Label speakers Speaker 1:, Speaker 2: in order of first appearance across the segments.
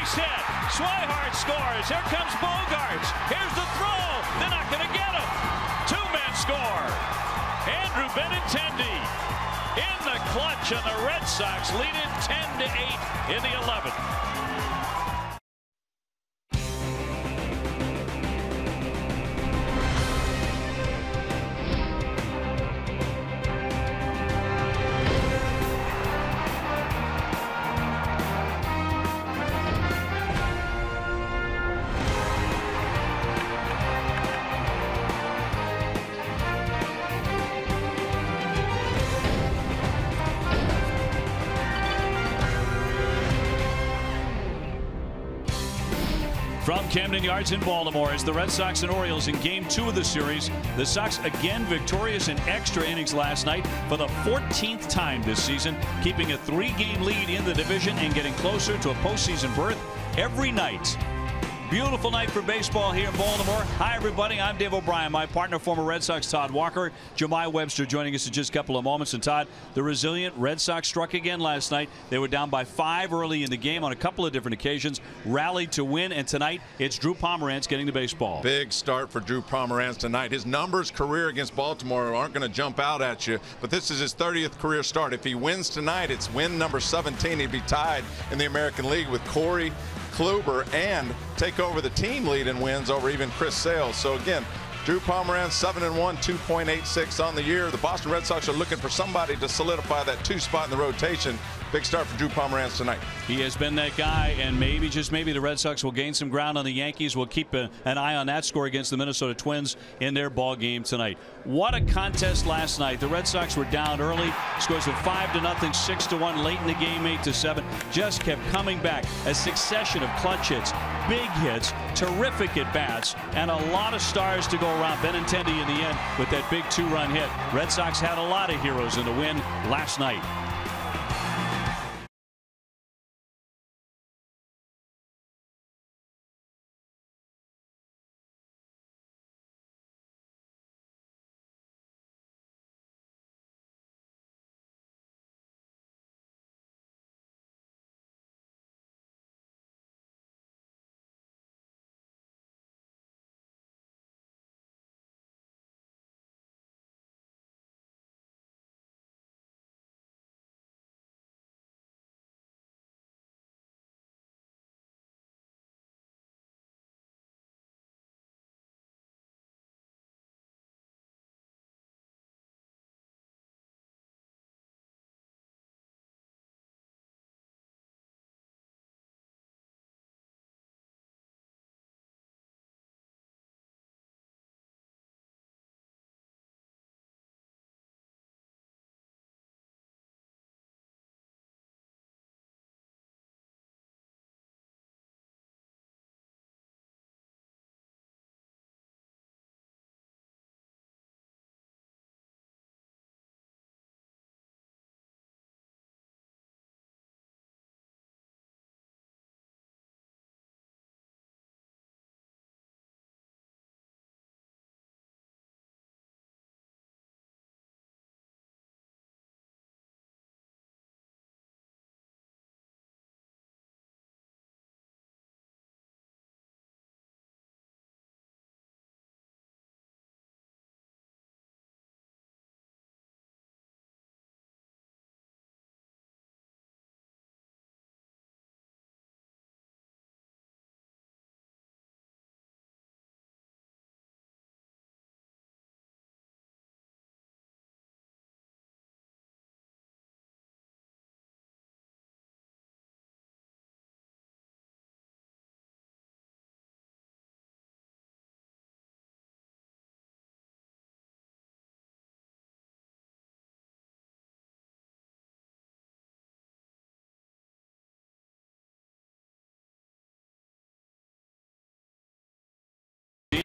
Speaker 1: base hit. Swihart scores. Here comes Bogarts. Here's the throw. They're not going to get him. Two-men score. Andrew Benintendi in the clutch, and the Red Sox lead it 10-8 in the 11th. From Camden Yards in Baltimore, as the Red Sox and Orioles in Game 2 of the series. The Sox again victorious in extra innings last night for the 14th time this season, keeping a 3-game lead in the division and getting closer to a postseason berth every night. Beautiful night for baseball here in Baltimore. Hi, everybody. I'm Dave O'Brien. My partner, former Red Sox Todd Walker. Jemai Webster joining us in just a couple of moments. And Todd, the resilient Red Sox struck again last night. They were down by 5 early in the game on a couple of different occasions, rallied to win, and tonight it's Drew Pomeranz getting the baseball.
Speaker 2: Big start for Drew Pomeranz tonight. His numbers career against Baltimore aren't going to jump out at you, but this is his 30th career start. If he wins tonight, it's win number 17. He'd be tied in the American League with Corey Kluber and take over the team lead in wins over even Chris Sale. So again, Drew Pomeranz 7-1, 2.86 on the year. The Boston Red Sox are looking for somebody to solidify that 2 spot in the rotation. Big start for Drew Pomeranz tonight.
Speaker 1: He has been that guy, and maybe, just maybe, the Red Sox will gain some ground on the Yankees. We'll keep an eye on that score against the Minnesota Twins in their ball game tonight. What a contest last night. The Red Sox were down early. Scores of 5-0, 6-1 late in the game, 8-7. Just kept coming back. A succession of clutch hits, big hits, terrific at-bats, and a lot of stars to go around. Benintendi in the end with that big 2-run hit. Red Sox had a lot of heroes in the win last night.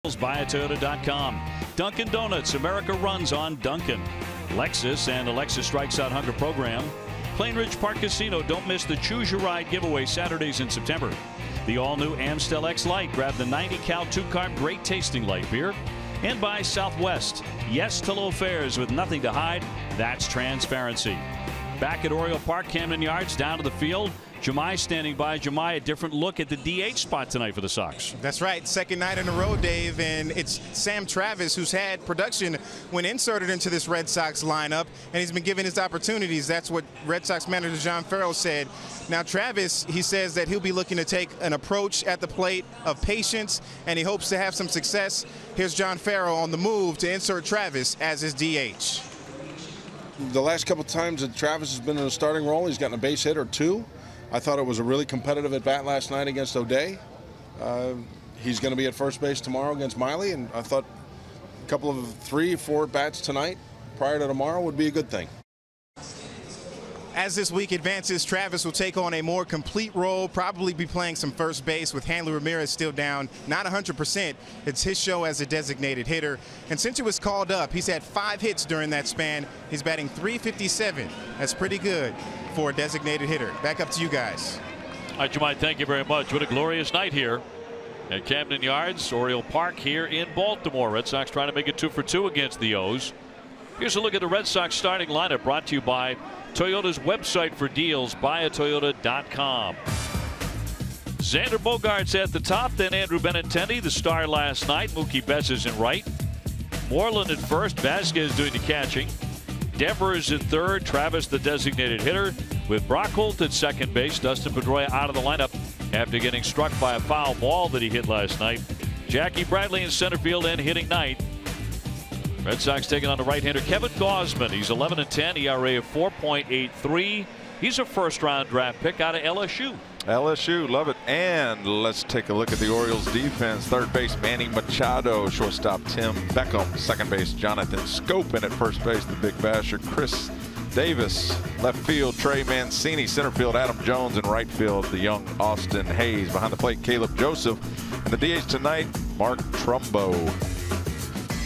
Speaker 1: BuyAToyota.com. Dunkin' Donuts, America runs on Dunkin'. Lexus and Alexa Strikes Out Hunger program. Plainridge Park Casino, don't miss the Choose Your Ride giveaway Saturdays in September. The all-new Amstel X Light, grab the 90-cal 2-carb great tasting light beer. And by Southwest, yes to low fares with nothing to hide, that's transparency. Back at Oriole Park, Camden Yards, down to the field. Jemai standing by. Jemai, a different look at the DH spot tonight for the Sox.
Speaker 3: That's right. Second night in a row, Dave, and it's Sam Travis who's had production when inserted into this Red Sox lineup, and he's been given his opportunities. That's what Red Sox manager John Farrell said. Now, Travis, he says that he'll be looking to take an approach at the plate of patience, and he hopes to have some success. Here's John Farrell on the move to insert Travis as his DH.
Speaker 4: The last couple times that Travis has been in a starting role, he's gotten a base hit or two. I thought it was a really competitive at-bat last night against O'Day. He's going to be at first base tomorrow against Miley, and I thought a couple of 3-4 bats tonight prior to tomorrow would be a good thing.
Speaker 3: As this week advances, Travis will take on a more complete role, probably be playing some first base with Hanley Ramirez still down, not 100%. It's his show as a designated hitter. And since he was called up, he's had 5 hits during that span. He's batting .357. That's pretty good for a designated hitter. Back up to you guys.
Speaker 1: All right, Jemai, thank you very much. What a glorious night here at Camden Yards, Oriole Park here in Baltimore. Red Sox trying to make it 2 for 2 against the O's. Here's a look at the Red Sox starting lineup, brought to you by Toyota's website for deals, buyatoyota.com. Xander Bogaerts at the top, then Andrew Benintendi, the star last night. Mookie Betts is in right. Moreland at first, Vasquez doing the catching. Devers at third, Travis the designated hitter, with Brock Holt at second base. Dustin Pedroia out of the lineup after getting struck by a foul ball that he hit last night. Jackie Bradley in center field and hitting ninth. Red Sox taking on the right-hander Kevin Gausman. He's 11-10, ERA of 4.83. He's a first-round draft pick out of LSU.
Speaker 2: LSU, love it. And let's take a look at the Orioles defense. Third base, Manny Machado. Shortstop, Tim Beckham. Second base, Jonathan Scope. And at first base, the big basher, Chris Davis. Left field, Trey Mancini. Center field, Adam Jones. And right field, the young Austin Hayes. Behind the plate, Caleb Joseph. And the DH tonight, Mark Trumbo.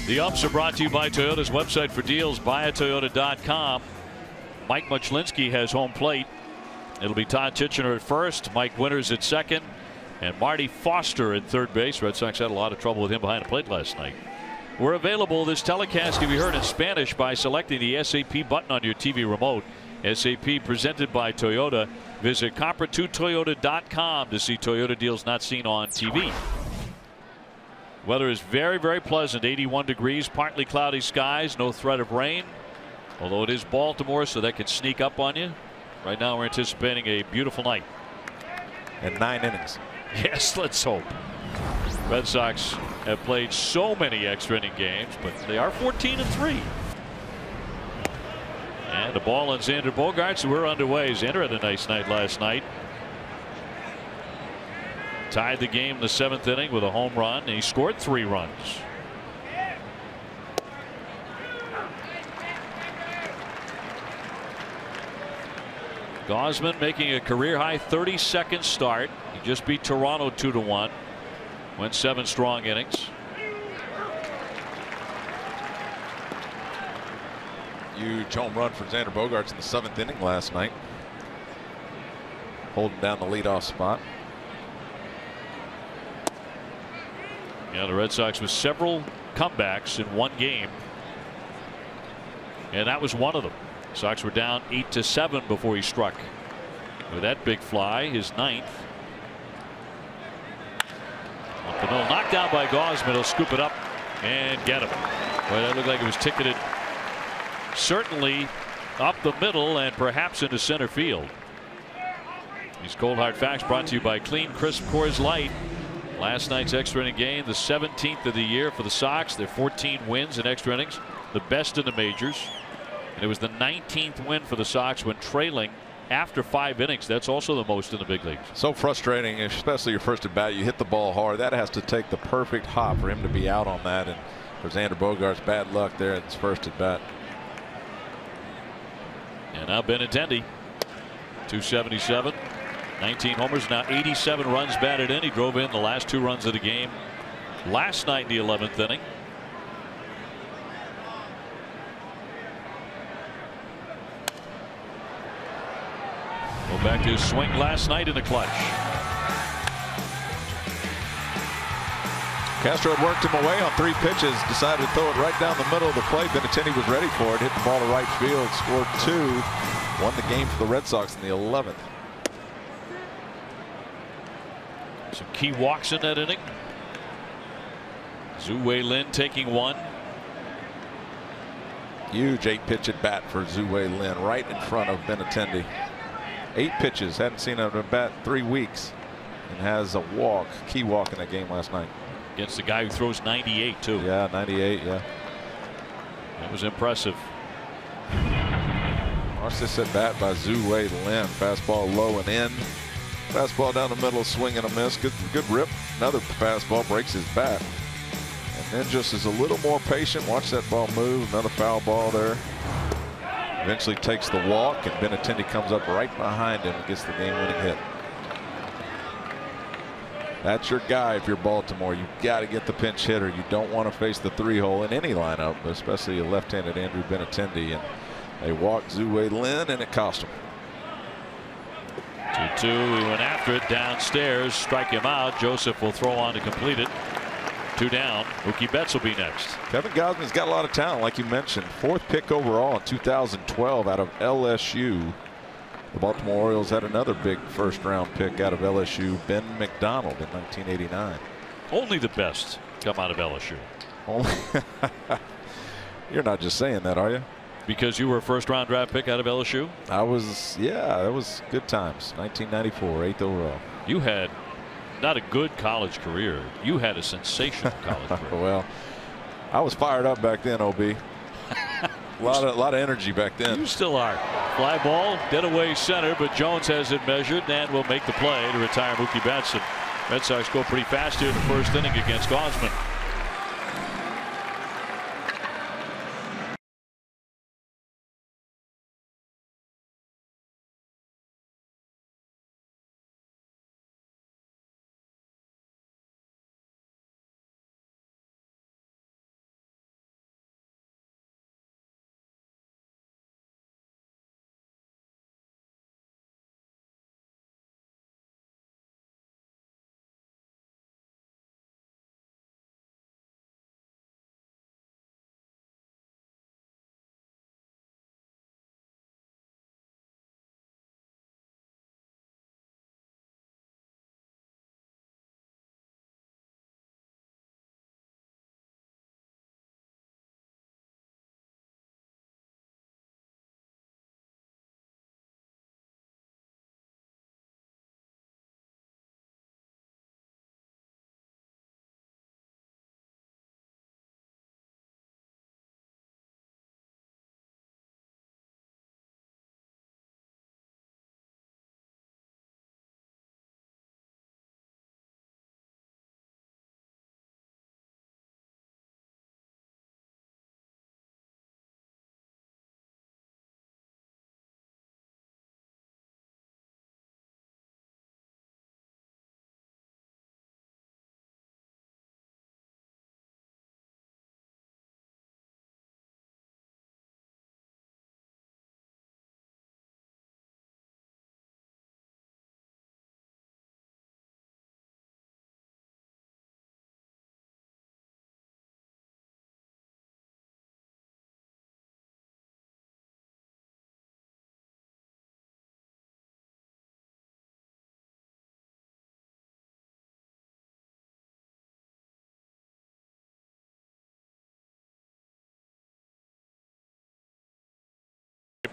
Speaker 1: The ups are brought to you by Toyota's website for deals, buyatoyota.com. Mike Muchlinski has home plate. It'll be Todd Tichenor at first, Mike Winters at second, and Marty Foster at third base. Red Sox had a lot of trouble with him behind the plate last night. We're available. This telecast can be heard in Spanish by selecting the SAP button on your TV remote. SAP presented by Toyota. Visit compra2toyota.com to see Toyota deals not seen on TV. Weather is very, very pleasant. 81 degrees, partly cloudy skies, no threat of rain. Although it is Baltimore, so that could sneak up on you. Right now we're anticipating a beautiful night.
Speaker 2: And 9 innings.
Speaker 1: Yes, let's hope. Red Sox have played so many extra inning games, but they are 14-3. And the ball on Xander Bogaerts. We're underway. Xander had a nice night last night. Tied the game in the 7th inning with a home run, and he scored 3 runs. Gausman making a career-high 32nd start. He just beat Toronto 2-1. Went 7 strong innings.
Speaker 2: Huge home run for Xander Bogaerts in the 7th inning last night. Holding down the leadoff spot.
Speaker 1: Yeah, the Red Sox with several comebacks in one game, and that was one of them. Sox were down 8-7 before he struck with that big fly, his 9th. Up the middle, knocked down by Gausman. He'll scoop it up and get him. Boy, that looked like it was ticketed certainly up the middle and perhaps into center field. These cold hard facts brought to you by Clean Crisp Coors Light. Last night's extra inning game, the 17th of the year for the Sox. Their 14 wins in extra innings, the best in the majors. And it was the 19th win for the Sox when trailing after 5 innings. That's also the most in the big leagues.
Speaker 2: So frustrating, especially your first at bat. You hit the ball hard. That has to take the perfect hop for him to be out on that. And for Xander Bogaerts, bad luck there at his first at bat.
Speaker 1: And now Benintendi, 277. 19 homers, now 87 runs batted in. He drove in the last 2 runs of the game last night in the 11th inning. Go back to his swing last night in the clutch.
Speaker 2: Castro had worked him away on 3 pitches, decided to throw it right down the middle of the plate. Benintendi was ready for it, hit the ball to right field, scored 2, won the game for the Red Sox in the 11th.
Speaker 1: Some key walks in that inning. Zhu-Wei Lin taking one.
Speaker 2: Huge 8-pitch at bat for Zhu-Wei Lin, right in front of Benintendi. 8 pitches, hadn't seen him at bat 3 weeks, and has a walk, key walk in that game last night.
Speaker 1: Against the guy who throws 98 too.
Speaker 2: Yeah, 98, yeah.
Speaker 1: That was impressive.
Speaker 2: Watch this at bat by Zhu-Wei Lin. Fastball low and in. Fastball down the middle, swing and a miss. Good rip. Another fastball breaks his bat. And then just is a little more patient. Watch that ball move. Another foul ball there. Eventually takes the walk, and Benintendi comes up right behind him and gets the game-winning hit. That's your guy if you're Baltimore. You've got to get the pinch hitter. You don't want to face the 3-hole in any lineup, but especially a left-handed Andrew Benintendi. And they walked Zhu-Wei Lin, and it cost him.
Speaker 1: 2-2. He went after it downstairs. Strike him out. Joseph will throw on to complete it. 2 down. Mookie Betts will be next.
Speaker 2: Kevin Gausman's got a lot of talent, like you mentioned. 4th pick overall in 2012 out of LSU. The Baltimore Orioles had another big first-round pick out of LSU, Ben McDonald, in 1989.
Speaker 1: Only the best come out of LSU.
Speaker 2: Only You're not just saying that, are you?
Speaker 1: Because you were a first-round draft pick out of LSU?
Speaker 2: I was, yeah, that was good times. 1994, 8th overall.
Speaker 1: You had not a good college career. You had a sensational college career.
Speaker 2: Well, I was fired up back then, OB. A lot of energy back then.
Speaker 1: You still are. Fly ball, dead away center, but Jones has it measured and will make the play to retire Mookie Betts. And Red Sox go pretty fast here in the first inning against Gausman.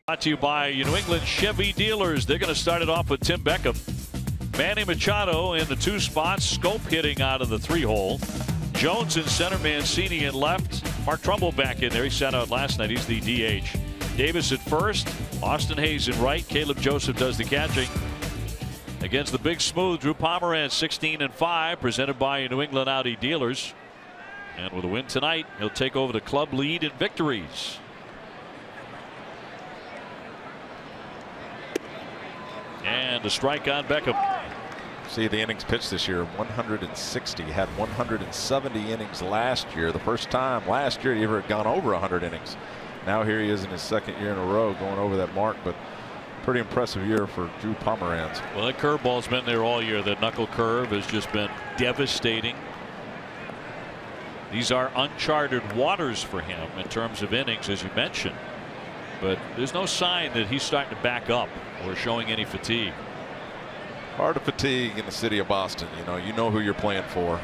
Speaker 1: Brought to you by New England Chevy dealers. They're going to start it off with Tim Beckham. Manny Machado in the 2 spots. Scope hitting out of the 3-hole. Jones in center. Mancini in left. Mark Trumbull back in there. He sat out last night. He's the DH. Davis at first. Austin Hayes in right. Caleb Joseph does the catching. Against the big smooth Drew Pomeranz, 16-5, presented by New England Audi dealers. And with a win tonight, he'll take over the club lead in victories. And a strike on Beckham.
Speaker 2: See the innings pitched this year, 160. Had 170 innings last year. The first time last year he ever had gone over 100 innings. Now here he is in his 2nd year in a row going over that mark. But pretty impressive year for Drew Pomeranz.
Speaker 1: Well, that curveball's been there all year. That knuckle curve has just been devastating. These are uncharted waters for him in terms of innings, as you mentioned. But there's no sign that he's starting to back up or showing any fatigue.
Speaker 2: Hard to fatigue in the city of Boston. You know who you're playing for.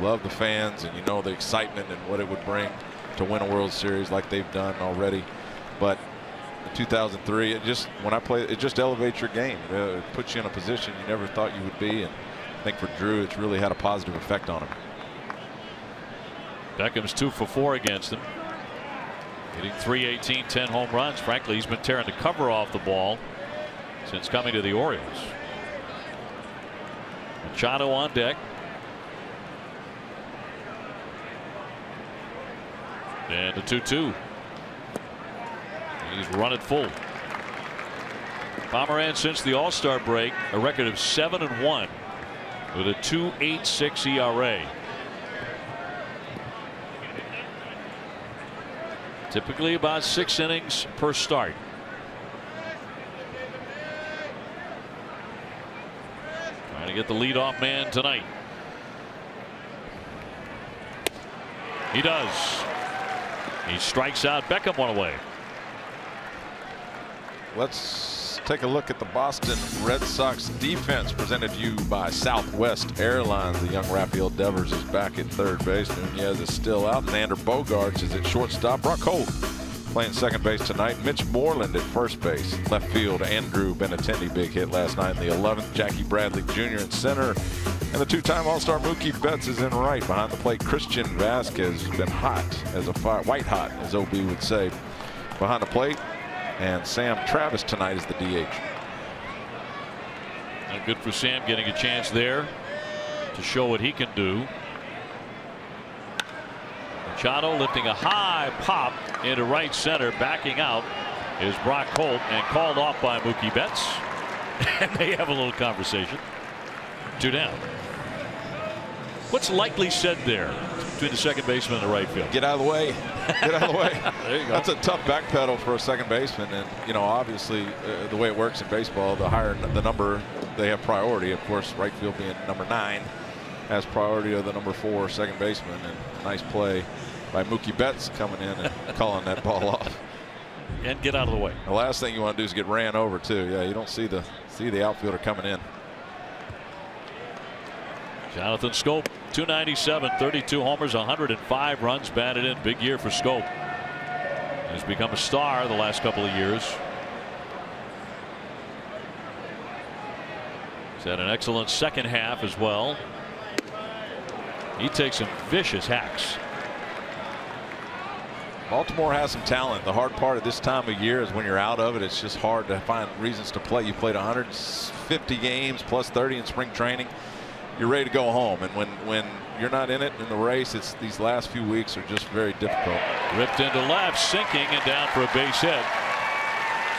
Speaker 2: Love the fans, and you know the excitement and what it would bring to win a World Series like they've done already. But in 2003, when I play, it just elevates your game. It puts you in a position you never thought you would be, and I think for Drew, it's really had a positive effect on him.
Speaker 1: Beckham's 2 for 4 against him. Hitting .318, 10 home runs. Frankly, he's been tearing the cover off the ball since coming to the Orioles. Machado on deck. And the 2-2. He's run it full. Pomeranz since the All-Star break, a record of 7-1 with a 2.86 ERA. Typically about 6 innings per start. Trying to get the leadoff man tonight. He does. He strikes out Beckham, one away.
Speaker 2: Let's take a look at the Boston Red Sox defense, presented to you by Southwest Airlines. The young Rafael Devers is back at third base. Nunez is still out. Xander Bogaerts is at shortstop. Brock Holt playing second base tonight. Mitch Moreland at first base. Left field, Andrew Benintendi, big hit last night in the 11th. Jackie Bradley Jr. in center. And the two-time All-Star Mookie Betts is in right. Behind the plate, Christian Vasquez has been hot as a fire, white hot, as OB would say, behind the plate. And Sam Travis tonight is the DH.
Speaker 1: And good for Sam getting a chance there to show what he can do. Machado lifting a high pop into right center. Backing out is Brock Holt, and called off by Mookie Betts. And they have a little conversation. 2 down. What's likely said there between the second baseman and the right field?
Speaker 2: Get out of the way. Get out of the way.
Speaker 1: There you go.
Speaker 2: That's a tough back pedal for a second baseman, and obviously the way it works in baseball, the higher the number, they have priority. Of course, right field being number 9 has priority of the number 4 second baseman. And nice play by Mookie Betts coming in and calling that ball off.
Speaker 1: And get out of the way.
Speaker 2: The last thing you want to do is get ran over too. Yeah, you don't see the outfielder coming in.
Speaker 1: Jonathan Scope, 297, 32 homers, 105 runs batted in. Big year for Scope. He's become a star the last couple of years. He's had an excellent second half as well. He takes some vicious hacks.
Speaker 2: Baltimore has some talent. The hard part of this time of year is when you're out of it, it's just hard to find reasons to play. You played 150 games plus 30 in spring training. You're ready to go home, and when you're not in it in the race, it's these last few weeks are just very difficult.
Speaker 1: Ripped into left, sinking, and down for a base hit.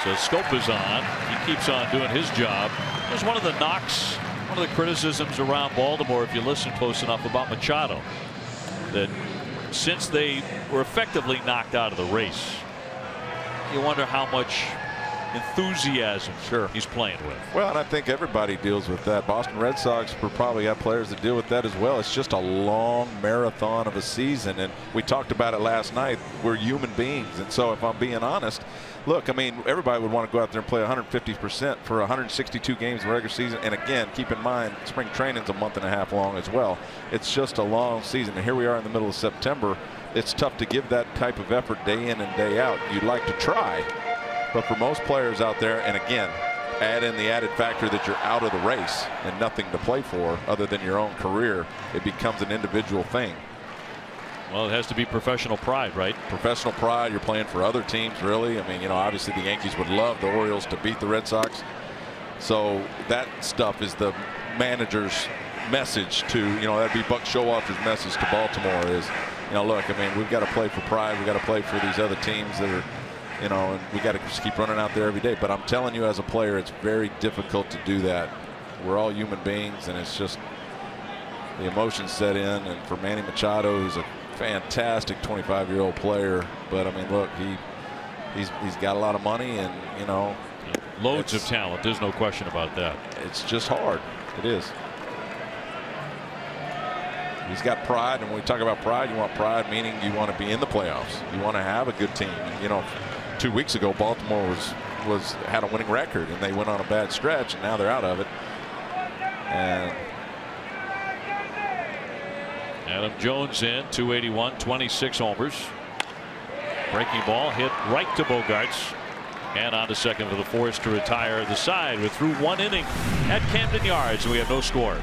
Speaker 1: So Scope is on. He keeps on doing his job. There's one of the knocks, one of the criticisms around Baltimore, if you listen close enough, about Machado, that since they were effectively knocked out of the race, you wonder how much enthusiasm he's playing with.
Speaker 2: Well, and I think everybody deals with that. Boston Red Sox will probably have players that deal with that as well. It's just a long marathon of a season, and we talked about it last night. We're human beings, and so if I'm being honest, look, I mean, everybody would want to go out there and play 150% for 162 games in the regular season. And again, keep in mind, spring training's a month and a half long as well. It's just a long season, and here we are in the middle of September. It's tough to give that type of effort day in and day out. You'd like to try, but for most players out there, and again, add in the added factor that you're out of the race and nothing to play for other than your own career, it becomes an individual thing.
Speaker 1: Well, it has to be professional pride, right?
Speaker 2: Professional pride. You're playing for other teams, really. I mean, obviously the Yankees would love the Orioles to beat the Red Sox. So that stuff is the manager's message to, that'd be Buck Showalter's message to Baltimore is, look, I mean, we've got to play for pride. We've got to play for these other teams that are, and we got to just keep running out there every day. But I'm telling you, as a player, it's very difficult to do that. We're all human beings, and it's just the emotions set in. And for Manny Machado, who's a fantastic 25-year-old player, but I mean, look, he's got a lot of money, and
Speaker 1: loads of talent. There's no question about that.
Speaker 2: It's just hard. It is. He's got pride, and when we talk about pride, you want pride meaning you want to be in the playoffs. You want to have a good team. 2 weeks ago, Baltimore had a winning record, and they went on a bad stretch, and now they're out of it. And
Speaker 1: Adam Jones in, 281, 26 homers. Breaking ball hit right to Bogarts. And on to second for the Force to retire the side. We're through 1 inning at Camden Yards. We have no score.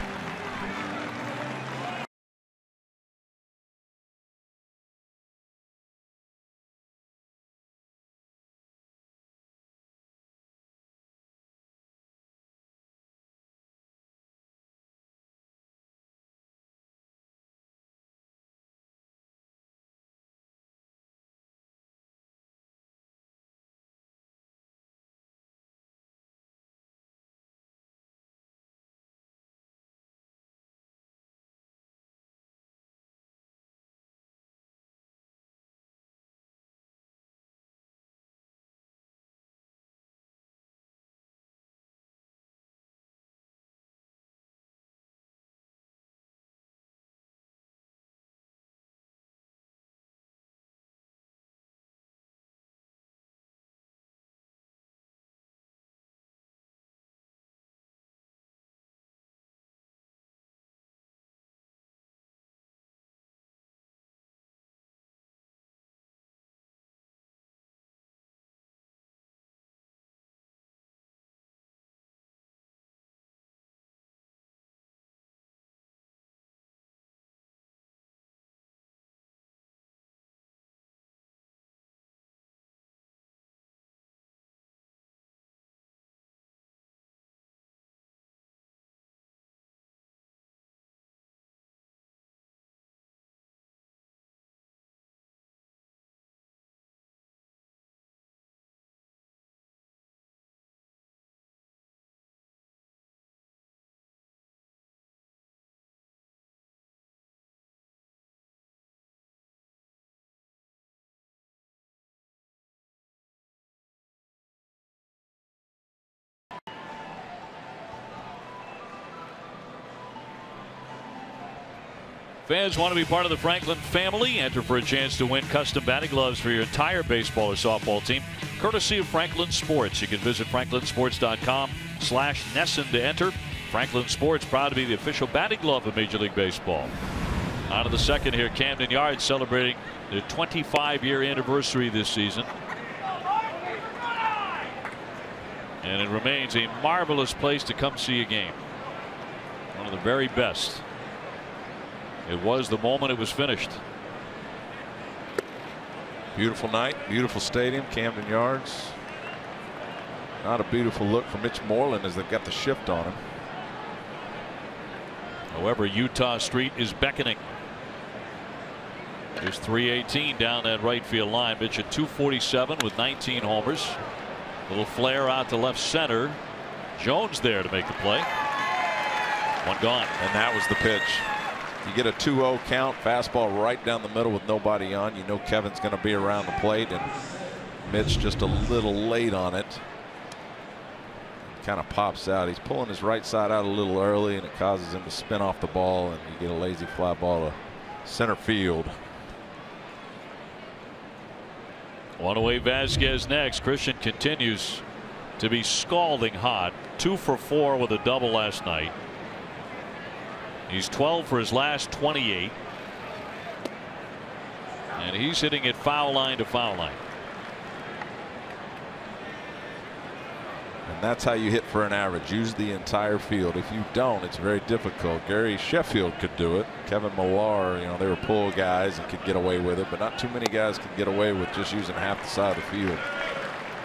Speaker 1: Fans want to be part of the Franklin family? Enter for a chance to win custom batting gloves for your entire baseball or softball team, courtesy of Franklin Sports. You can visit franklinsports.com/Nesson to enter. Franklin Sports, proud to be the official batting glove of Major League Baseball. On to the second here, Camden Yards celebrating their 25-year anniversary this season. And it remains a marvelous place to come see a game. One of the very best. It was the moment it was finished.
Speaker 2: beautiful night, beautiful stadium, Camden Yards. Not a beautiful look for Mitch Moreland as they've got the shift on him.
Speaker 1: However, Utah Street is beckoning. There's 318 down that right field line. Mitch at 247 with 19 homers. Little flare out to left center. Jones there to make the play. One gone.
Speaker 2: And that was the pitch. You get a 2-0 count, fastball right down the middle with nobody on. You know Kevin's going to be around the plate, and Mitch just a little late on it. Kind of pops out. He's pulling his right side out a little early, and it causes him to spin off the ball, and you get a lazy fly ball to center field.
Speaker 1: One away Vasquez next. Christian continues to be scalding hot. 2 for 4 with a double last night. He's 12 for his last 28. And he's hitting it foul line to foul line.
Speaker 2: And that's how you hit for an average. Use the entire field. If you don't, it's very difficult. Gary Sheffield could do it. Kevin Millar, you know, they were pull guys and could get away with it, but not too many guys can get away with just using half the side of the field.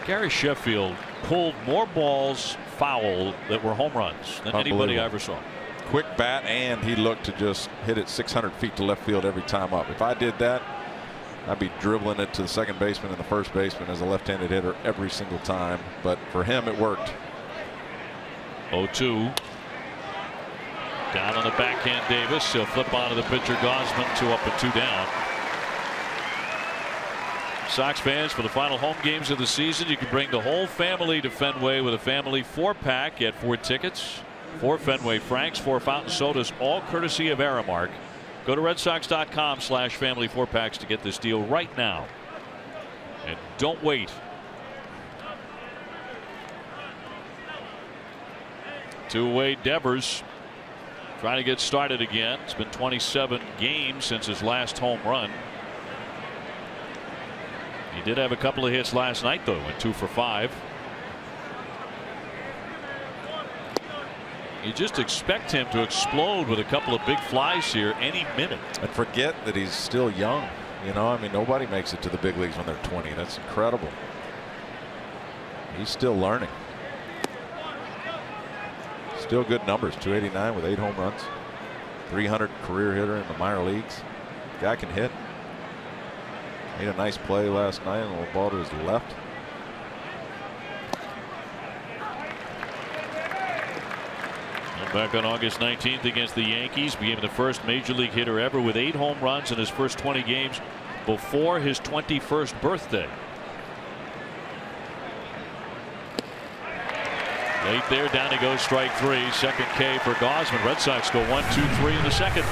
Speaker 1: Gary Sheffield pulled more balls foul that were home runs than anybody I ever saw.
Speaker 2: Quick bat, and he looked to just hit it 600 feet to left field every time up. If I did that, I'd be dribbling it to the second baseman and the first baseman as a left-handed hitter every single time. But for him, it worked.
Speaker 1: 0-2. Down on the backhand, Davis. He'll flip onto the pitcher, Gosman. 2 up and 2 down. Sox fans, for the final home games of the season, you can bring the whole family to Fenway with a family 4-pack. Get 4 tickets. 4 Fenway Franks, 4 fountain sodas, all courtesy of Aramark. Go to redsox.com/family 4-packs to get this deal right now. And don't wait. 2 away Devers. trying to get started again. It's been 27 games since his last home run. He did have a couple of hits last night, though, went 2 for 5. You just expect him to explode with a couple of big flies here any minute.
Speaker 5: And forget that he's still young. You know, I mean, nobody makes it to the big leagues when they're 20. That's incredible. He's still learning. Still good numbers. 289 with 8 home runs. 300 career hitter in the minor leagues. Guy can hit. Made a nice play last night and a little ball to his left.
Speaker 1: Back on August 19th against the Yankees, became the first major league hitter ever with 8 home runs in his first 20 games before his 21st birthday. Late there, down he goes, strike 3. Second K for Gausman. Red Sox go 1-2-3 in the second.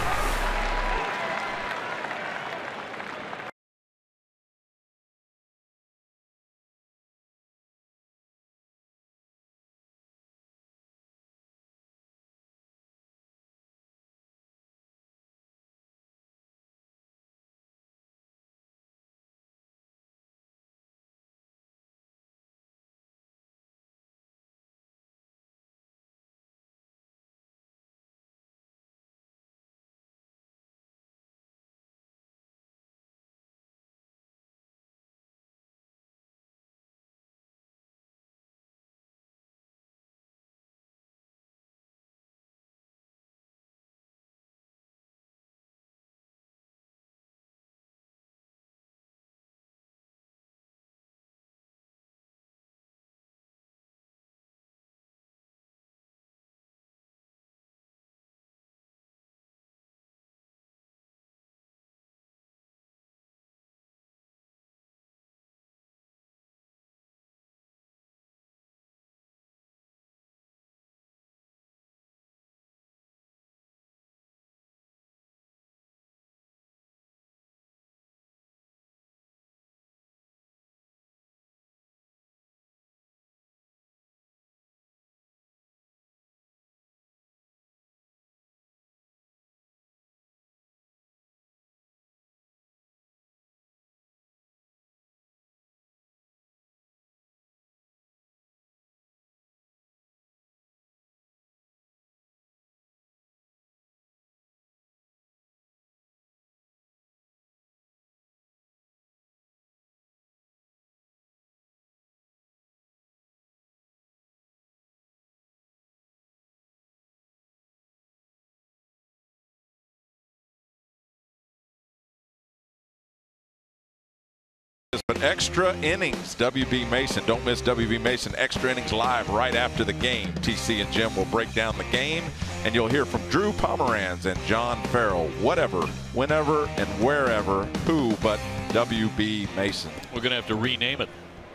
Speaker 5: But extra innings, WB Mason. Don't miss WB Mason extra innings live right after the game. TC and Jim will break down the game, and you'll hear from Drew Pomeranz and John Farrell. Whatever, whenever, and wherever, who but WB Mason.
Speaker 1: We're going to have to rename it.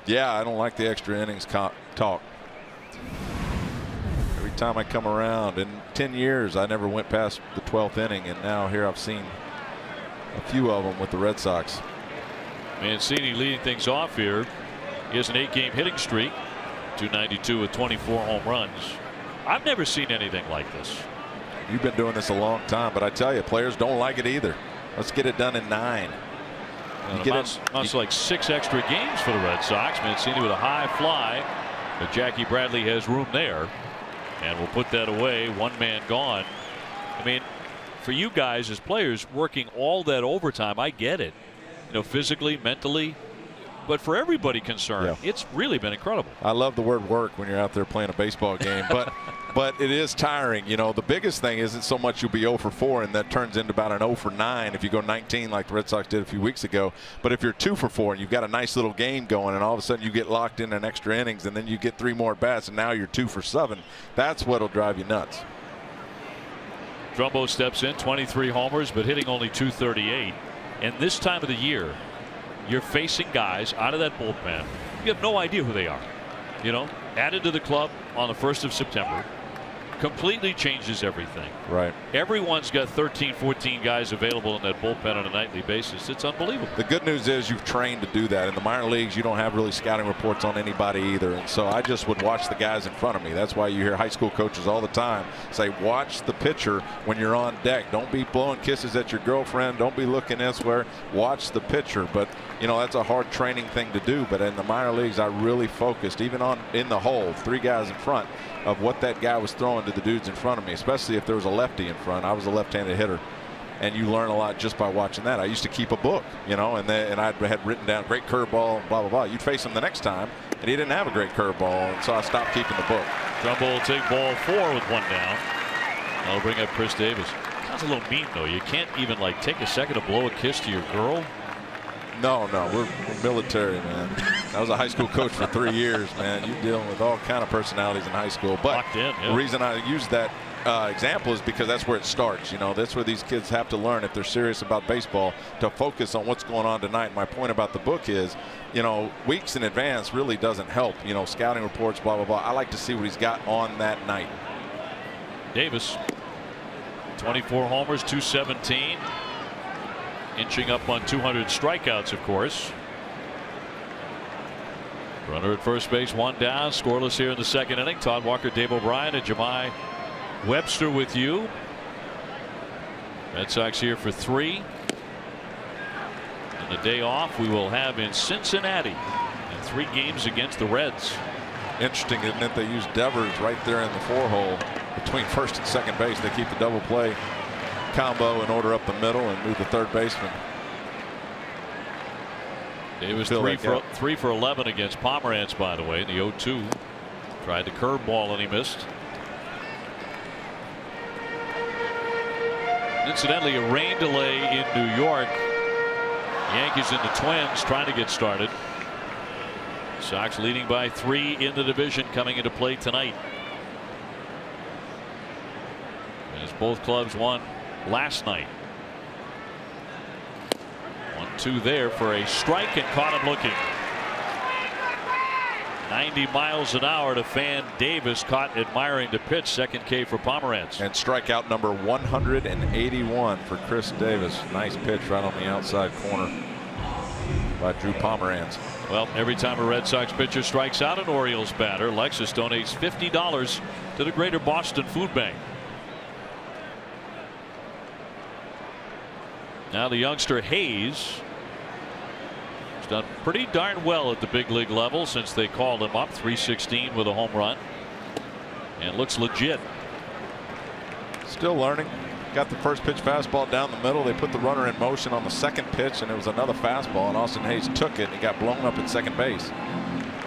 Speaker 5: Yeah, I don't like the extra innings talk. Every time I come around, in 10 years, I never went past the 12th inning, and now here I've seen a few of them with the Red Sox.
Speaker 1: Mancini leading things off here. He has an 8-game hitting streak, 292 with 24 home runs. I've never seen anything like this.
Speaker 5: You've been doing this a long time, but I tell you, players don't like it either. Let's get it done in 9.
Speaker 1: It's like 6 extra games for the Red Sox. Mancini with a high fly, but Jackie Bradley has room there, and will put that away. 1 man gone. I mean, for you guys as players working all that overtime, I get it. You know, physically, mentally, but for everybody concerned, it's really been incredible.
Speaker 5: I love the word work when you're out there playing a baseball game, but it is tiring. You know, the biggest thing isn't so much you'll be 0 for 4 and that turns into about an 0 for 9 if you go 19 like the Red Sox did a few weeks ago. But if you're 2 for 4 and you've got a nice little game going and all of a sudden you get locked in an extra innings and then you get 3 more at bats and now you're 2 for 7, that's what'll drive you nuts.
Speaker 1: Trumbo steps in, 23 homers, but hitting only .238. And this time of the year, you're facing guys out of that bullpen. You have no idea who they are. You know, added to the club on the 1st of September. completely changes everything.
Speaker 5: Right.
Speaker 1: Everyone's got 13, 14 guys available in that bullpen on a nightly basis. It's unbelievable.
Speaker 5: The good news is you've trained to do that. In the minor leagues, you don't have really scouting reports on anybody either. And so I just would watch the guys in front of me. That's why you hear high school coaches all the time say, watch the pitcher when you're on deck. Don't be blowing kisses at your girlfriend. Don't be looking elsewhere. Watch the pitcher. But, you know, that's a hard training thing to do. But in the minor leagues, I really focused, even on in the hole, 3 guys in front, of what that guy was throwing to the dudes in front of me, especially if there was a lefty in front. I was a left-handed hitter, and you learn a lot just by watching that. I used to keep a book, you know, and I had written down great curveball, blah, blah, blah. You'd face him the next time, and he didn't have a great curveball, and so I stopped keeping the book.
Speaker 1: Jumbo will take ball 4 with 1 down. That'll bring up Chris Davis. Sounds a little mean, though. You can't even, like, take a second to blow a kiss to your girl.
Speaker 5: No, we're military, man. I was a high school coach for 3 years, man. You're dealing with all kind of personalities in high school. But the reason I use that example is because that's where it starts. You know, that's where these kids have to learn, if they're serious about baseball, to focus on what's going on tonight. My point about the book is, you know, weeks in advance really doesn't help. You know, scouting reports, blah, blah, blah. I like to see what he's got on that night.
Speaker 1: Davis, 24 homers, 217. Inching up on 200 strikeouts, of course. Runner at first base, 1 down, scoreless here in the 2nd inning. Todd Walker, Dave O'Brien, and Jemai Webster with you. Red Sox here for 3. And the day off we will have in Cincinnati in 3 games against the Reds.
Speaker 5: Interesting, isn't it? They use Devers right there in the 4-hole between first and second base. They keep the double play combo in order up the middle and move the third baseman.
Speaker 1: Davis 3 for 11 against Pomeranz, by the way, in the 0-2. Tried the curveball and he missed. Incidentally, a rain delay in New York. Yankees and the Twins trying to get started. Sox leading by 3 in the division coming into play tonight. As both clubs won last night. 1-2 there for a strike, and caught him looking. 90 miles an hour to Fan Davis, caught admiring the pitch. 2nd K for Pomeranz.
Speaker 5: And strikeout number 181 for Chris Davis. Nice pitch right on the outside corner by Drew Pomeranz.
Speaker 1: Well, every time a Red Sox pitcher strikes out an Orioles batter, Lexus donates $50 to the Greater Boston Food Bank. Now the youngster Hayes has done pretty darn well at the big league level since they called him up. 316 with a home run, and looks legit.
Speaker 5: Still learning. Got the first pitch fastball down the middle. They put the runner in motion on the 2nd pitch, and it was another fastball, and Austin Hayes took it and he got blown up at second base.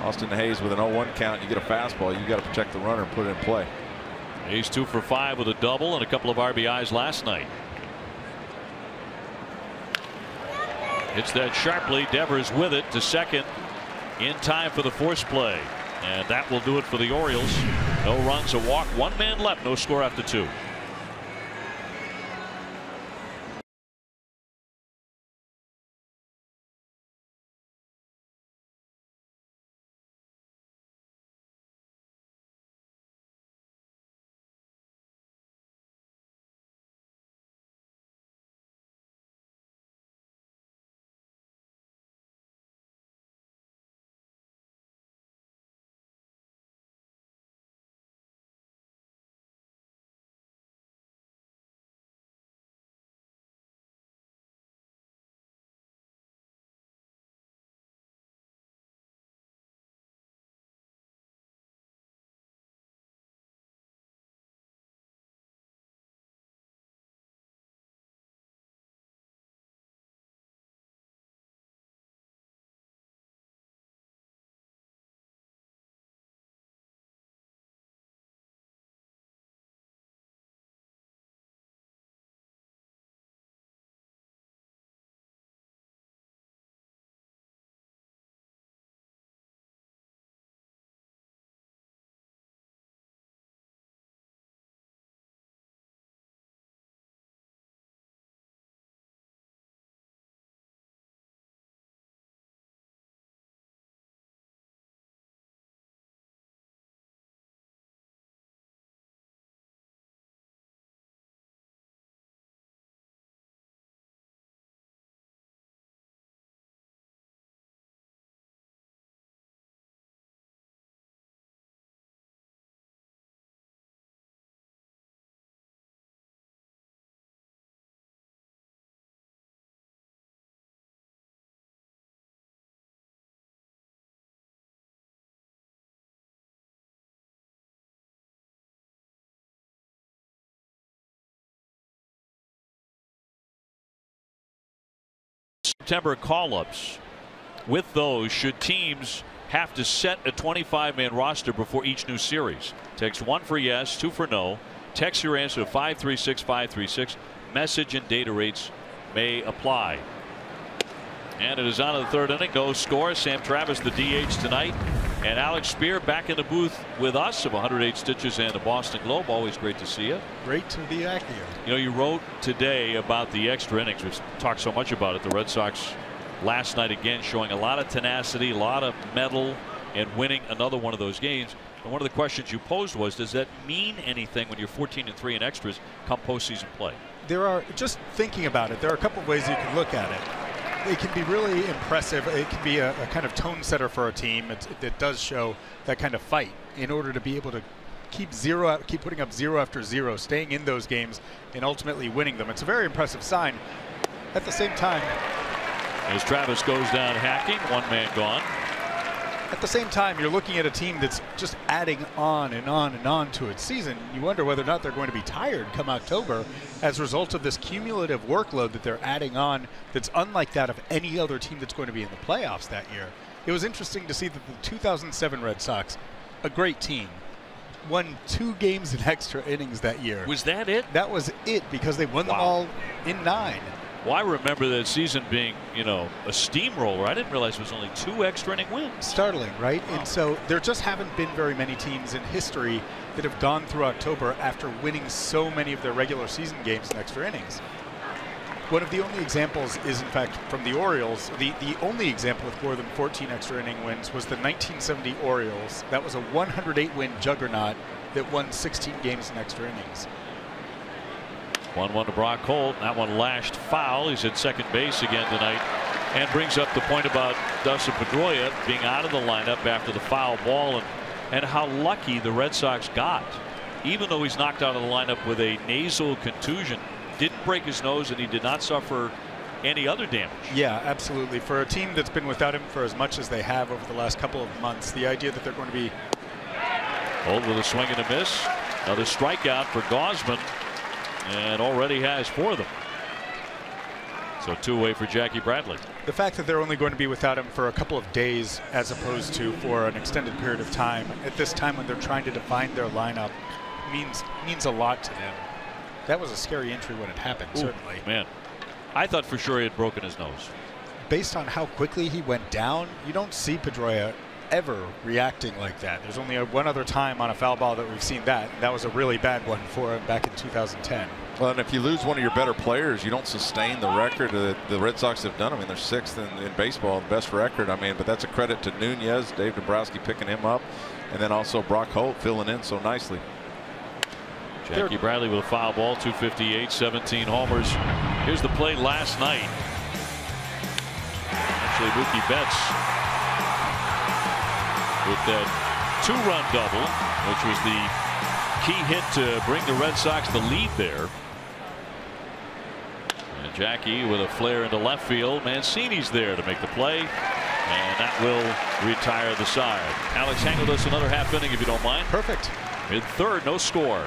Speaker 5: Austin Hayes with an 0-1 count. You get a fastball, you got to protect the runner and put it in play.
Speaker 1: Hayes 2 for 5 with a double and a couple of RBIs last night. Hits that sharply. Devers with it to second in time for the force play, and that will do it for the Orioles. No runs, a walk, 1 man left, no score after 2. September call-ups. With those, should teams have to set a 25-man roster before each new series? Text 1 for yes, 2 for no. Text your answer to 536-536. Message and data rates may apply. And it is on to the third inning. No score. Sam Travis, the DH tonight. And Alex Spear back in the booth with us of 108 Stitches and the Boston Globe. Always great to see you.
Speaker 6: Great to be back here.
Speaker 1: You know, you wrote today about the extra innings. We've talked so much about it. The Red Sox last night again showing a lot of tenacity, a lot of mettle, and winning another one of those games. And one of the questions you posed was, does that mean anything when you're 14-3 in extras come postseason play?
Speaker 6: There are, just thinking about it, there are a couple of ways you can look at it. It can be really impressive. It can be a kind of tone setter for a team. It does show that kind of fight in order to be able to keep putting up zero after zero, staying in those games, and ultimately winning them. It's a very impressive sign. At the same time,
Speaker 1: as Travis goes down hacking, one man gone.
Speaker 6: At the same time, you're looking at a team that's just adding on and on and on to its season. You wonder whether or not they're going to be tired come October as a result of this cumulative workload that they're adding on that's unlike that of any other team that's going to be in the playoffs that year. It was interesting to see that the 2007 Red Sox, a great team, won 2 games in extra innings that year.
Speaker 1: Was that it?
Speaker 6: That was it, because they won them all in 9.
Speaker 1: Well, I remember that season being, a steamroller. I didn't realize it was only 2 extra inning wins.
Speaker 6: Startling, right? And so there just haven't been very many teams in history that have gone through October after winning so many of their regular season games in extra innings. One of the only examples is, in fact, from the Orioles. The only example with more than 14 extra inning wins was the 1970 Orioles. That was a 108-win juggernaut that won 16 games in extra innings.
Speaker 1: 1-1 to Brock Holt. That one lashed foul. He's at second base again tonight, and brings up the point about Dustin Pedroia being out of the lineup after the foul ball, and how lucky the Red Sox got. Even though he's knocked out of the lineup with a nasal contusion, didn't break his nose, and he did not suffer any other damage.
Speaker 6: Yeah, absolutely. For a team that's been without him for as much as they have over the last couple of months, the idea that they're going to be...
Speaker 1: Holt with a swing and a miss. Another strikeout for Gausman, and already has 4 of them. So 2 away for Jackie Bradley.
Speaker 6: The fact that they're only going to be without him for a couple of days as opposed to for an extended period of time at this time when they're trying to define their lineup means a lot to them. That was a scary injury when it happened. Ooh, certainly.
Speaker 1: Man, I thought for sure he had broken his nose.
Speaker 6: Based on how quickly he went down, you don't see Pedroia ever reacting like that. There's only one other time on a foul ball that we've seen that. That was a really bad one for him back in 2010.
Speaker 5: Well, and if you lose one of your better players, you don't sustain the record that the Red Sox have done. I mean, they're 6th in baseball, the best record. I mean, but that's a credit to Nunez, Dave Dombrowski picking him up, and then also Brock Holt filling in so nicely.
Speaker 1: Jackie Bradley with a foul ball, 258, 17 homers. Here's the play last night. Actually, Mookie Betts with that 2-run double, which was the key hit to bring the Red Sox the lead there. And Jackie with a flare into left field. Mancini's there to make the play, and that will retire the side. Alex, hang with us another half inning if you don't mind.
Speaker 6: Perfect.
Speaker 1: Mid-third, no score.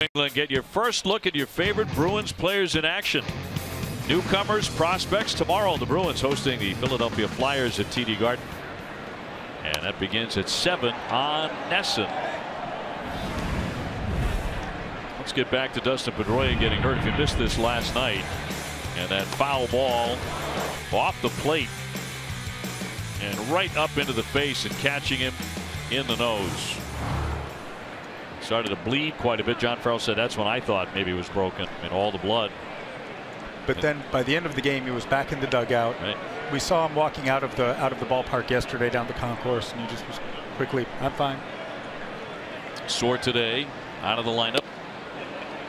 Speaker 1: England, get your first look at your favorite Bruins players in action. Newcomers, prospects tomorrow. The Bruins hosting the Philadelphia Flyers at TD Garden. And that begins at 7 on Nesson. Let's get back to Dustin Pedroia getting hurt. If you missed this last night, and that foul ball off the plate and right up into the face and catching him in the nose. Started to bleed quite a bit. John Farrell said that's when I thought maybe it was broken and all the blood.
Speaker 6: But then by the end of the game, he was back in the dugout.
Speaker 1: Right.
Speaker 6: We saw him walking out of the ballpark yesterday down the concourse, and he just was quickly, I'm fine.
Speaker 1: Sore today, out of the lineup.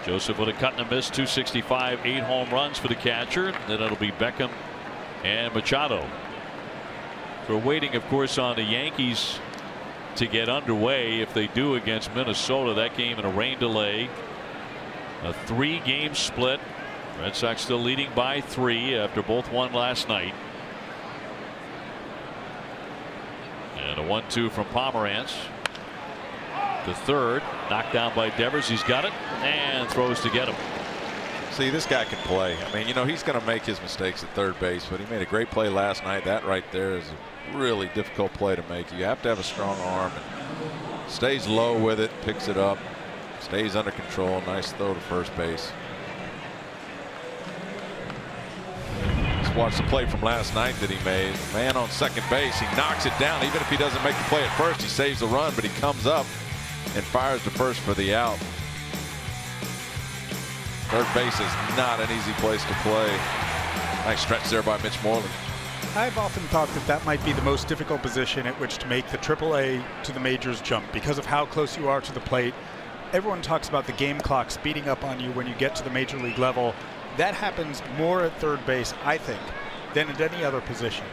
Speaker 1: Joseph with a cut and a miss, 265, 8 home runs for the catcher. Then it'll be Beckham and Machado. We're waiting, of course, on the Yankees to get underway. If they do against Minnesota, that game in a rain delay. A 3-game split. Red Sox still leading by 3 after both won last night. And a 1-2 from Pomeranz. The third, knocked down by Devers. He's got it and throws to get him.
Speaker 5: See, this guy can play. I mean, you know, he's going to make his mistakes at third base, but he made a great play last night. That right there is a really difficult play to make. You have to have a strong arm. And stays low with it, picks it up, stays under control. Nice throw to first base. Just watch the play from last night that he made. Man on second base, he knocks it down. Even if he doesn't make the play at first, he saves the run, but he comes up and fires to first for the out. Third base is not an easy place to play. Nice stretch there by Mitch Moreland.
Speaker 6: I've often thought that that might be the most difficult position at which to make the AAA to the majors jump because of how close you are to the plate. Everyone talks about the game clock speeding up on you when you get to the major league level. That happens more at third base, I think, than at any other position.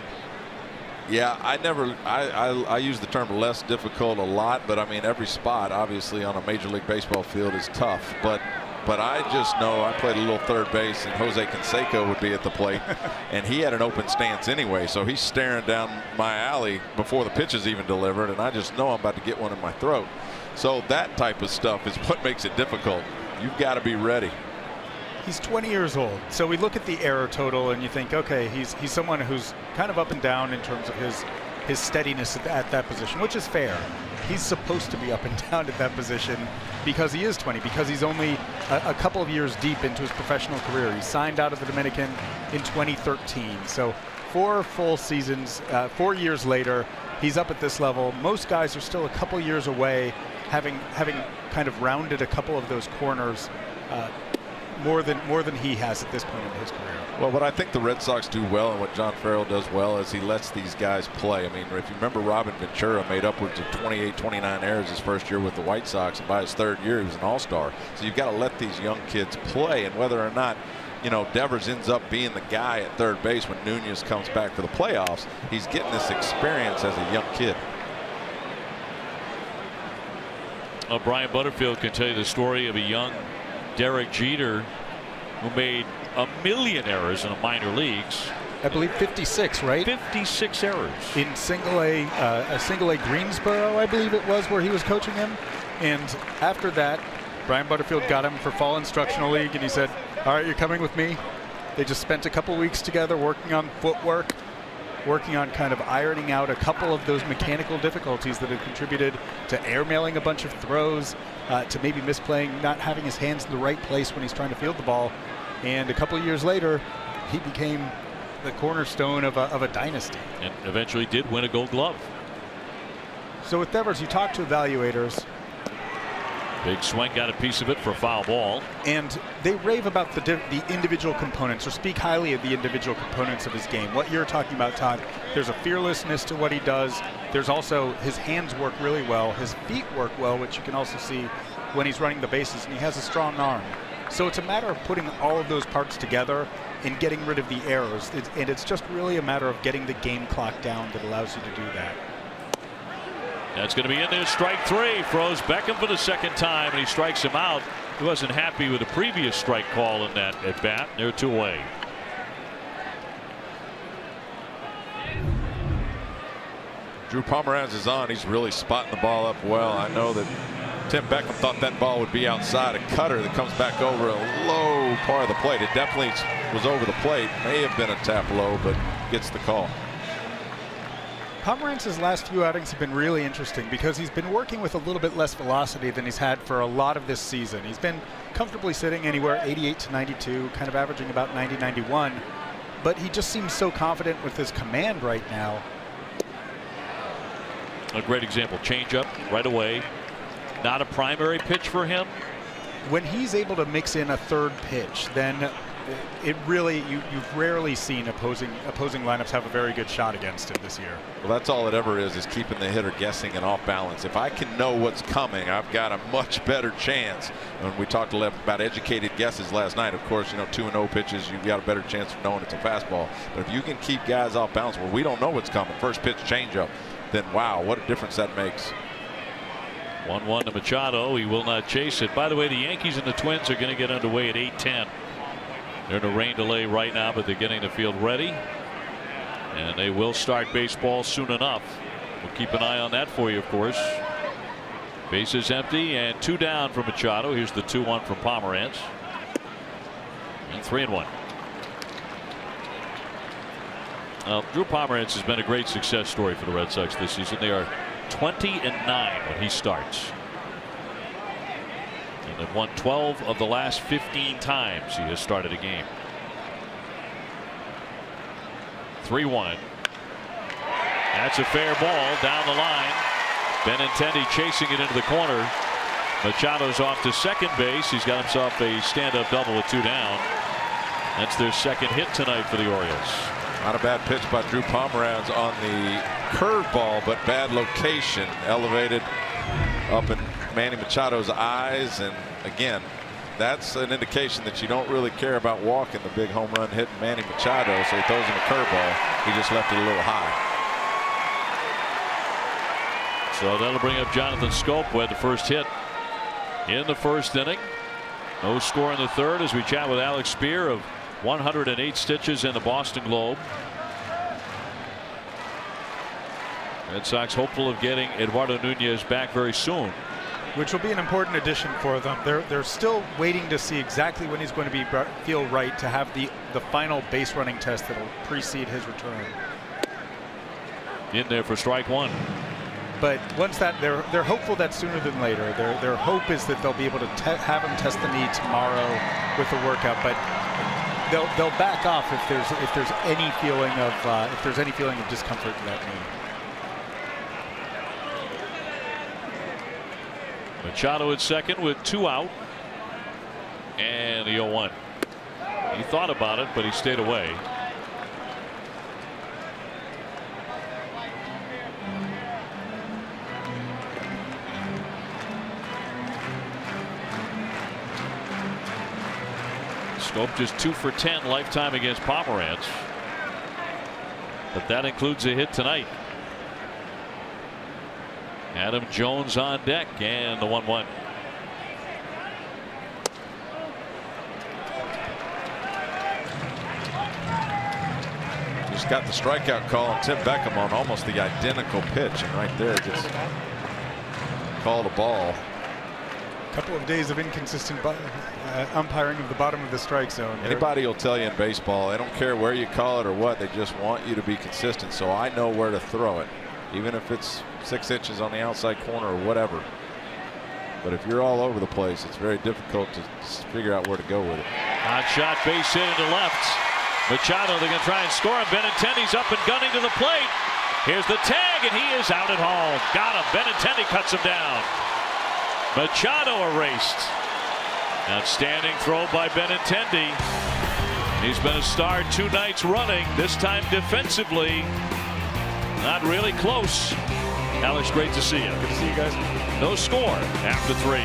Speaker 5: Yeah, I use the term less difficult a lot, but I mean every spot obviously on a Major League Baseball field is tough. But I just know I played a little third base and Jose Canseco would be at the plate and he had an open stance anyway, so he's staring down my alley before the pitch is even delivered, and I just know I'm about to get one in my throat. So that type of stuff is what makes it difficult. You've got to be ready.
Speaker 6: He's 20 years old, so we look at the error total and you think, okay, he's someone who's kind of up and down in terms of his steadiness at that position, which is fair. He's supposed to be up and down at that position because he is 20, because he's only a couple of years deep into his professional career. He signed out of the Dominican in 2013, so 4 full seasons, 4 years later, he's up at this level. Most guys are still a couple years away, having kind of rounded a couple of those corners. More than he has at this point in his career.
Speaker 5: Well, what I think the Red Sox do well and what John Farrell does well is he lets these guys play. I mean, if you remember, Robin Ventura made upwards of 28, 29 errors his first year with the White Sox, and by his third year he was an all-star. So you've got to let these young kids play, and whether or not, you know, Devers ends up being the guy at third base when Nunez comes back for the playoffs, he's getting this experience as a young kid.
Speaker 1: Brian Butterfield can tell you the story of a young Derek Jeter who made 1 million errors in the minor leagues.
Speaker 6: I believe 56, right?
Speaker 1: 56 errors.
Speaker 6: In single A Greensboro, I believe it was, where he was coaching him. And after that, Brian Butterfield got him for fall instructional league, and he said, all right, you're coming with me. They just spent a couple weeks together working on footwork, working on kind of ironing out a couple of those mechanical difficulties that have contributed to airmailing a bunch of throws, to maybe misplaying, not having his hands in the right place when he's trying to field the ball. And a couple of years later, he became the cornerstone of a dynasty.
Speaker 1: And eventually did win a Gold Glove.
Speaker 6: So with Devers, you talk to evaluators.
Speaker 1: Big swing, got a piece of it for a foul ball.
Speaker 6: And they rave about the individual components, or speak highly of the individual components of his game. What you're talking about, Todd, there's a fearlessness to what he does. There's also his hands work really well. His feet work well, which you can also see when he's running the bases, and he has a strong arm. So it's a matter of putting all of those parts together and getting rid of the errors. And it's just really a matter of getting the game clock down that allows you to do that.
Speaker 1: That's going to be in there. Strike 3. Throws Beckham for the second time, and he strikes him out. He wasn't happy with the previous strike call in that at bat. They're 2 away.
Speaker 5: Drew Pomeranz is on. He's really spotting the ball up well. I know that Tim Beckham thought that ball would be outside. A cutter that comes back over a low part of the plate. It definitely was over the plate. May have been a tap low, but gets the call.
Speaker 6: Pomerantz's last few outings have been really interesting because he's been working with a little bit less velocity than he's had for a lot of this season. He's been comfortably sitting anywhere 88 to 92, kind of averaging about 90, 91. But he just seems so confident with his command right now.
Speaker 1: A great example, changeup right away. Not a primary pitch for him.
Speaker 6: When he's able to mix in a third pitch, then it really, you've rarely seen opposing lineups have a very good shot against him this year.
Speaker 5: Well, that's all it ever is keeping the hitter guessing and off balance. If I can know what's coming, I've got a much better chance. And we talked about educated guesses last night. Of course, 2-0 pitches, you've got a better chance of knowing it's a fastball. But if you can keep guys off balance where we don't know what's coming, first pitch changeup, then wow, what a difference that makes.
Speaker 1: 1-1 to Machado. He will not chase it. By the way, the Yankees and the Twins are going to get underway at 8:10. They're in a rain delay right now, but they're getting the field ready. And they will start baseball soon enough. We'll keep an eye on that for you, of course. Bases empty and 2 down for Machado. Here's the 2-1 from Pomerantz. And 3-1. Drew Pomerantz has been a great success story for the Red Sox this season. They are 20-9 when he starts. And they've won 12 of the last 15 times he has started a game. 3-1. That's a fair ball down the line. Benintendi chasing it into the corner. Machado's off to second base. He's got himself a stand-up double with 2 down. That's their second hit tonight for the Orioles.
Speaker 5: Not a bad pitch by Drew Pomerantz on the curveball, but bad location. Elevated up in Manny Machado's eyes, and again, that's an indication that you don't really care about walking the big home run hitting Manny Machado, so he throws him a curveball. He just left it a little high.
Speaker 1: So that'll bring up Jonathan Scope, who had the first hit in the first inning. No score in the third as we chat with Alex Spear of 108 stitches in the Boston Globe. Red Sox hopeful of getting Eduardo Nunez back very soon,
Speaker 6: which will be an important addition for them. They're still waiting to see exactly when he's going to feel right to have the final base running test that will precede his return.
Speaker 1: In there for strike 1.
Speaker 6: But once that, they're hopeful that sooner than later. Their hope is that they'll be able to have him test the knee tomorrow with the workout. But they'll back off if there's any feeling of discomfort in that knee.
Speaker 1: Machado at second with 2 out. And the 0-1. He thought about it, but he stayed away. Scope just 2 for 10 lifetime against Pomerantz. But that includes a hit tonight. Adam Jones on deck, and the 1-1.
Speaker 5: Just got the strikeout call on Tim Beckham on almost the identical pitch, and right there just called a ball.
Speaker 6: A couple of days of inconsistent umpiring of the bottom of the strike zone.
Speaker 5: Anybody will tell you in baseball, they don't care where you call it or what, they just want you to be consistent, so I know where to throw it, even if it's 6 inches on the outside corner or whatever. But if you're all over the place, it's very difficult to figure out where to go with it.
Speaker 1: Hot shot, base hit into left. Machado, they're going to try and score him. Benintendi's up and gunning to the plate. Here's the tag, and he is out at home. Got him. Benintendi cuts him down. Machado erased. Outstanding throw by Benintendi. He's been a star 2 nights running. This time defensively, not really close. Alex, great to see you.
Speaker 6: Good to see you guys.
Speaker 1: No score after 3.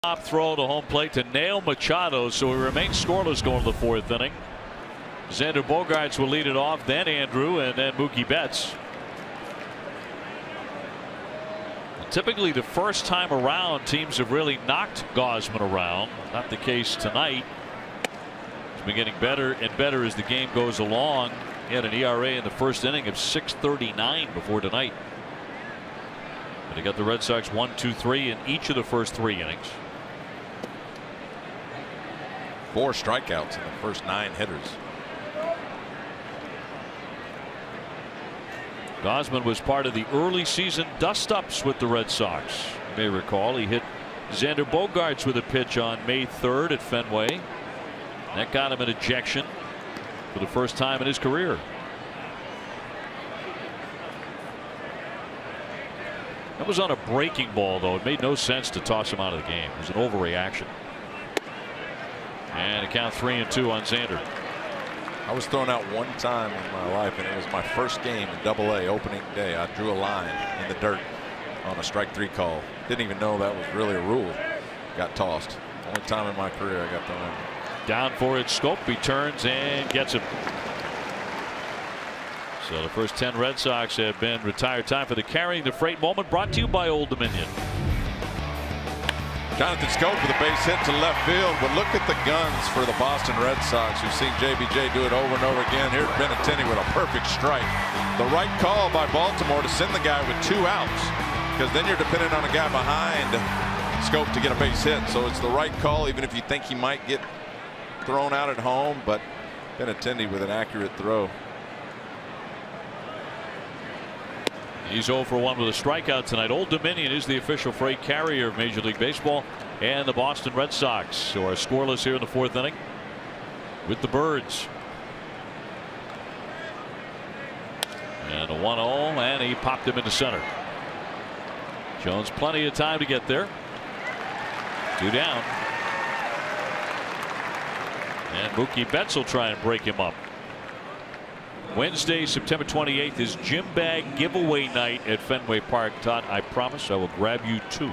Speaker 1: Hop throw to home plate to nail Machado, so he remains scoreless going to the 4th inning. Xander Bogaerts will lead it off, then Andrew, and then Mookie Betts. Typically the first time around teams have really knocked Gausman around. Not the case tonight. It's been getting better and better as the game goes along. He had an ERA in the first inning of 6.39 before tonight. But he got the Red Sox 1-2-3 in each of the first 3 innings.
Speaker 5: 4 strikeouts in the first 9 hitters.
Speaker 1: Gausman was part of the early season dust-ups with the Red Sox. You may recall he hit Xander Bogaerts with a pitch on May 3rd at Fenway. That got him an ejection for the first time in his career. That was on a breaking ball, though. It made no sense to toss him out of the game. It was an overreaction. And a count 3-2 on Xander.
Speaker 5: I was thrown out one time in my life, and it was my first game in AA opening day. I drew a line in the dirt on a strike 3 call. Didn't even know that was really a rule. Got tossed. Only time in my career I got thrown out.
Speaker 1: Down for it, Scope. He turns and gets him. So the first 10 Red Sox have been retired. Time for the Carrying the Freight moment, brought to you by Old Dominion.
Speaker 5: Jonathan Scope with a base hit to left field. But look at the guns for the Boston Red Sox. We've seen JBJ do it over and over again. Here's Benintendi with a perfect strike. The right call by Baltimore to send the guy with 2 outs, because then you're dependent on a guy behind Scope to get a base hit. So it's the right call, even if you think he might get thrown out at home. But Benintendi with an accurate throw.
Speaker 1: He's 0 for 1 with a strikeout tonight. Old Dominion is the official freight carrier of Major League Baseball, and the Boston Red Sox, who are scoreless here in the 4th inning with the Birds. And a 1-0, and he popped him into center. Jones plenty of time to get there. 2 down. And Mookie Betts will try and break him up. Wednesday, September 28th is Gym Bag Giveaway Night at Fenway Park. Todd, I promise I will grab you 2.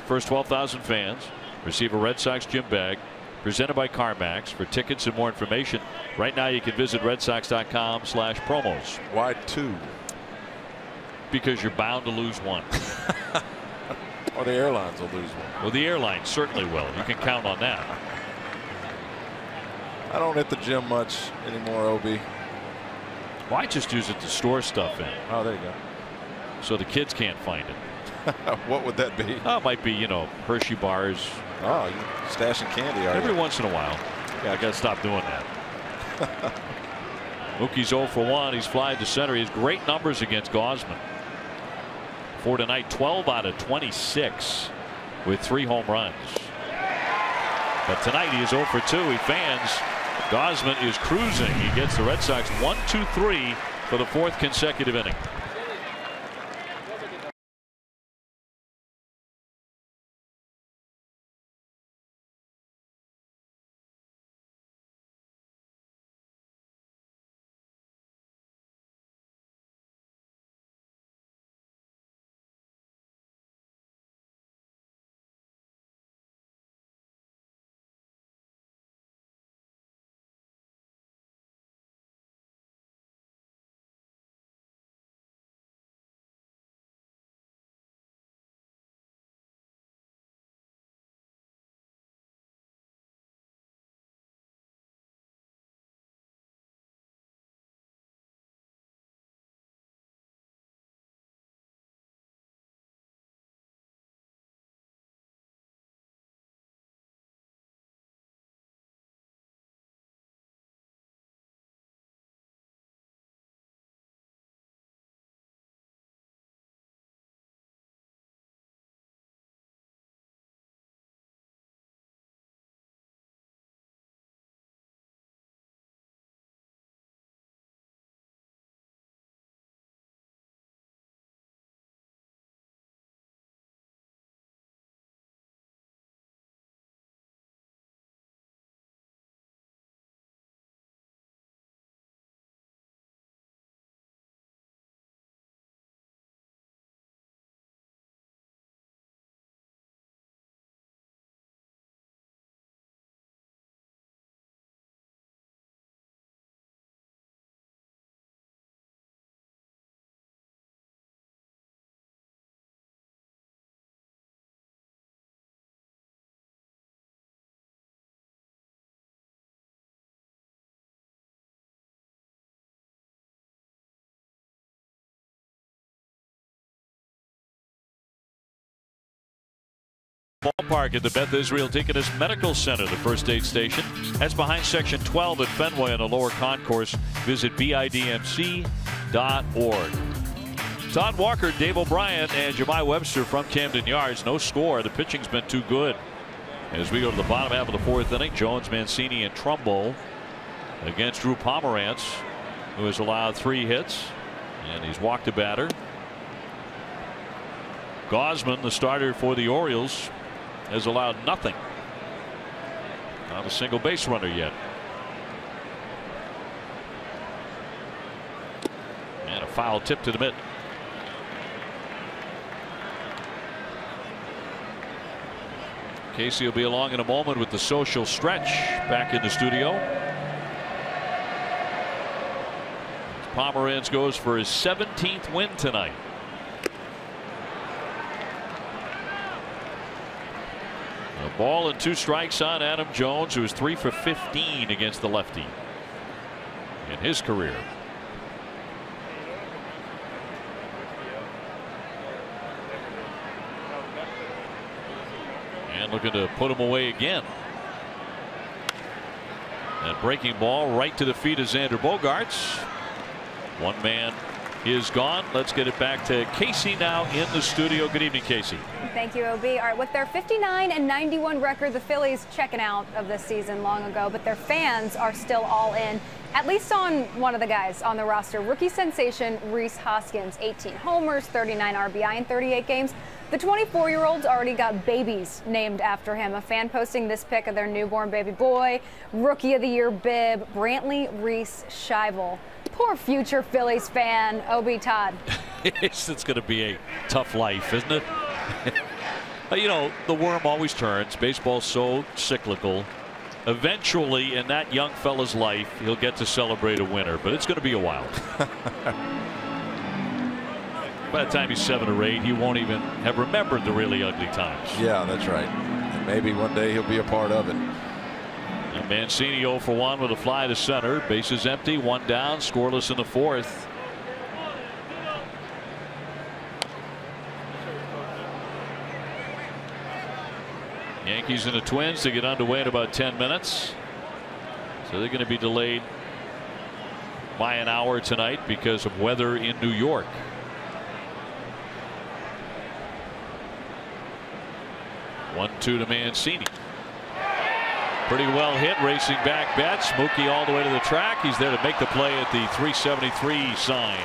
Speaker 1: First 12,000 fans receive a Red Sox gym bag presented by CarMax. For tickets and more information, right now you can visit redsox.com/promos.
Speaker 5: Why 2?
Speaker 1: Because you're bound to lose one.
Speaker 5: Or the airlines will lose one.
Speaker 1: Well, the airlines certainly will. You can count on that.
Speaker 5: I don't hit the gym much anymore, OB.
Speaker 1: Well, I just use it to store stuff in.
Speaker 5: Oh, there you go.
Speaker 1: So the kids can't find it.
Speaker 5: What would that be?
Speaker 1: Oh, it might be, Hershey bars.
Speaker 5: Oh, you're stashing candy, are you?
Speaker 1: Every once in a while. Yeah, I got to stop doing that. Mookie's 0 for 1. He's flying to center. He has great numbers against Gausman. For tonight, 12 out of 26 with 3 home runs. But tonight he is 0 for 2. He fans. Gausman is cruising. He gets the Red Sox 1-2-3 for the 4th consecutive inning. Ballpark at the Beth Israel Deaconess Medical Center, the first aid station. That's behind Section 12 at Fenway on the lower concourse. Visit bidmc.org. Todd Walker, Dave O'Brien, and Jemai Webster from Camden Yards. No score. The pitching's been too good. As we go to the bottom half of the fourth inning, Jones, Mancini, and Trumbo against Drew Pomerantz, who has allowed 3 hits, and he's walked a batter. Gausman, the starter for the Orioles, has allowed nothing. Not a single base runner yet. And a foul tip to the mid. Casey will be along in a moment with the social stretch back in the studio. Pomerantz goes for his 17th win tonight. A ball and 2 strikes on Adam Jones, who is 3 for 15 against the lefty in his career. And looking to put him away again. And breaking ball right to the feet of Xander Bogaerts. One man is gone. Let's get it back to Casey now in the studio. Good evening, Casey.
Speaker 7: Thank you, OB. All right, with their 59-91 record, the Phillies checking out of this season long ago, but their fans are still all in, at least on one of the guys on the roster. Rookie sensation Rhys Hoskins, 18 homers, 39 RBI in 38 games. The 24-year-old's already got babies named after him. A fan posting this pic of their newborn baby boy, Rookie of the Year bib, Brantley Reese Scheibel. Poor future Phillies fan, OB Todd.
Speaker 1: It's going to be a tough life, isn't it? You know, the worm always turns. Baseball's so cyclical. Eventually, in that young fella's life, he'll get to celebrate a winner, but it's going to be a while. By the time he's 7 or 8, he won't even have remembered the really ugly times.
Speaker 5: Yeah, that's right. And maybe one day he'll be a part of it.
Speaker 1: And Mancini 0 for 1 with a fly to center. Bases empty, 1 down, scoreless in the 4th. Yankees and the Twins to get underway in about 10 minutes. So they're going to be delayed by an hour tonight because of weather in New York. One-two to Mancini. Pretty well hit, racing back Betts. Mookie all the way to the track. He's there to make the play at the 373 sign.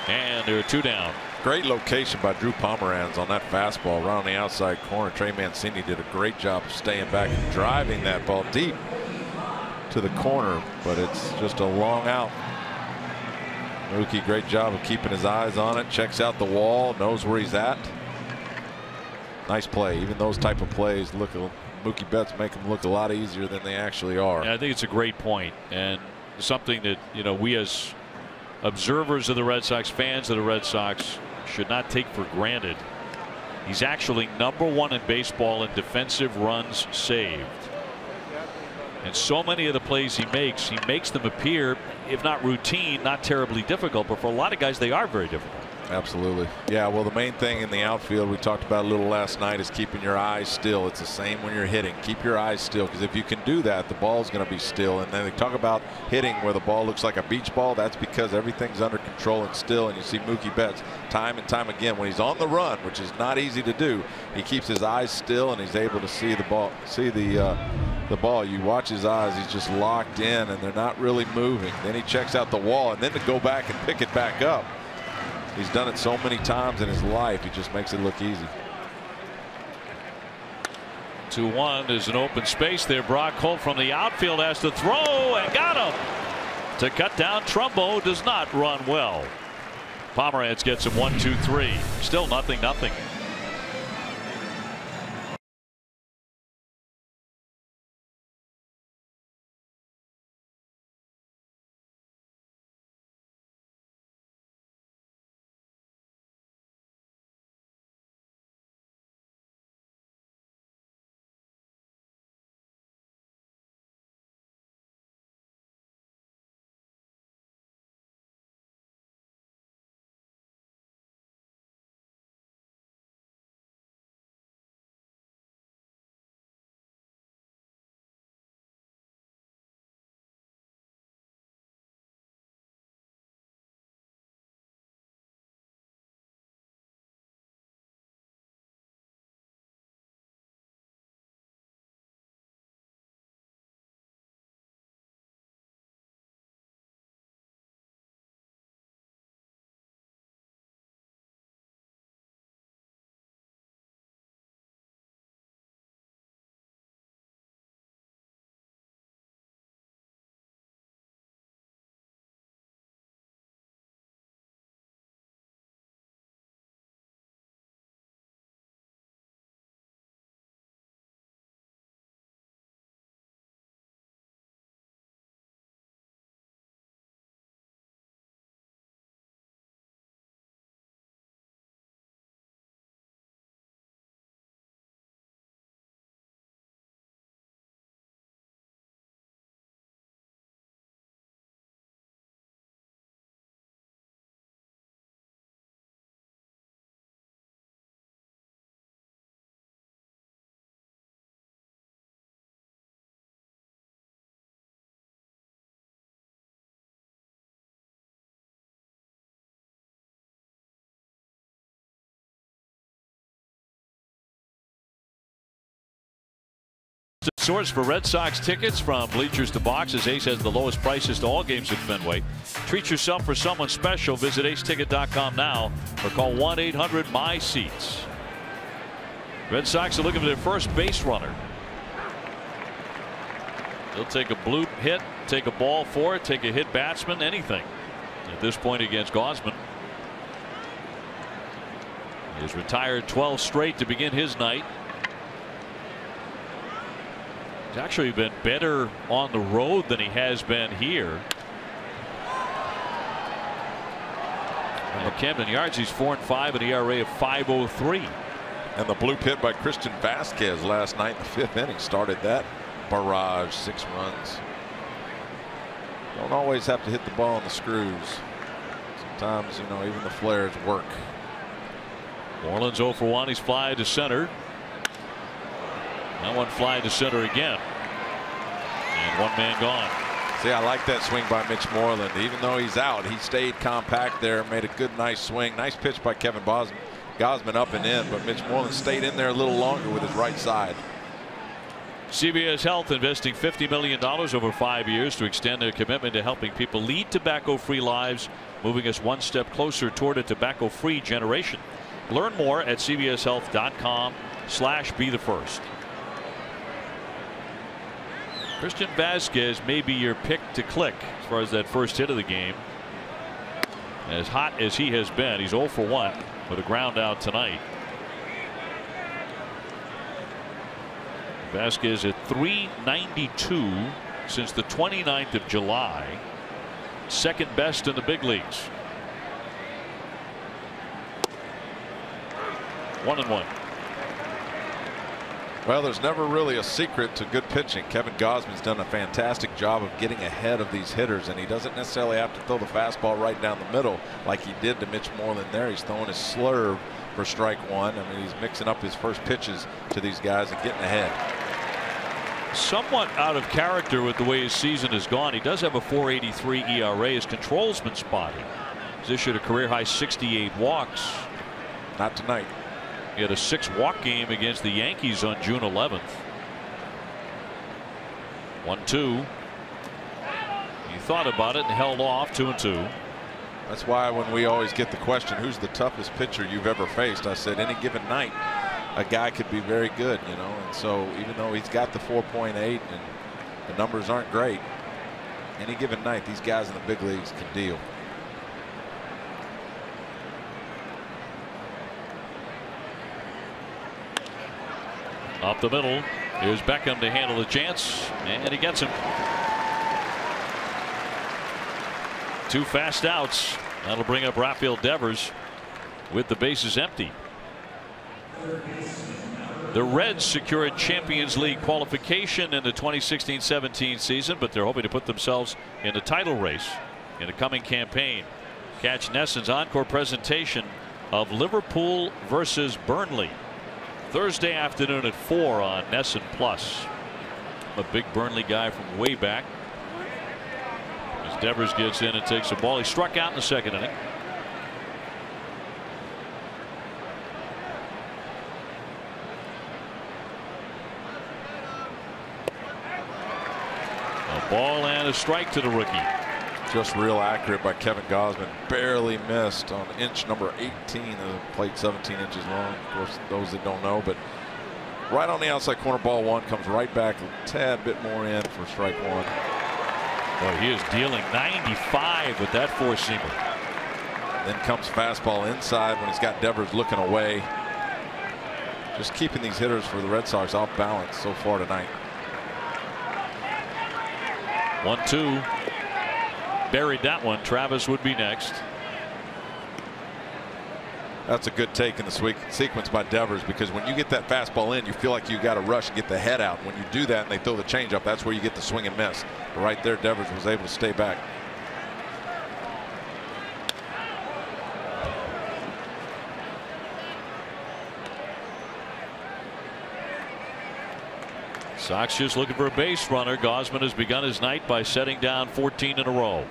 Speaker 1: And there are 2 down.
Speaker 5: Great location by Drew Pomerantz on that fastball right on the outside corner. Trey Mancini did a great job of staying back and driving that ball deep to the corner, but it's just a long out. Mookie, great job of keeping his eyes on it. Checks out the wall, knows where he's at. Nice play. Even those type of plays look, Mookie Betts make them look a lot easier than they actually are.
Speaker 1: Yeah, I think it's a great point, and something that, you know, we as observers of the Red Sox, fans of the Red Sox, should not take for granted. He's actually #1 in baseball in defensive runs saved. And so many of the plays he makes them appear, if not routine, not terribly difficult, but for a lot of guys they are very difficult.
Speaker 5: Absolutely. Yeah, well, the main thing in the outfield we talked about a little last night is keeping your eyes still. It's the same when you're hitting. Keep your eyes still, because if you can do that, the ball's going to be still. And then they talk about hitting where the ball looks like a beach ball. That's because everything's under control and still. And you see Mookie Betts time and time again when he's on the run, which is not easy to do. He keeps his eyes still and he's able to see the ball. The ball. You watch his eyes. He's just locked in, and they're not really moving. Then he checks out the wall, and then to go back and pick it back up. He's done it so many times in his life. He just makes it look easy.
Speaker 1: 2-1. There's an open space there. Brock Holt from the outfield has to throw and got him to cut down. Trumbo does not run well. Pomerantz gets him 1-2-3. Still 0-0. source for Red Sox tickets from bleachers to boxes. Ace has the lowest prices to all games at Fenway. Treat yourself for someone special. Visit aceticket.com now or call 1-800-MY-SEATS. Red Sox are looking for their first base runner. They'll take a bloop hit, take a ball for it, take a hit batsman, anything at this point against Gausman. He's retired 12 straight to begin his night. He's actually been better on the road than he has been here. At Camden Yards, he's 4-5, an ERA of 5.03.
Speaker 5: And the bloop hit by Christian Vasquez last night in the 5th inning started that barrage. 6 runs. Don't always have to hit the ball on the screws. Sometimes, you know, even the flares work.
Speaker 1: Marlins 0 for 1. He's fly to center. That one fly to center again. And 1 man gone.
Speaker 5: See, I like that swing by Mitch Moreland. Even though he's out, he stayed compact there, made a good, nice swing. Nice pitch by Kevin Gausman up and in, but Mitch Moreland stayed in there a little longer with his right side.
Speaker 1: CVS Health investing $50 million over 5 years to extend their commitment to helping people lead tobacco-free lives, moving us one step closer toward a tobacco-free generation. Learn more at cvshealth.com/be-the-first. Christian Vasquez may be your pick to click as far as that first hit of the game. As hot as he has been, he's 0 for 1 with a ground out tonight. Vasquez at .392 since the 29th of July. Second best in the big leagues. 1-1.
Speaker 5: Well, there's never really a secret to good pitching. Kevin Gausman's done a fantastic job of getting ahead of these hitters, and he doesn't necessarily have to throw the fastball right down the middle like he did to Mitch Moreland there. He's throwing his slurve for strike 1. I mean, he's mixing up his first pitches to these guys and getting ahead.
Speaker 1: Somewhat out of character with the way his season has gone. He does have a .483 ERA. His control's been spotty. He's issued a career-high 68 walks.
Speaker 5: Not tonight.
Speaker 1: He had a 6-walk game against the Yankees on June 11th. 1-2. He thought about it and held off. 2-2.
Speaker 5: That's why when we always get the question, who's the toughest pitcher you've ever faced, I said any given night a guy could be very good, you know. And so even though he's got the 4.8 and the numbers aren't great, any given night these guys in the big leagues can deal.
Speaker 1: Up the middle. Here's Beckham to handle the chance, and he gets him. 2 fast outs. That'll bring up Rafael Devers with the bases empty. The Reds secured Champions League qualification in the 2016-17 season, but they're hoping to put themselves in the title race in the coming campaign. Catch Nesson's encore presentation of Liverpool versus Burnley Thursday afternoon at 4 on Nesson Plus. I'm a big Burnley guy from way back. As Devers gets in and takes the ball, he struck out in the 2nd inning. A ball and a strike to the rookie.
Speaker 5: Just real accurate by Kevin Gausman. Barely missed on inch number 18 of the plate, 17 inches long. Of course, those that don't know, but right on the outside corner, ball 1 comes right back a tad bit more in for strike 1.
Speaker 1: Boy, he is dealing 95 with that 4-seamer.
Speaker 5: Then comes fastball inside when he's got Devers looking away. Just keeping these hitters for the Red Sox off balance so far tonight.
Speaker 1: 1-2. Buried that one. Travis would be next.
Speaker 5: That's a good take in the sequence by Devers, because when you get that fastball in, you feel like you got to rush and get the head out. When you do that and they throw the changeup, that's where you get the swing and miss. But right there, Devers was able to stay back.
Speaker 1: Sox just looking for a base runner. Gausman has begun his night by setting down 14 in a row.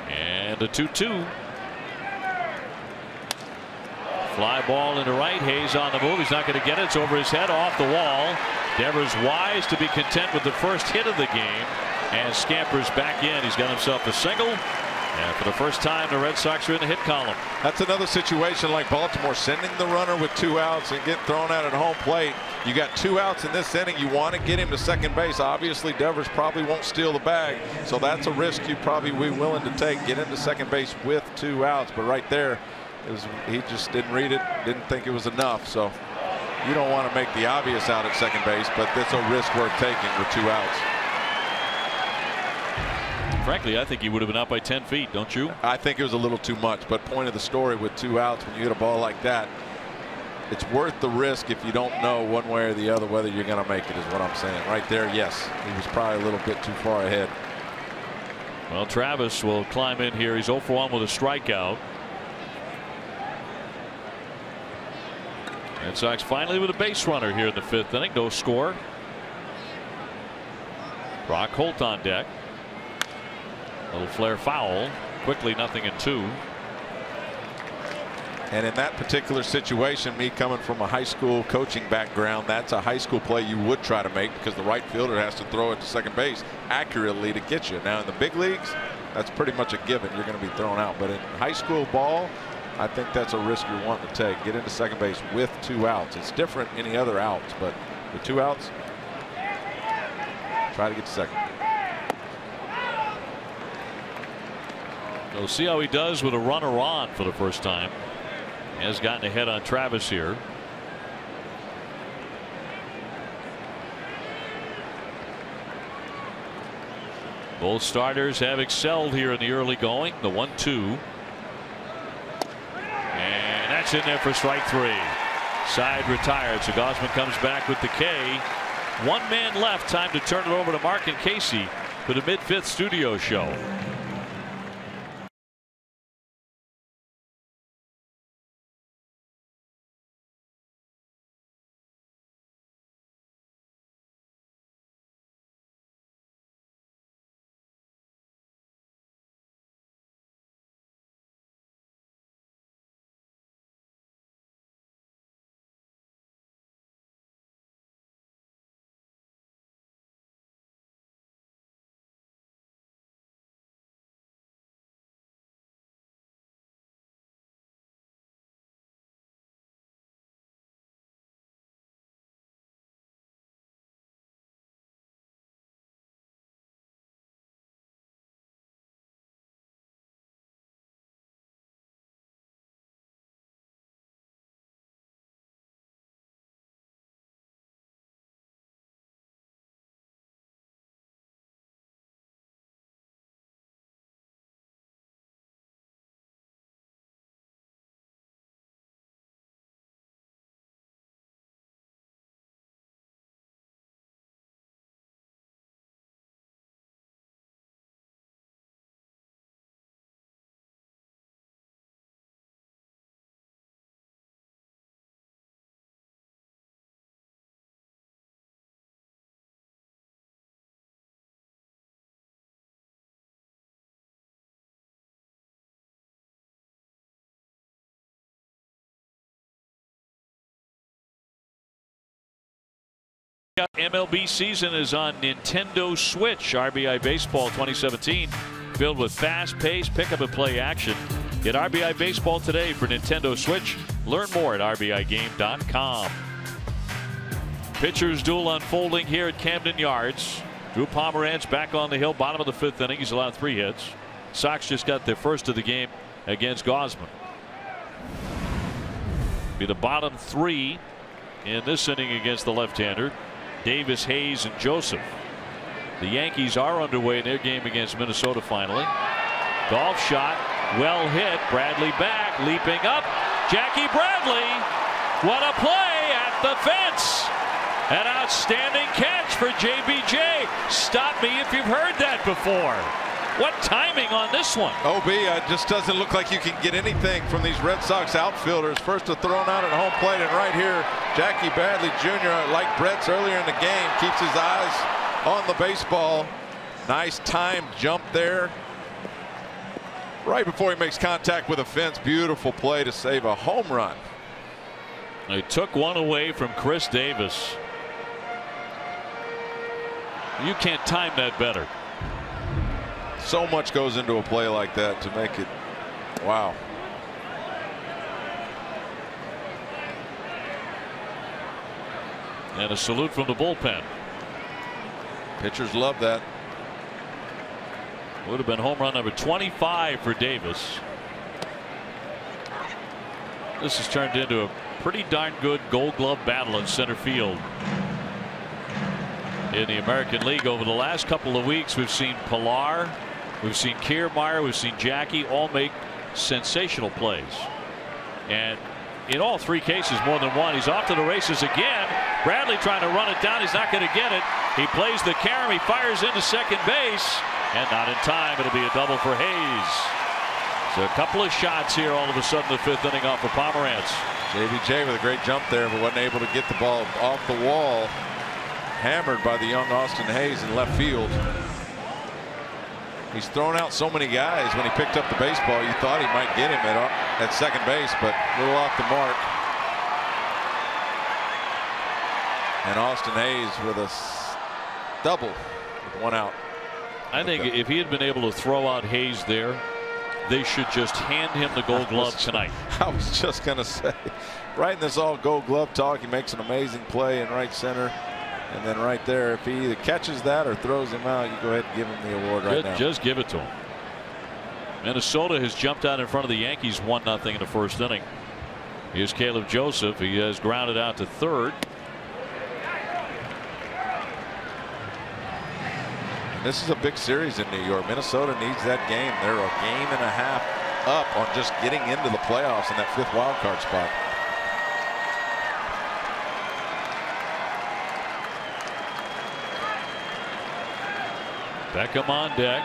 Speaker 1: And a 2-2. Fly ball into right. Hayes on the move. He's not going to get it. It's over his head, off the wall. Devers wise to be content with the first hit of the game and scampers back in. He's got himself a single. And for the first time, the Red Sox are in the hit column.
Speaker 5: That's another situation like Baltimore, sending the runner with 2 outs and get thrown out at home plate. You got 2 outs in this inning. You want to get him to second base. Obviously, Devers probably won't steal the bag, so that's a risk you probably be willing to take. Get into second base with 2 outs, but right there, he just didn't read it, didn't think it was enough. So you don't want to make the obvious out at second base, but that's a risk worth taking with 2 outs.
Speaker 1: Frankly, I think he would have been out by 10 feet, don't you?
Speaker 5: I think it was a little too much, but point of the story with 2 outs, when you hit a ball like that, it's worth the risk if you don't know one way or the other whether you're going to make it, is what I'm saying. Right there, yes, he was probably a little bit too far ahead.
Speaker 1: Well, Travis will climb in here. He's 0 for 1 with a strikeout. Red Sox finally with a base runner here in the 5th inning. No score. Brock Holt on deck. Little flare foul. Quickly 0-2.
Speaker 5: And in that particular situation, me coming from a high school coaching background, that's a high school play you would try to make, because the right fielder has to throw it to second base accurately to get you. Now in the big leagues, that's pretty much a given. You're going to be thrown out. But in high school ball, I think that's a risk you're wanting to take. Get into second base with 2 outs. It's different any other outs, but with 2 outs, try to get to second.
Speaker 1: We'll see how he does with a runner on for the first time. He has gotten ahead on Travis here. Both starters have excelled here in the early going. The 1-2. And that's in there for strike 3. Side retired. So Gausman comes back with the K. 1 man left. Time to turn it over to Mark and Casey for the mid-5th studio show. MLB season is on Nintendo Switch. RBI Baseball 2017, filled with fast-paced pick-up-and-play action. Get RBI Baseball today for Nintendo Switch. Learn more at rbigame.com. Pitchers duel unfolding here at Camden Yards. Drew Pomeranz back on the hill, bottom of the 5th inning. He's allowed 3 hits. Sox just got their first of the game against Gausman. Be the bottom 3 in this inning against the left-hander, Davis, Hayes, and Joseph. The Yankees are underway in their game against Minnesota finally. Golf shot, well hit. Bradley back, leaping up. Jackie Bradley. What a play at the fence. An outstanding catch for JBJ. Stop me if you've heard that before. What timing on this one?
Speaker 5: OB, it just doesn't look like you can get anything from these Red Sox outfielders. First thrown out at home plate, and right here, Jackie Bradley Jr., like Brett's earlier in the game, keeps his eyes on the baseball. Nice timed jump there. Right before he makes contact with a fence. Beautiful play to save a home run
Speaker 1: They took one away from Chris Davis. You can't time that better.
Speaker 5: So much goes into a play like that to make it. Wow.
Speaker 1: And a salute from the bullpen.
Speaker 5: Pitchers love that.
Speaker 1: Would have been home run number 25 for Davis. This has turned into a pretty darn good Gold Glove battle in center field. In the American League over the last couple of weeks, we've seen Pilar, we've seen Kiermaier, we've seen Jackie all make sensational plays. And in all three cases, more than one. He's off to the races again. Bradley trying to run it down. He's not going to get it. He plays the carom. He fires into second base. And not in time. It'll be a double for Hayes. So a couple of shots here all of a sudden the fifth inning off of Pomerantz.
Speaker 5: JBJ with a great jump there, but wasn't able to get the ball off the wall. Hammered by the young Austin Hayes in left field. He's thrown out so many guys. When he picked up the baseball, you thought he might get him at second base, but a little off the mark. And Austin Hayes with a double with one out.
Speaker 1: I think if he had been able to throw out Hayes there, they should just hand him the Gold Glove tonight.
Speaker 5: I was just going to say, right in this all Gold Glove talk, he makes an amazing play in right center. And then right there, if he either catches that or throws him out, you go ahead and give him the award right now.
Speaker 1: Just give it to him. Minnesota has jumped out in front of the Yankees 1-0 in the first inning. Here's Caleb Joseph. He has grounded out to third.
Speaker 5: This is a big series in New York. Minnesota needs that game. They're a game and a half up on just getting into the playoffs in that fifth wild card spot.
Speaker 1: Beckham on deck.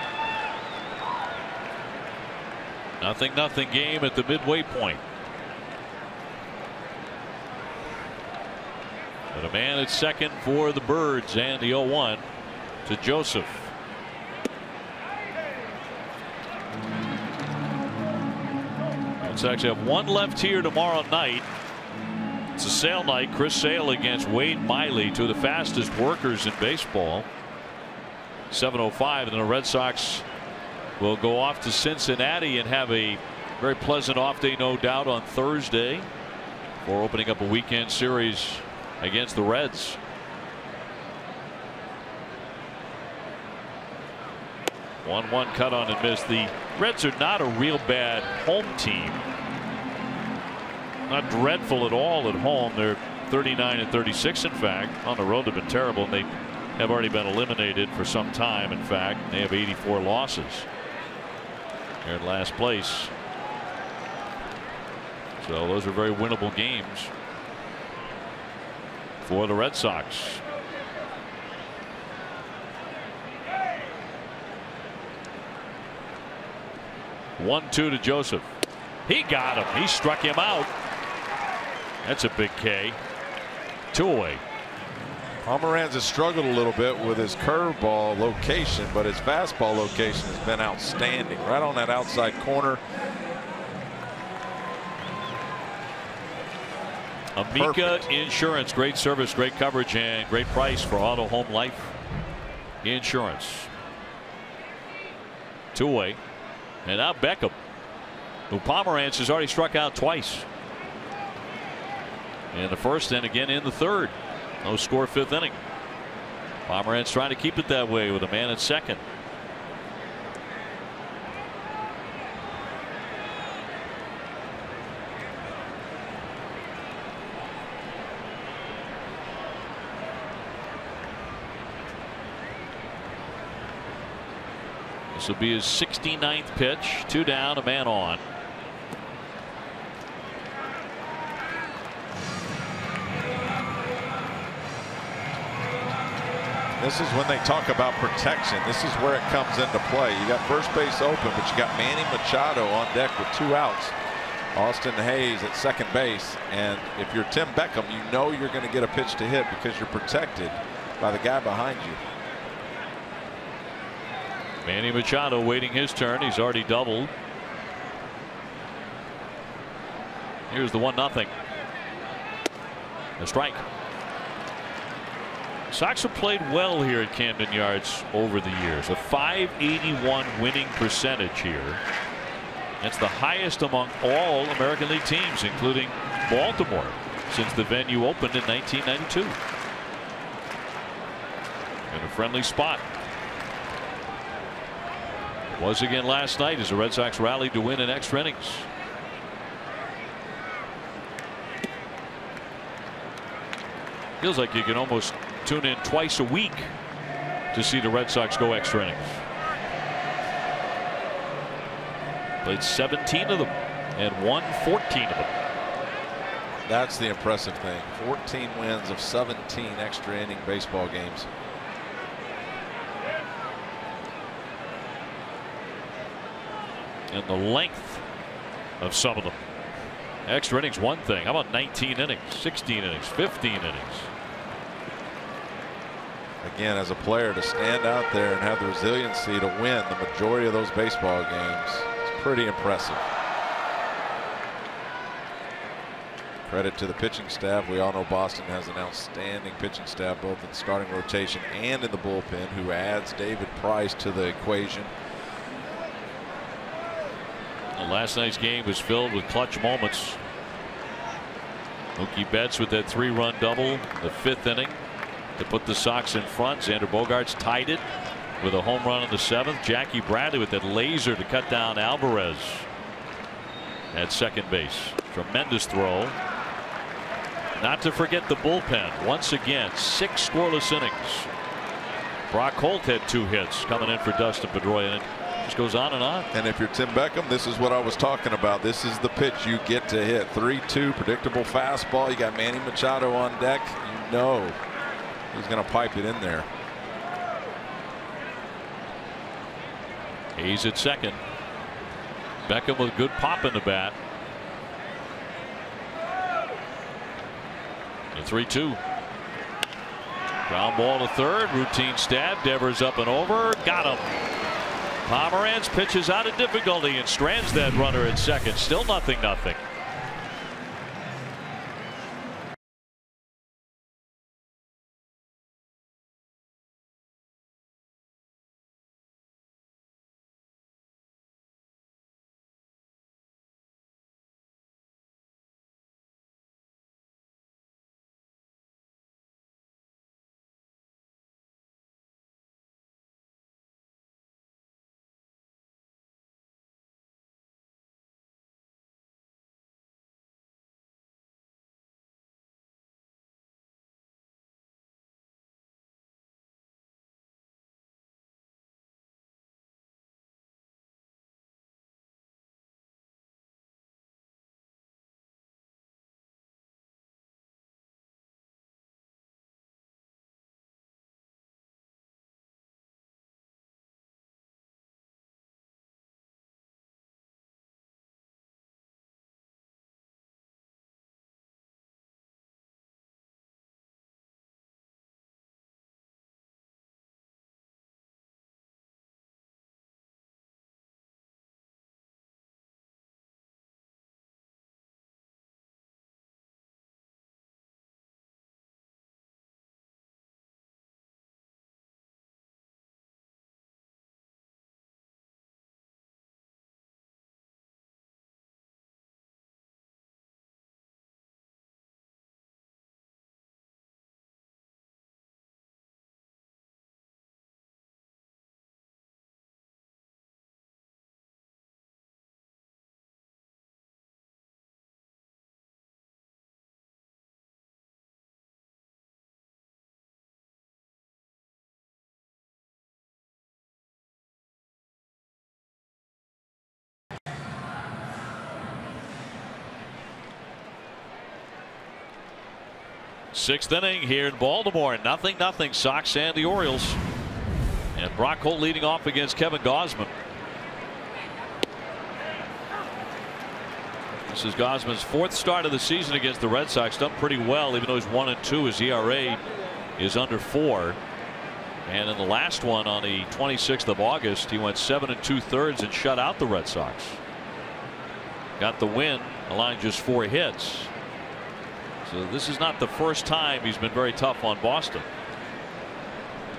Speaker 1: 0-0 game at the midway point. But a man at second for the Birds, and the 0-1 to Joseph. Let's actually have one left here tomorrow night. It's a Sale night. Chris Sale against Wade Miley, two of the fastest workers in baseball. 7:05, and the Red Sox will go off to Cincinnati and have a very pleasant off day, no doubt, on Thursday for opening up a weekend series against the Reds. One cut on and missed. The Reds are not a real bad home team. Not dreadful at all at home. They're 39-36, in fact. On the road they've been terrible, and they have already been eliminated for some time. In fact, they have 84 losses. They're in last place. So those are very winnable games for the Red Sox. One-two to Joseph. He got him. He struck him out. That's a big K. 2 away.
Speaker 5: Pomerantz has struggled a little bit with his curveball location, but his fastball location has been outstanding. Right on that outside corner.
Speaker 1: Amica
Speaker 5: Perfect.
Speaker 1: Insurance, great service, great coverage, and great price for auto, home, life insurance. 2 away. And now Beckham, who Pomerantz has already struck out twice in the first and again in the third. No score, fifth inning. Pomerantz trying to keep it that way with a man at second. This will be his 69th pitch. 2 down, a man on.
Speaker 5: This is when they talk about protection. This is where it comes into play. You got first base open, but you got Manny Machado on deck with 2 outs. Austin Hayes at second base. And if you're Tim Beckham, you know you're going to get a pitch to hit because you're protected by the guy behind you.
Speaker 1: Manny Machado waiting his turn. He's already doubled. Here's the 1-0. A strike. Sox have played well here at Camden Yards over the years. A .581 winning percentage here. That's the highest among all American League teams, including Baltimore, since the venue opened in 1992. In a friendly spot. It was again last night as the Red Sox rallied to win in extra innings. Feels like you can almost tune in twice a week to see the Red Sox go extra innings. Played 17 of them and won 14 of them.
Speaker 5: That's the impressive thing. 14 wins of 17 extra inning baseball games.
Speaker 1: And the length of some of them. Extra innings one thing. How about 19 innings, 16 innings, 15 innings?
Speaker 5: Again, as a player, to stand out there and have the resiliency to win the majority of those baseball games is pretty impressive. Credit to the pitching staff. We all know Boston has an outstanding pitching staff, both in the starting rotation and in the bullpen, who adds David Price to the equation.
Speaker 1: Last night's game was filled with clutch moments. Mookie Betts with that 3-run double, the 5th inning, to put the Sox in front. Xander Bogaerts tied it with a home run in the 7th. Jackie Bradley with that laser to cut down Alvarez at second base. Tremendous throw. Not to forget the bullpen. Once again, 6 scoreless innings. Brock Holt had 2 hits coming in for Dustin Pedroia. And it just goes on and on.
Speaker 5: And if you're Tim Beckham, this is what I was talking about. This is the pitch you get to hit. 3-2, predictable fastball. You got Manny Machado on deck. You know he's going to pipe it in there.
Speaker 1: Hayes at second. Beckham with a good pop in the bat. The 3-2. Ground ball to third. Routine stab. Devers up and over. Got him. Pomeranz pitches out of difficulty and strands that runner at second. Still 0-0. Sixth inning here in Baltimore. 0-0 Sox and the Orioles. And Brock Holt leading off against Kevin Gausman. This is Gausman's 4th start of the season against the Red Sox. Done pretty well, even though he's 1-2. His ERA is under 4. And in the last one on the 26th of August, he went 7 2/3 and shut out the Red Sox. Got the win, allowing just 4 hits. So this is not the first time he's been very tough on Boston.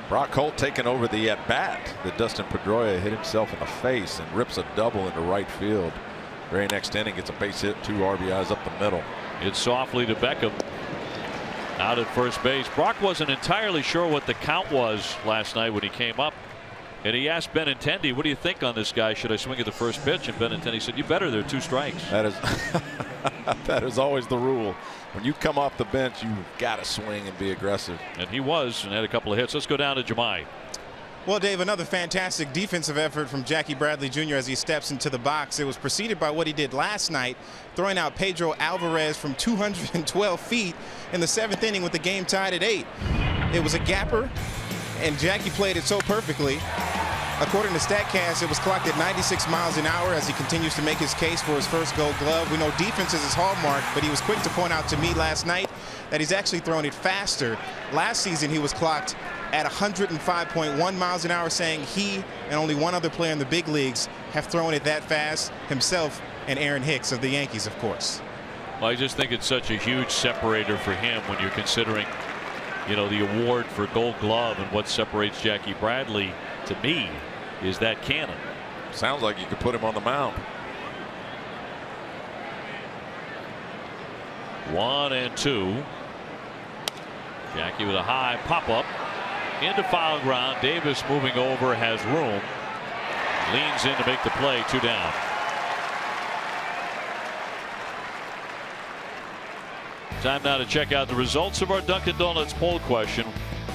Speaker 5: Brock Holt taking over the at-bat that Dustin Pedroia hit himself in the face and rips a double into right field. Very next inning gets a base hit, 2 RBIs up the middle.
Speaker 1: It's softly to Beckham. Out at first base. Brock wasn't entirely sure what the count was last night when he came up. And he asked Benintendi, what do you think on this guy? Should I swing at the first pitch? And Benintendi said, you better. There are 2 strikes.
Speaker 5: That is that is always the rule. When you come off the bench, you've got to swing and be aggressive.
Speaker 1: And he was, and had a couple of hits. Let's go down to Jemai.
Speaker 3: Well, Dave, another fantastic defensive effort from Jackie Bradley Jr. as he steps into the box. It was preceded by what he did last night, throwing out Pedro Alvarez from 212 feet in the 7th inning with the game tied at 8. It was a gapper, and Jackie played it so perfectly. According to StatCast, it was clocked at 96 miles an hour as he continues to make his case for his first Gold Glove. We know defense is his hallmark, but he was quick to point out to me last night that he's actually thrown it faster. Last season, he was clocked at 105.1 miles an hour, saying he and only one other player in the big leagues have thrown it that fast, himself and Aaron Hicks of the Yankees, of course.
Speaker 1: Well, I just think it's such a huge separator for him when you're considering, you know, the award for Gold Glove, and what separates Jackie Bradley to me is that cannon.
Speaker 5: Sounds like you could put him on the mound.
Speaker 1: 1-2. Jackie with a high pop-up into foul ground. Davis moving over, has room, leans in to make the play. 2 down. Time now to check out the results of our Dunkin' Donuts poll question.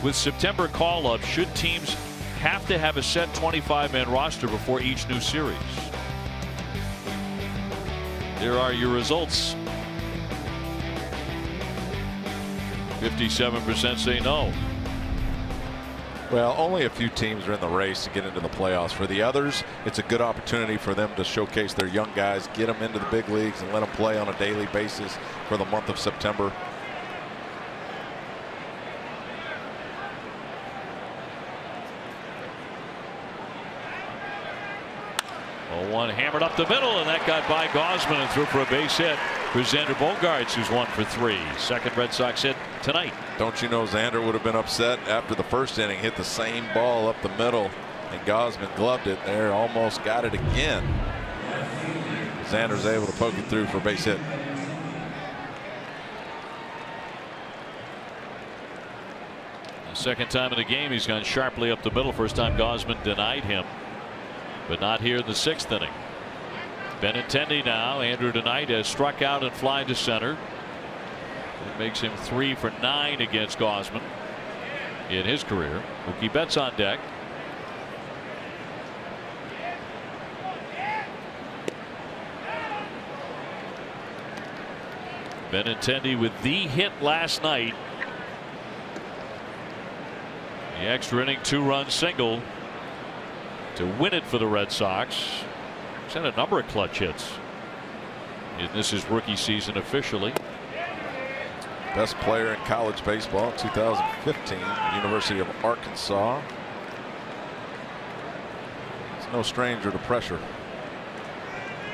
Speaker 1: With September call-up, should teams have to have a set 25-man roster before each new series? There are your results. 57% say no.
Speaker 5: Well, only a few teams are in the race to get into the playoffs. For the others, it's a good opportunity for them to showcase their young guys, get them into the big leagues, and let them play on a daily basis for the month of September.
Speaker 1: One hammered up the middle, and that got by Gausman and threw for a base hit for Xander Bogaerts, who's 1 for 3. Second Red Sox hit tonight.
Speaker 5: Don't you know Xander would have been upset after the first inning, hit the same ball up the middle, and Gausman gloved it there, almost got it again. Xander's able to poke it through for a base hit.
Speaker 1: The second time in the game he's gone sharply up the middle. First time Gausman denied him, but not here in the 6th inning. Benintendi now. Andrew tonight has struck out and fly to center. It makes him 3 for 9 against Gausman in his career. Mookie Betts on deck. Benintendi with the hit last night. The extra inning 2-run single to win it for the Red Sox. He's had a number of clutch hits in this is rookie season officially.
Speaker 5: Best player in college baseball 2015, University of Arkansas. He's no stranger to pressure.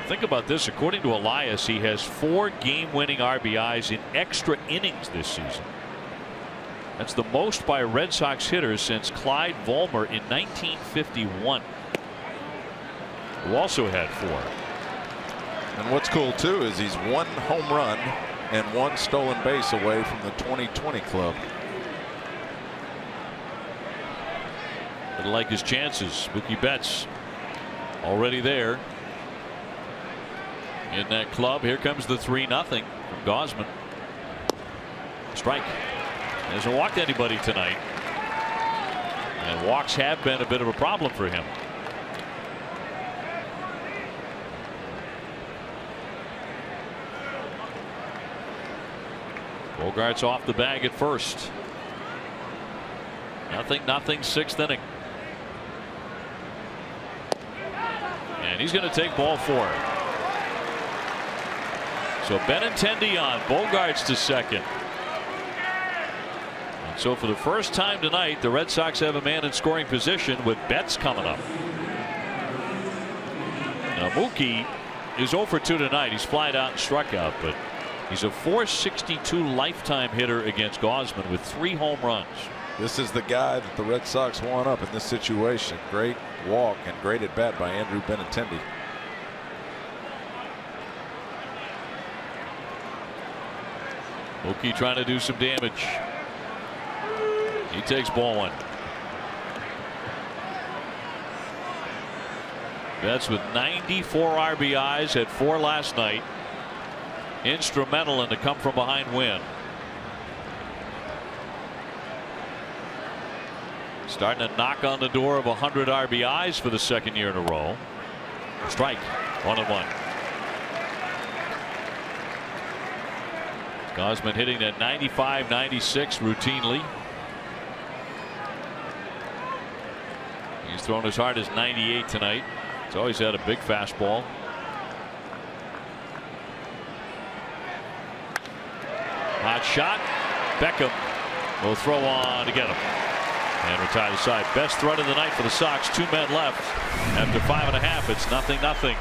Speaker 1: Think about this. According to Elias, he has 4 game-winning RBIs in extra innings this season. That's the most by a Red Sox hitter since Clyde Vollmer in 1951, who also had 4.
Speaker 5: And what's cool too is he's 1 home run and 1 stolen base away from the 2020 club.
Speaker 1: But like his chances. Mookie Betts already there in that club. Here comes the 3-0 from Gausman. Strike. Hasn't walked anybody tonight, and walks have been a bit of a problem for him. Bogaerts off the bag at first. 0-0, 6th inning. And he's going to take ball 4. So Benintendi on, Bogaerts to second. And so for the first time tonight, the Red Sox have a man in scoring position with Betts coming up. Now Mookie is 0 for 2 tonight. He's flied out and struck out, but He's a .462 lifetime hitter against Gausman with 3 home runs.
Speaker 5: This is the guy that the Red Sox want up in this situation. Great walk and great at bat by Andrew Benintendi.
Speaker 1: Mookie trying to do some damage. He takes ball 1. Betts with 94 RBIs, had 4 last night. Instrumental in the come from behind win. Starting to knock on the door of 100 RBIs for the 2nd year in a row. Strike, 1-1. Gausman hitting at 95, 96 routinely. He's thrown as hard as 98 tonight. He's always had a big fastball. Hot shot. Beckham will throw on to get him. And retire the side. Best threat of the night for the Sox. 2 men left. After 5.5, it's 0-0.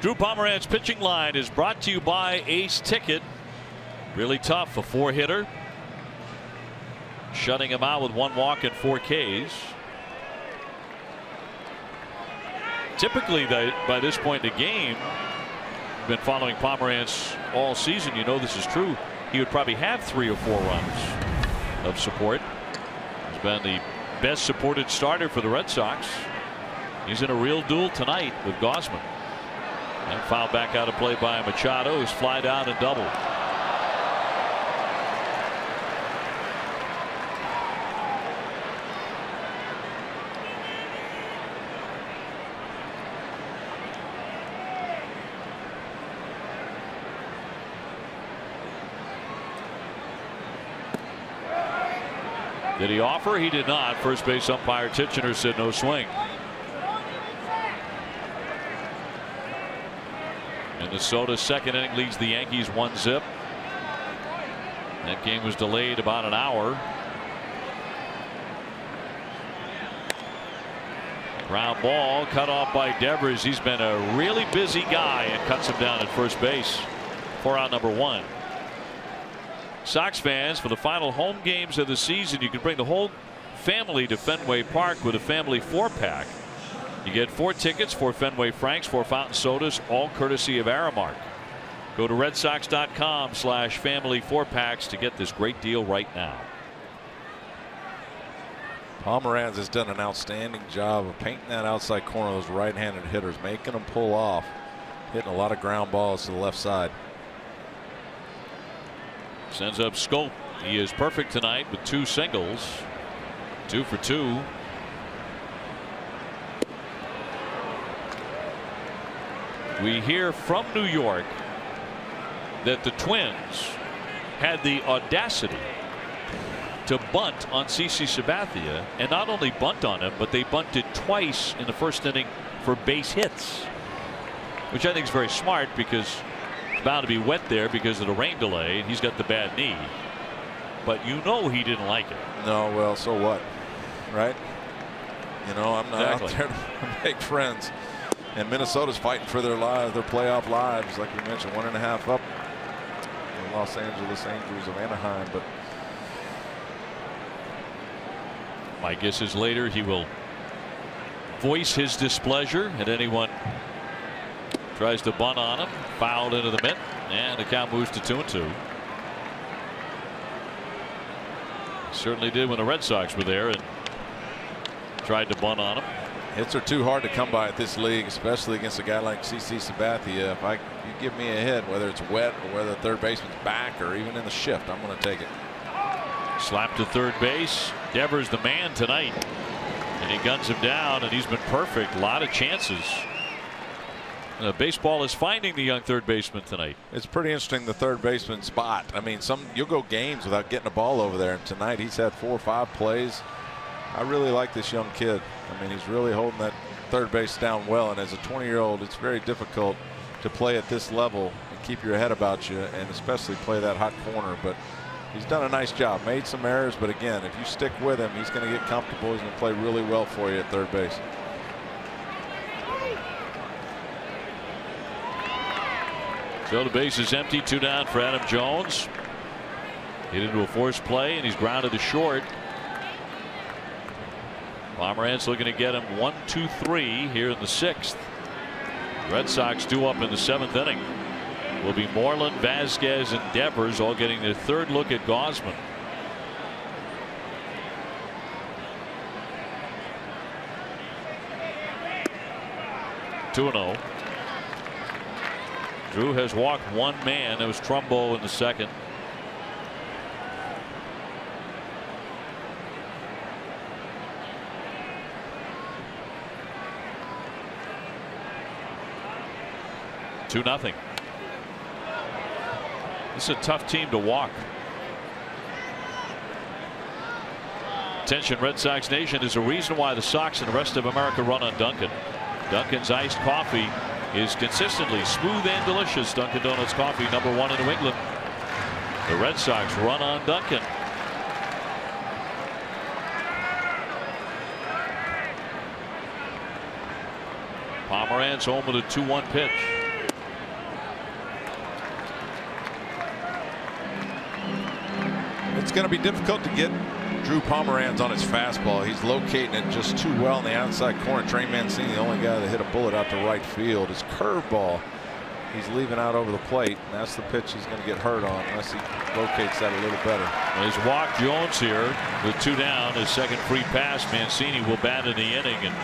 Speaker 1: Drew Pomeranz's pitching line is brought to you by Ace Ticket. Really tough, a 4-hitter. Shutting him out with 1 walk and 4 Ks. Typically, by this point in the game, you've been following Pomeranz all season. You know this is true. He would probably have 3 or 4 runs of support. He's been the best supported starter for the Red Sox. He's in a real duel tonight with Gausman. And foul back out of play by Machado, who's fly down and double. Did he offer? He did not. First base umpire Titchener said no swing. Minnesota's 2nd inning leads the Yankees 1-0. That game was delayed about an hour. Ground ball cut off by Devers. He's been a really busy guy and cuts him down at first base for out number 1. Sox fans, for the final home games of the season, you can bring the whole family to Fenway Park with a family 4-pack. You get 4 tickets, 4 Fenway Franks, 4 fountain sodas, all courtesy of Aramark. Go to redsox.com/family 4-packs to get this great deal right now.
Speaker 5: Pomeranz has done an outstanding job of painting that outside corner of those right-handed hitters, making them pull off. Hitting a lot of ground balls to the left side.
Speaker 1: Sends up Scope. He is perfect tonight with 2 singles. 2 for 2. We hear from New York that the Twins had the audacity to bunt on CC Sabathia, and not only bunt on him, but they bunted twice in the first inning for base hits, which I think is very smart because it's bound to be wet there because of the rain delay, and he's got the bad knee. But you know he didn't like it.
Speaker 5: No, well, so what, right? You know, I'm not
Speaker 1: Exactly.
Speaker 5: out there to make friends. And Minnesota's fighting for their lives, their playoff lives, like we mentioned, 1.5 up. The Los Angeles Angels of Anaheim, but
Speaker 1: my guess is later he will voice his displeasure at anyone tries to bunt on him. Fouled into the mitt, and the count moves to 2-2. Certainly did when the Red Sox were there and tried to bunt on him.
Speaker 5: hits are too hard to come by at this league, especially against a guy like CC Sabathia. If you give me a hit, whether it's wet or whether the third baseman's back or even in the shift, I'm going to take it.
Speaker 1: Slap to third base. Devers the man tonight, and he guns him down, and he's been perfect. A lot of chances. Baseball is finding the young third baseman tonight.
Speaker 5: It's pretty interesting, the third baseman spot. I mean, you'll go games without getting a ball over there, and tonight he's had 4 or 5 plays. I really like this young kid. I mean, he's really holding that third base down well, and as a 20-year-old, it's very difficult to play at this level and keep your head about you, and especially play that hot corner. But he's done a nice job. Made some errors, but again, if you stick with him, he's going to get comfortable. He's going to play really well for you at third base.
Speaker 1: So the base is empty. 2 down for Adam Jones. Hit into a forced play, and he's grounded to short. Pomeranz looking to get him 1, 2, 3 here in the 6th. Red Sox due up in the 7th inning. Will be Moreland, Vasquez, and Devers all getting their third look at Gausman. (2-0). Drew has walked 1 man. That was Trumbo in the 2nd. Two nothing. This is a tough team to walk. Attention, Red Sox Nation, is a reason why the Sox and the rest of America run on Dunkin'. Dunkin's iced coffee is consistently smooth and delicious. Dunkin' Donuts coffee, #1 in New England. The Red Sox run on Dunkin'. Pomeranz home with a 2-1 pitch.
Speaker 5: It's going to be difficult to get Drew Pomeranz on his fastball. He's locating it just too well in the outside corner. Trey Mancini, the only guy that hit a bullet out to right field. His curveball, he's leaving out over the plate, and that's the pitch he's going to get hurt on unless he locates that a little better.
Speaker 1: Well, he's walked Jones here with 2 down. His second free pass. Mancini will bat in the inning, and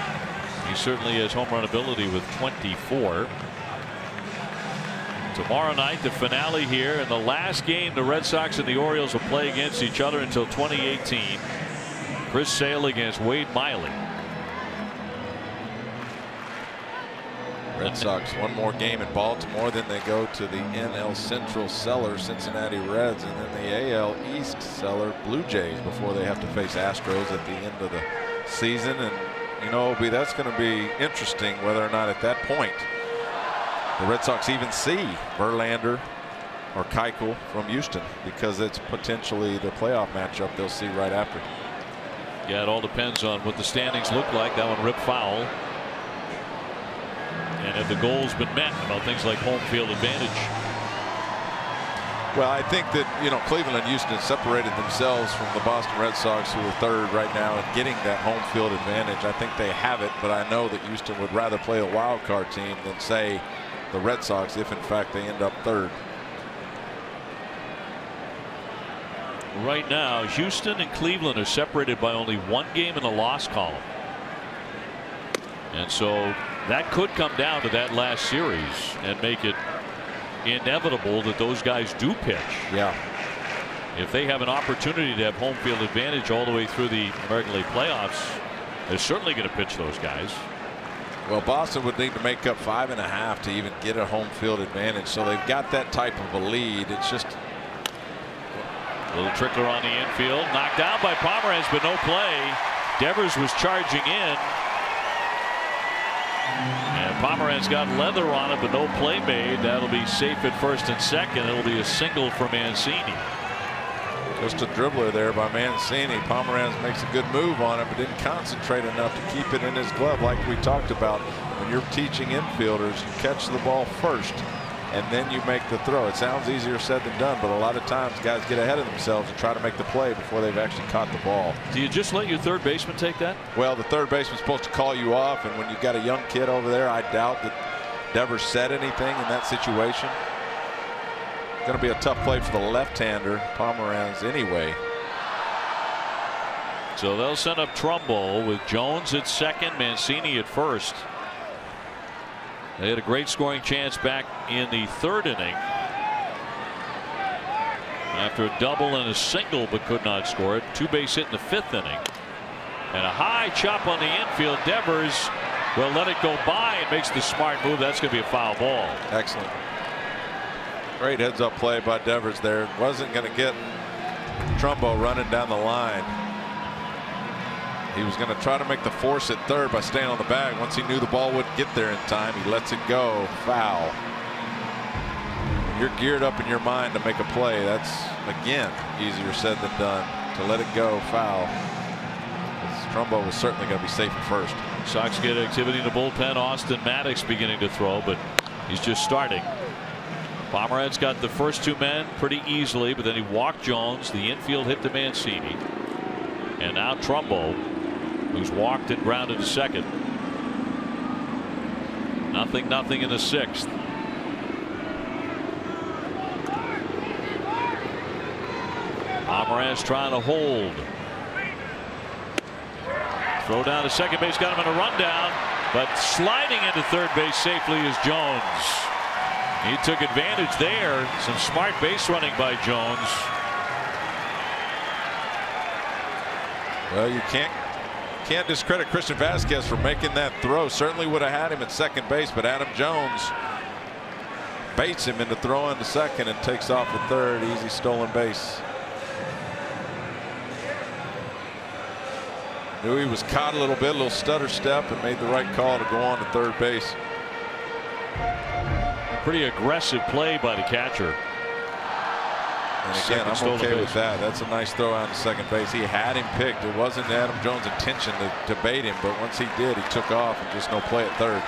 Speaker 1: he certainly has home run ability with 24. Tomorrow night, the finale here, and the last game the Red Sox and the Orioles will play against each other until 2018. Chris Sale against Wade Miley.
Speaker 5: Red Sox 1 more game in Baltimore, then they go to the NL Central cellar, Cincinnati Reds, and then the AL East cellar, Blue Jays, before they have to face Astros at the end of the season. And you know, that's going to be interesting whether or not at that point the Red Sox even see Verlander or Keuchel from Houston, because it's potentially the playoff matchup they'll see right after.
Speaker 1: Yeah, it all depends on what the standings look like. That one ripped foul. And if the goal's been met about things like home field advantage.
Speaker 5: Well, I think that, you know, Cleveland and Houston separated themselves from the Boston Red Sox, who are third right now, and getting that home field advantage. I think they have it, but I know that Houston would rather play a wild card team than, say, the Red Sox, if in fact they end up third.
Speaker 1: Right now, Houston and Cleveland are separated by only 1 game in the loss column. And so that could come down to that last series and make it inevitable that those guys do pitch.
Speaker 5: Yeah.
Speaker 1: If they have an opportunity to have home field advantage all the way through the American League playoffs, they're certainly going to pitch those guys.
Speaker 5: Well, Boston would need to make up 5.5 to even get a home field advantage. So they've got that type of a lead. It's just
Speaker 1: a little trickler on the infield, knocked down by Pomeranz, but no play. Devers was charging in, and Pomeranz got leather on it, but no play made. That'll be safe at first and second. It'll be a single for Mancini.
Speaker 5: Just a dribbler there by Mancini. Pomeranz makes a good move on it, but didn't concentrate enough to keep it in his glove. Like we talked about, when you're teaching infielders, you catch the ball first and then you make the throw. It sounds easier said than done, but a lot of times guys get ahead of themselves and try to make the play before they've actually caught the ball.
Speaker 1: Do you just let your third baseman take that?
Speaker 5: Well, the third baseman's supposed to call you off, and when you've got a young kid over there, I doubt that Devers said anything in that situation. Going to be a tough play for the left-hander, Pomeranz, anyway.
Speaker 1: So they'll send up Trumbo with Jones at second, Mancini at first. They had a great scoring chance back in the third inning after a double and a single, but could not score it. Two-base hit in the fifth inning, and a high chop on the infield. Devers will let it go by and makes the smart move. That's going to be a foul ball.
Speaker 5: Excellent. Great heads-up play by Devers there. Wasn't going to get Trumbo running down the line. He was going to try to make the force at third by staying on the bag. Once he knew the ball wouldn't get there in time, he lets it go. Foul. You're geared up in your mind to make a play. That's, again, easier said than done. To let it go, foul. Trumbo was certainly going to be safe at first.
Speaker 1: Sox get activity in the bullpen. Austin Maddox beginning to throw, but he's just starting. Pomeranz got the first two men pretty easily, but then he walked Jones. The infield hit to Mancini. And now Trumbo, who's walked and grounded to second. 0-0 in the sixth. Pomeranz trying to hold. Throw down to second base, got him in a rundown, but sliding into third base safely is Jones. He took advantage there. Some smart base running by Jones.
Speaker 5: Well, you can't discredit Christian Vasquez for making that throw. Certainly would have had him at second base, but Adam Jones baits him into throwing to second and takes off at third. Easy stolen base. Knew he was caught a little bit, a little stutter step, and made the right call to go on to third base.
Speaker 1: Pretty aggressive play by the catcher.
Speaker 5: And again, I'm okay with that. That's a nice throw out to second base. He had him picked. It wasn't Adam Jones' intention to bait him, but once he did, he took off and just no play at third.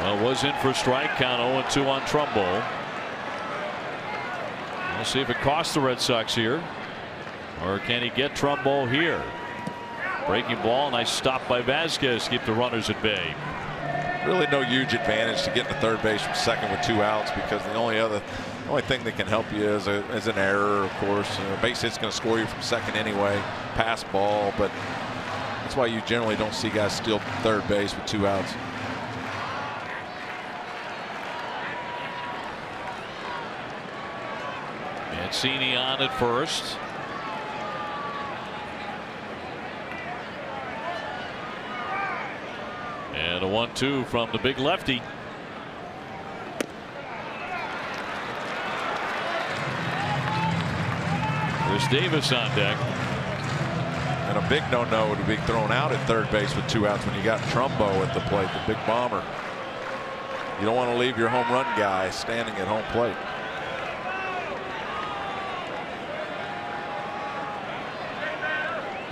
Speaker 1: Well, was in for strike count. 0-2 on Trumbo. We'll see if it costs the Red Sox here, or can he get Trumbo here? Breaking ball, nice stop by Vasquez to keep the runners at bay.
Speaker 5: Really no huge advantage to get to third base from second with 2 outs, because the only thing that can help you is an error, of course. A base hit's going to score you from second anyway. Pass ball, but that's why you generally don't see guys steal third base with 2 outs.
Speaker 1: Mancini on at first. And a 1-2 from the big lefty. Chris Davis on deck.
Speaker 5: And a big no-no to be thrown out at third base with 2 outs when you got Trumbo at the plate, the big bomber. You don't want to leave your home run guy standing at home plate.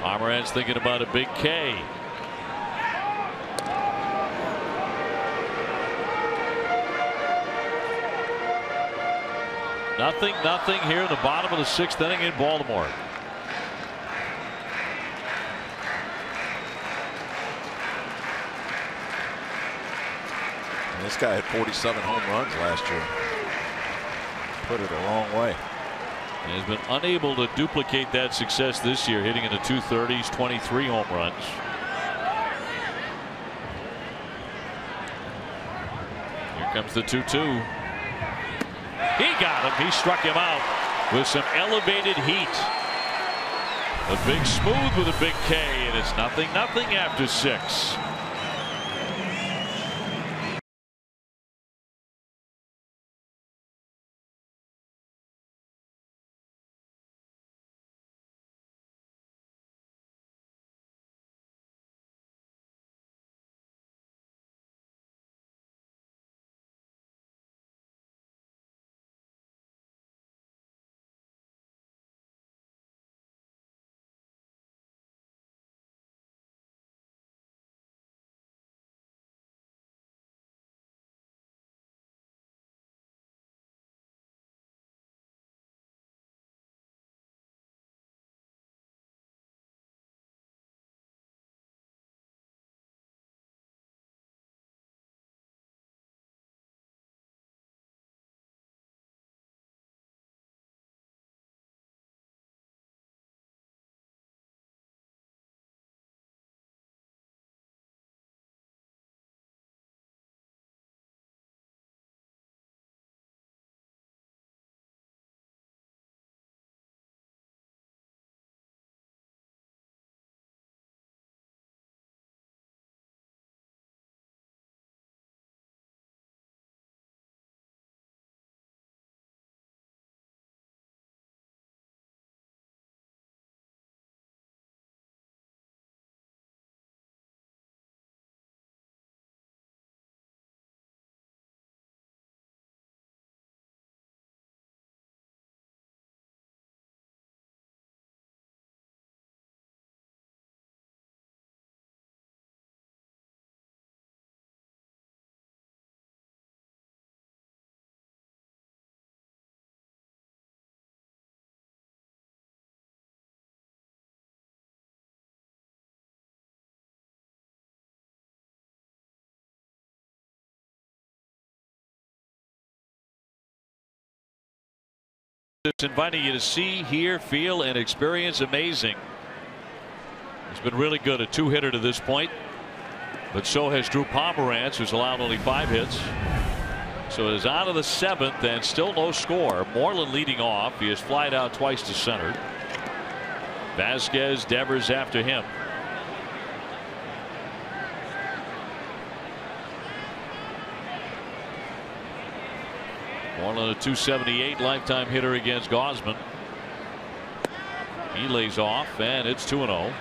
Speaker 1: Pomeranz thinking about a big K. Nothing here in the bottom of the 6th inning in Baltimore.
Speaker 5: And this guy had 47 home runs last year. Put it a long way.
Speaker 1: He has been unable to duplicate that success this year, hitting in the 230s, 23 home runs. comes the 2-2. He got him. He struck him out with some elevated heat. A big smooth with a big K, and it's 0-0 after 6. It's inviting you to see, hear, feel, and experience amazing. He's been really good, a 2-hitter to this point, but so has Drew Pomeranz, who's allowed only 5 hits. So it is out of the 7th and still no score. Moreland leading off. He has flied out twice to center. Vasquez, Devers after him. Moreland, a 278 lifetime hitter against Gausman. He lays off, and it's 2-0.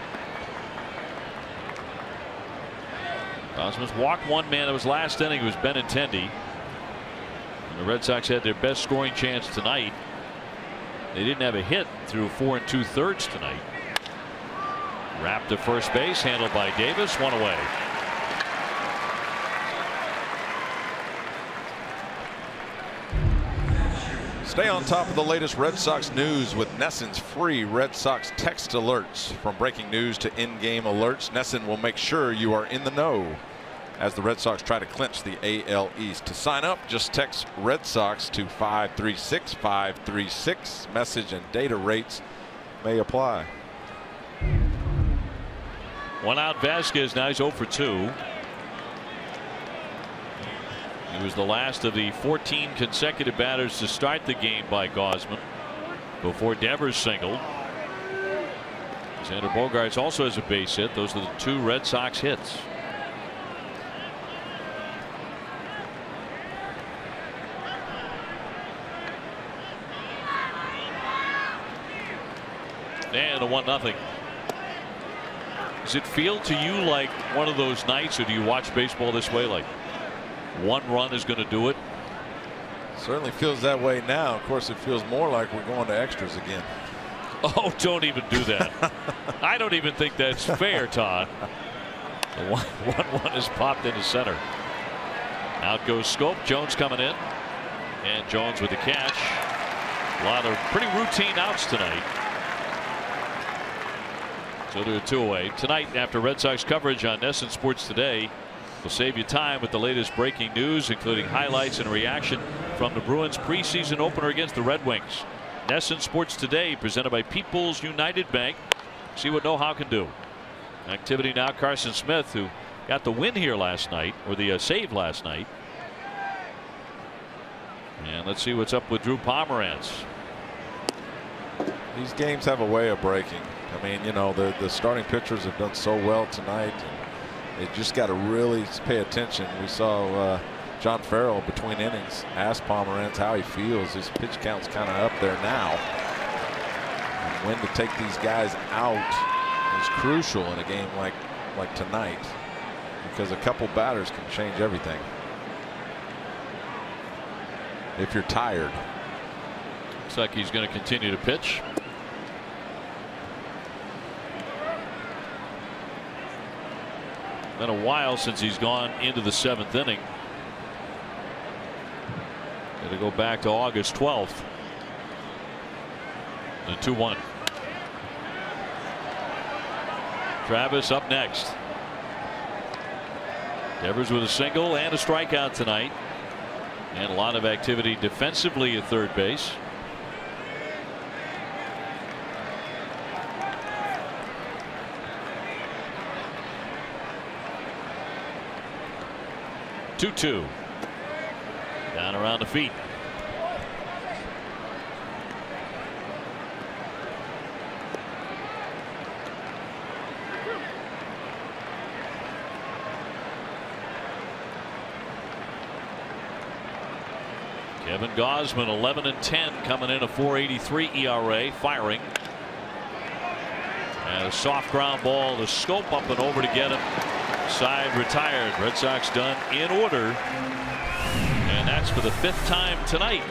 Speaker 1: Gausman's walked one man. That was last inning. It was Benintendi. And the Red Sox had their best scoring chance tonight. They didn't have a hit through 4 2/3 tonight. Wrapped to first base, handled by Davis, one away.
Speaker 5: Stay on top of the latest Red Sox news with NESN's free Red Sox text alerts. From breaking news to in-game alerts, NESN will make sure you are in the know as the Red Sox try to clinch the AL East. To sign up, just text Red Sox to 536-536. Message and data rates may apply.
Speaker 1: One out Vasquez. Now he's 0 for 2. He was the last of the 14 consecutive batters to start the game by Gausman before Devers singled. Xander Bogaerts also has a base hit. Those are the 2 Red Sox hits. And a 1-0. Does it feel to you like one of those nights, or do you watch baseball this way, like one run is going to do it?
Speaker 5: Certainly feels that way now. Of course, it feels more like we're going to extras again.
Speaker 1: Oh, don't even do that. I don't even think that's fair, Todd. The 1-1 is popped into center. Out goes Scope. Jones coming in, and Jones with the catch. A lot of pretty routine outs tonight. So they're 2 away. Tonight, after Red Sox coverage on NESN Sports Today, we'll save you time with the latest breaking news, including highlights and reaction from the Bruins preseason opener against the Red Wings. NESN Sports Today, presented by People's United Bank. See what know-how can do. Activity now. Carson Smith, who got the win here last night, or the save last night. And let's see what's up with Drew Pomeranz.
Speaker 5: These games have a way of breaking. I mean, you know, the starting pitchers have done so well tonight. They just got to really pay attention. We saw John Farrell between innings ask Pomeranz how he feels. His pitch count's kind of up there now. And when to take these guys out is crucial in a game like tonight, because a couple batters can change everything. If you're tired.
Speaker 1: Looks like he's going to continue to pitch. Been a while since he's gone into the 7th inning. Going to go back to August 12th. The 2-1. Travis up next. Devers with a single and a strikeout tonight. And a lot of activity defensively at third base. Two down around the feet. Kevin Gausman 11-10, coming in a 4.83 ERA, firing. And a soft ground ball to Scope up and over to get him. Side retired. Red Sox done in order. And that's for the 5th time tonight.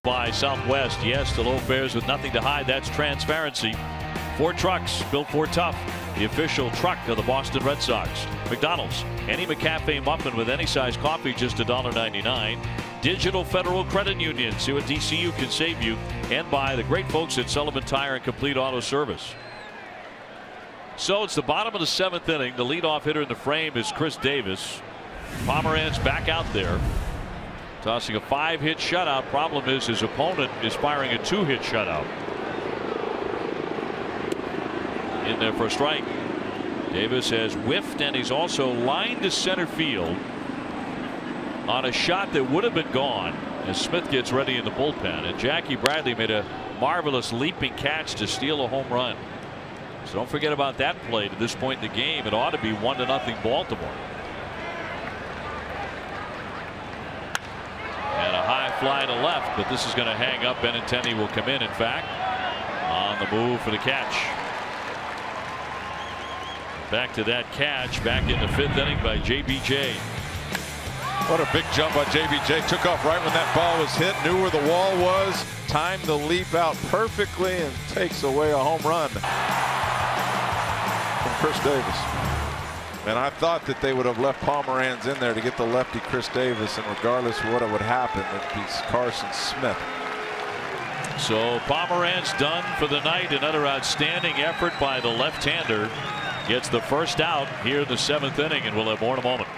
Speaker 1: By Southwest. Yes, the low fares with nothing to hide. That's transparency. 4 trucks built for tough. The official truck of the Boston Red Sox. McDonald's. Any McCafe muffin with any size coffee, just $1.99. Digital Federal Credit Union. See what DCU can save you. And by the great folks at Sullivan Tire and Complete Auto Service. So it's the bottom of the 7th inning. The leadoff hitter in the frame is Chris Davis. Pomeranz back out there. Tossing a 5-hit shutout. Problem is his opponent is firing a 2-hit shutout. In there for a strike. Davis has whiffed, and he's also lined to center field on a shot that would have been gone as Smith gets ready in the bullpen. And Jackie Bradley made a marvelous leaping catch to steal a home run. So don't forget about that play to this point in the game. It ought to be 1-0 Baltimore. And a high fly to left, but this is going to hang up. Benintendi will come in fact, on the move for the catch. Back to that catch, back in the 5th inning by JBJ.
Speaker 5: What a big jump by JBJ. Took off right when that ball was hit, knew where the wall was, timed the leap out perfectly, and takes away a home run. Chris Davis. And I thought that they would have left Pomeranz in there to get the lefty Chris Davis, and regardless of what would happen, it'd be Carson Smith.
Speaker 1: So Pomeranz done for the night. Another outstanding effort by the left-hander. Gets the first out here in the 7th inning, and we'll have more in a moment.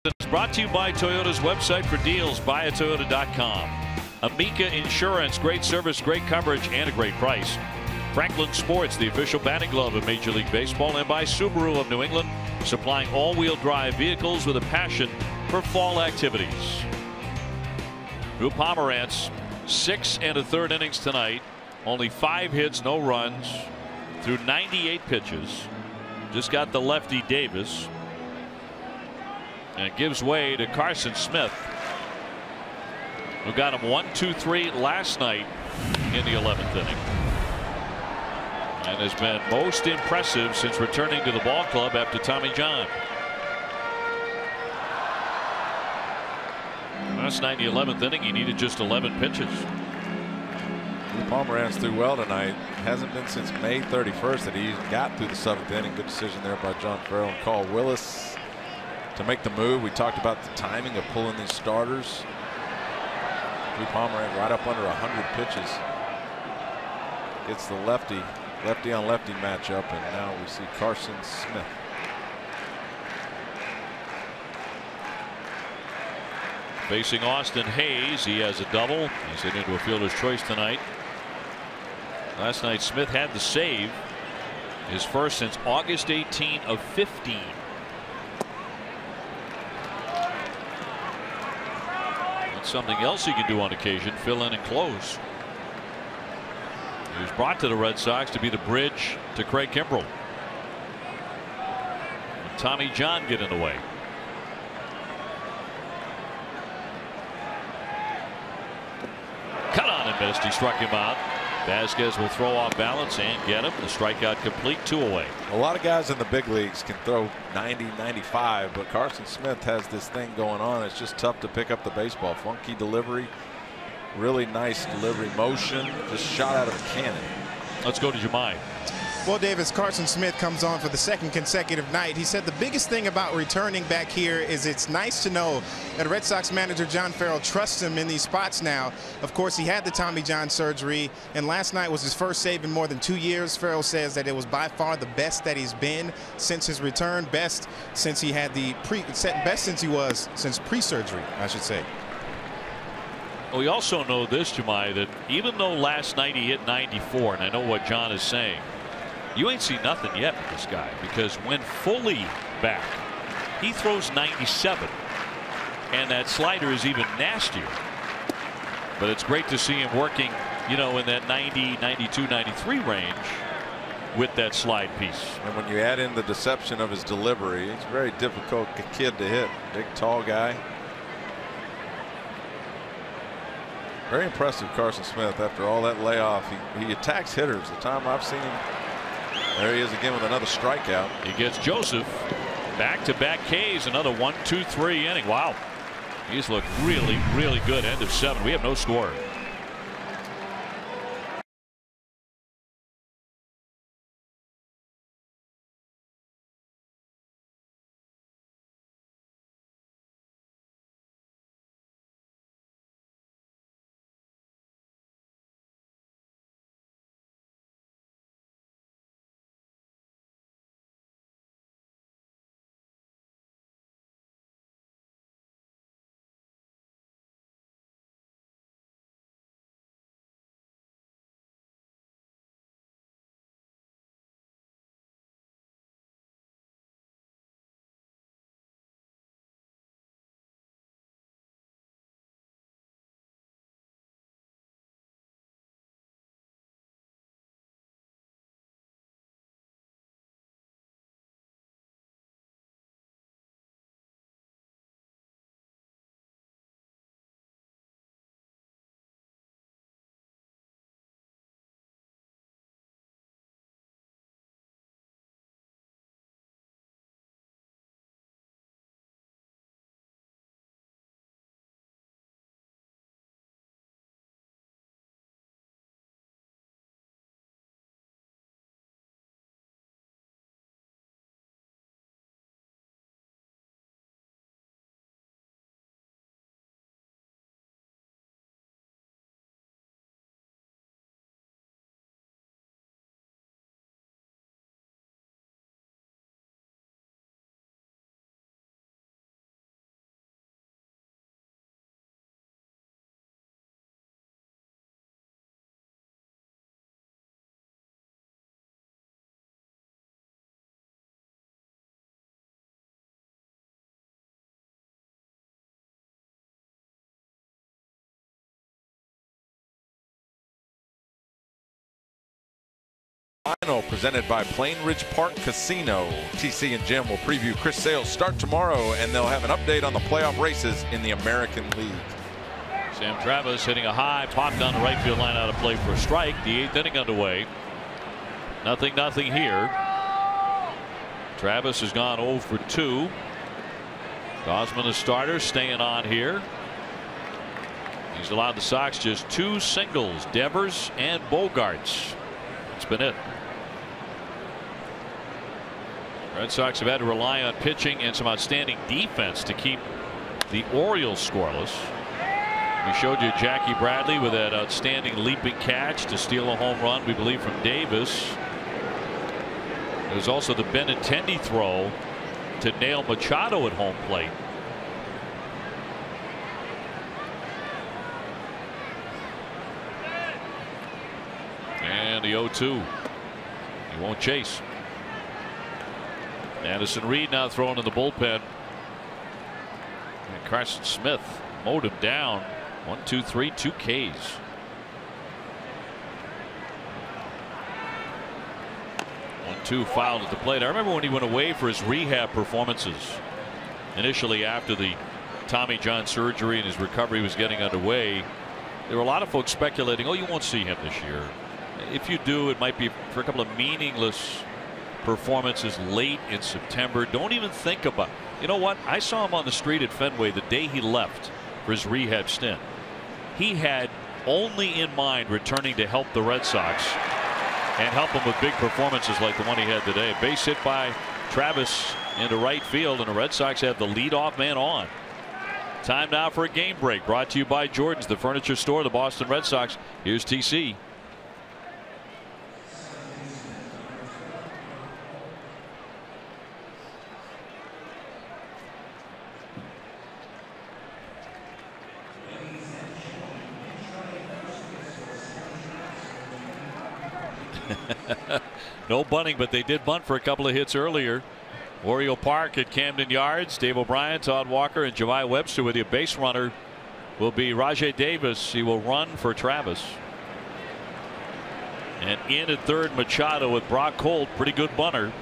Speaker 1: It's brought to you by Toyota's website for deals, buyatoyota.com. Amica Insurance, great service, great coverage, and a great price. Franklin Sports, the official batting glove of Major League Baseball, and by Subaru of New England, supplying all-wheel drive vehicles with a passion for fall activities. Drew Pomeranz, 6 1/3 innings tonight, only 5 hits, no runs, through 98 pitches. Just got the lefty Davis. And it gives way to Carson Smith, who got him 1-2-3 last night in the 11th inning. And has been most impressive since returning to the ball club after Tommy John. Last night in the 11th inning, he needed just 11 pitches.
Speaker 5: Pomeranz threw well tonight. Hasn't been since May 31st that he got through the 7th inning. Good decision there by John Farrell and Carl Willis to make the move. We talked about the timing of pulling these starters. Pomeranz right up under 100 pitches. Gets the lefty on lefty matchup, and now we see Carson Smith.
Speaker 1: Facing Austin Hayes, he has a double. He's hit into a fielder's choice tonight. Last night Smith had the save, his first since August 18 of 15. Something else he can do on occasion, fill in and close. He was brought to the Red Sox to be the bridge to Craig Kimbrell. And Tommy John get in the way. Cut on and missed. He struck him out. Vasquez will throw off balance and get him. The strikeout complete, 2 away.
Speaker 5: A lot of guys in the big leagues can throw 90, 95, but Carson Smith has this thing going on. It's just tough to pick up the baseball. Funky delivery, really nice delivery motion, just shot out of a cannon.
Speaker 1: Let's go to Jemai.
Speaker 3: Well, Davis, Carson Smith comes on for the 2nd consecutive night. He said the biggest thing about returning back here is it's nice to know that Red Sox manager John Farrell trusts him in these spots now. Of course, he had the Tommy John surgery, and last night was his first save in more than 2 years. Farrell says that it was by far the best that he's been since his return, best since he had the since pre-surgery, I should say.
Speaker 1: We also know this, Jemai, that even though last night he hit 94, and I know what John is saying, you ain't seen nothing yet with this guy, because when fully back, he throws 97, and that slider is even nastier. But it's great to see him working, you know, in that 90, 92, 93 range with that slide piece.
Speaker 5: And when you add in the deception of his delivery, it's a very difficult kid to hit. Big, tall guy. Very impressive, Carson Smith. After all that layoff, he attacks hitters. The time I've seen him, there he is again with another strikeout.
Speaker 1: He gets Joseph. Back-to-back Ks, another 1-2-3 inning. Wow. He's looked really, really good. End of 7. We have no score.
Speaker 5: Final presented by Plain Ridge Park Casino. TC and Jim will preview Chris Sale's start tomorrow, and they'll have an update on the playoff races in the American League.
Speaker 1: Sam Travis hitting a high, popped down the right field line out of play for a strike. The 8th inning underway. Nothing here. Travis has gone 0 for 2. Gosman, the starter, staying on here. He's allowed the Sox just 2 singles, Devers and Bogarts. That's been it. Red Sox have had to rely on pitching and some outstanding defense to keep the Orioles scoreless. We showed you Jackie Bradley with that outstanding leaping catch to steal a home run, we believe, from Davis. There's also the Benintendi throw to nail Machado at home plate. And the 0-2. He won't chase. Addison Reed now thrown in the bullpen. And Carson Smith mowed him down. 1-2-3, 2 Ks. One-two fouled at the plate. I remember when he went away for his rehab performances. Initially after the Tommy John surgery and his recovery was getting underway, there were a lot of folks speculating, oh, you won't see him this year. If you do, it might be for a couple of meaningless performances late in September. Don't even think about it. You know what? I saw him on the street at Fenway the day he left for his rehab stint. He had only in mind returning to help the Red Sox and help them with big performances like the one he had today. Base hit by Travis into right field, and the Red Sox have the leadoff man on. Time now for a game break, brought to you by Jordan's, the furniture store, the Boston Red Sox. Here's TC. No bunting, but they did bunt for a couple of hits earlier. Oriole Park at Camden Yards. Dave O'Brien, Todd Walker, and Jemai Webster with you. Base runner will be Rajai Davis. He will run for Travis. And in at third, Machado with Brock Holt. Pretty good bunter.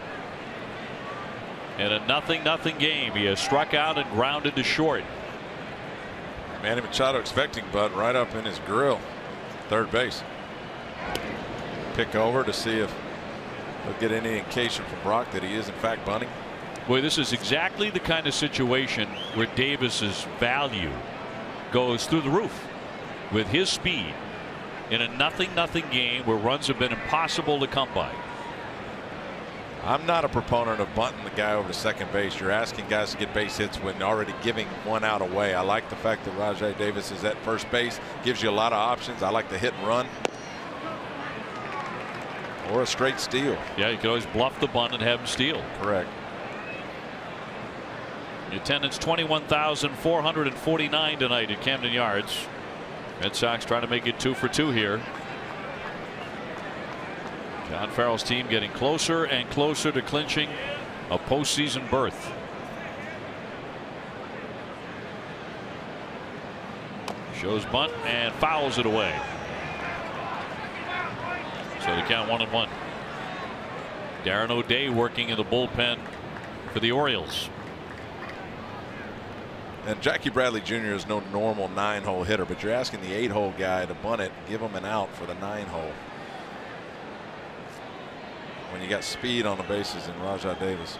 Speaker 1: And a 0-0 game. He has struck out and grounded to short.
Speaker 5: Manny Machado expecting bunt right up in his grill. Third base. Pick over to see if they'll get any indication from Brock that he is in fact bunting.
Speaker 1: Boy, this is exactly the kind of situation where Davis's value goes through the roof with his speed in a 0-0 game where runs have been impossible to come by.
Speaker 5: I'm not a proponent of bunting the guy over to second base. You're asking guys to get base hits when already giving one out away. I like the fact that Rajai Davis is at first base. Gives you a lot of options. I like the hit and run. Or a straight steal.
Speaker 1: Yeah, you can always bluff the bunt and have him steal.
Speaker 5: Correct.
Speaker 1: The attendance 21,449 tonight at Camden Yards. Red Sox trying to make it 2 for 2 here. John Farrell's team getting closer and closer to clinching a postseason berth. Shows bunt and fouls it away. So the count 1-1. Darren O'Day working in the bullpen for the Orioles.
Speaker 5: And Jackie Bradley Jr. is no normal 9-hole hitter, but you're asking the 8-hole guy to bunt it, give him an out for the 9-hole. When you got speed on the bases in Rajai Davis.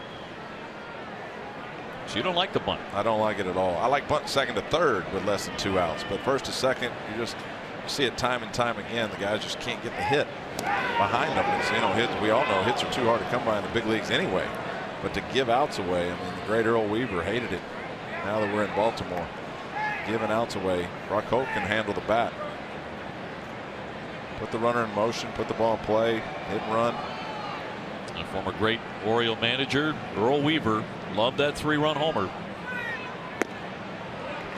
Speaker 1: So you don't like the bunt?
Speaker 5: I don't like it at all. I like bunt second to third with less than 2 outs, but first to second, you see it time and time again. The guys just can't get the hit behind them. It's, hits, we all know hits are too hard to come by in the big leagues anyway. But to give outs away, I mean, the great Earl Weaver hated it. Now that we're in Baltimore, giving outs away, Brock Holt can handle the bat. Put the runner in motion, put the ball in play, hit and run.
Speaker 1: A former great Oriole manager, Earl Weaver, loved that 3-run homer.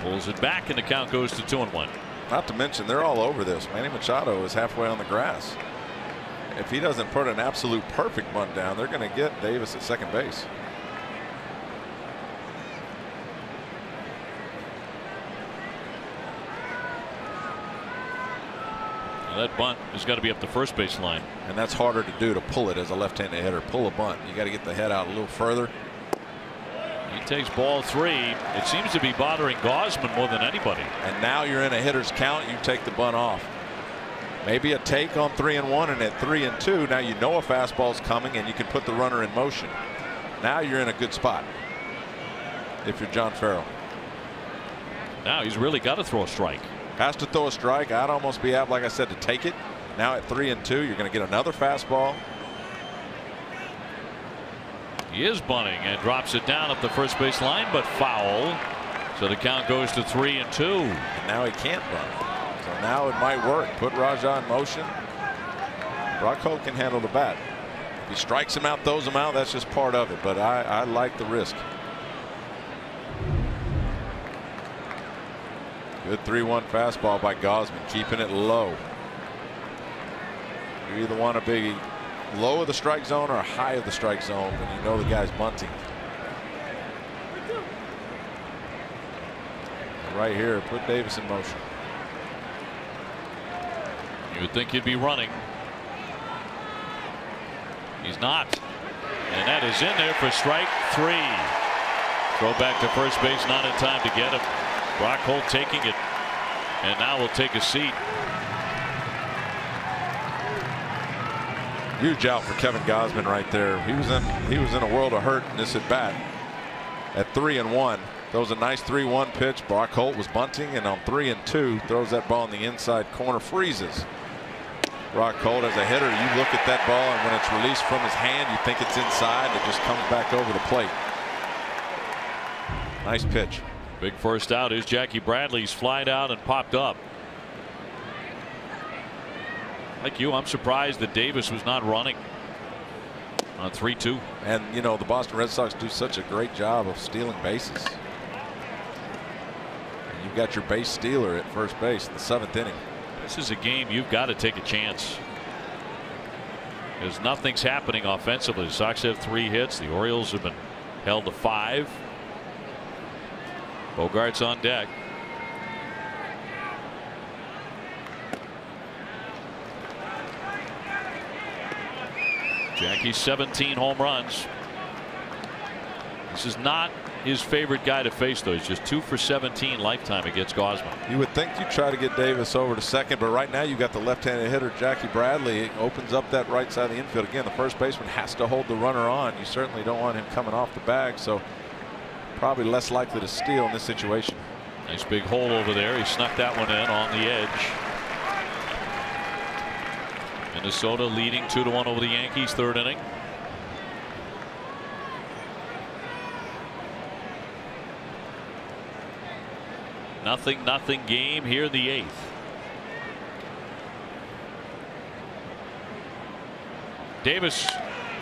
Speaker 1: Pulls it back and the count goes to 2-1.
Speaker 5: Not to mention they're all over this. Manny Machado is halfway on the grass. If he doesn't put an absolute perfect bunt down, they're going to get Davis at second base.
Speaker 1: That bunt has got to be up the first base line.
Speaker 5: And that's harder to do, to pull it as a left-handed hitter. Pull a bunt. You got to get the head out a little further.
Speaker 1: He takes ball 3. It seems to be bothering Gausman more than anybody.
Speaker 5: And now you're in a hitter's count. You take the bunt off. Maybe a take on 3-1, and at 3-2, now you know a fastball's coming and you can put the runner in motion. Now you're in a good spot if you're John Farrell.
Speaker 1: Now he's really got to throw a strike.
Speaker 5: Has to throw a strike. I'd almost be apt, like I said, to take it. Now at 3-2, you're going to get another fastball.
Speaker 1: He is bunting and drops it down up the first base line, but foul. So the count goes to 3-2.
Speaker 5: And now he can't bunt. So now it might work. Put Rajai in motion. Brock Holt can handle the bat. If he strikes him out, throws him out, that's just part of it. But I like the risk. Good 3-1 fastball by Gausman, keeping it low. You either want to be low of the strike zone or high of the strike zone when you know the guy's bunting. Right here, put Davis in motion.
Speaker 1: You would think he'd be running. He's not. And that is in there for strike 3. Throw back to first base, not in time to get him. Brock Holt taking it, and now we'll take a seat.
Speaker 5: Huge out for Kevin Gausman right there. He was in a world of hurt in this at bat. At 3-1, throws a nice 3-1 pitch. Brock Holt was bunting, and on 3-2, throws that ball in the inside corner, freezes. Brock Holt as a hitter, you look at that ball, and when it's released from his hand, you think it's inside, and it just comes back over the plate. Nice pitch.
Speaker 1: Big first out is Jackie Bradley's flied out and popped up. Like you, I'm surprised that Davis was not running on 3-2.
Speaker 5: And you know, the Boston Red Sox do such a great job of stealing bases. And you've got your base stealer at first base in the 7th inning.
Speaker 1: This is a game you've got to take a chance. As nothing's happening offensively. The Sox have 3 hits. The Orioles have been held to 5. Bogart's on deck. Yankees 17 home runs. This is not his favorite guy to face, though. He's just 2 for 17 lifetime against Gausman.
Speaker 5: You would think you'd try to get Davis over to second, but right now you got the left-handed hitter Jackie Bradley. It opens up that right side of the infield. Again, the first baseman has to hold the runner on. You certainly don't want him coming off the bag, so probably less likely to steal in this situation.
Speaker 1: Nice big hole over there. He snuck that one in on the edge. Minnesota leading 2-1 over the Yankees, 3rd inning. Nothing game here in the 8th. Davis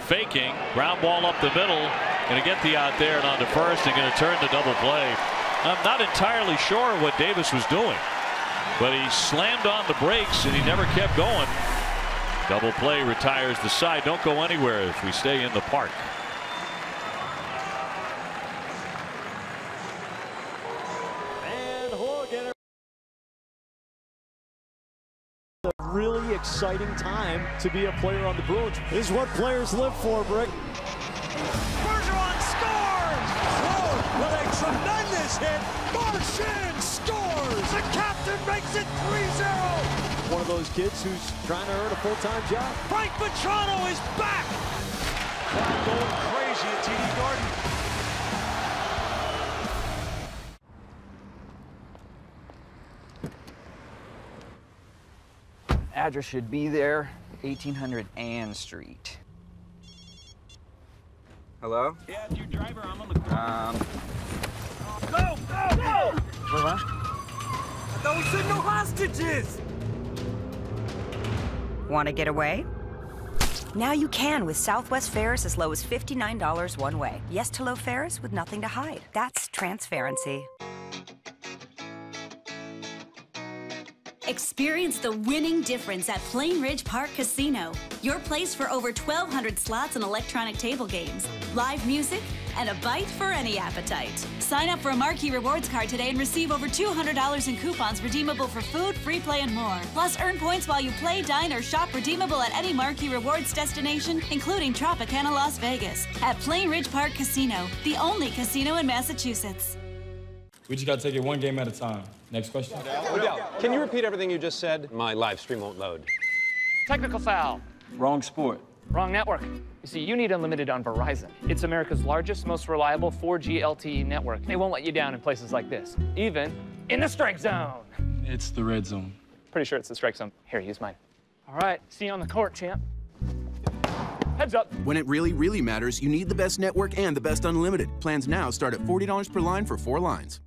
Speaker 1: faking, ground ball up the middle, going to get the out there and onto first and going to turn the double play. I'm not entirely sure what Davis was doing, but he slammed on the brakes and he never kept going. Double play retires the side. Don't go anywhere if we stay in the park.
Speaker 8: A really exciting time to be a player on the Bruins. This is what players live for, Brick. Bergeron scores! Whoa, with a tremendous hit. Marchand scores! The captain makes it 3-0. One of those kids who's trying to earn a full-time job. Frank Petrano is back! Going crazy at TD Garden.
Speaker 9: Address should be there, 1800 Ann Street. Hello?
Speaker 10: Yeah, it's your driver. I'm on the ground.
Speaker 9: Go! What?
Speaker 10: I thought we said no hostages!
Speaker 11: Want to get away? Now you can with Southwest fares as low as $59 one way. Yes to low fares with nothing to hide. That's transparency.
Speaker 12: Experience the winning difference at Plain Ridge Park Casino. Your place for over 1,200 slots and electronic table games, live music, and a bite for any appetite. Sign up for a Marquee Rewards card today and receive over $200 in coupons redeemable for food, free play, and more. Plus, earn points while you play, dine, or shop redeemable at any Marquee Rewards destination, including Tropicana Las Vegas. At Plain Ridge Park Casino, the only casino in Massachusetts.
Speaker 13: We just got to take it one game at a time. Next question.
Speaker 14: Odell, can you repeat everything you just said? My live stream won't load.
Speaker 15: Technical foul.
Speaker 14: Wrong sport.
Speaker 15: Wrong network. You see, you need unlimited on Verizon. It's America's largest, most reliable 4G LTE network. They won't let you down in places like this, even in the strike zone.
Speaker 13: It's the red zone.
Speaker 15: Pretty sure it's the strike zone. Here, use mine. All right, see you on the court, champ. Heads up.
Speaker 16: When it really, really matters, you need the best network and the best unlimited. Plans now start at $40 per line for 4 lines.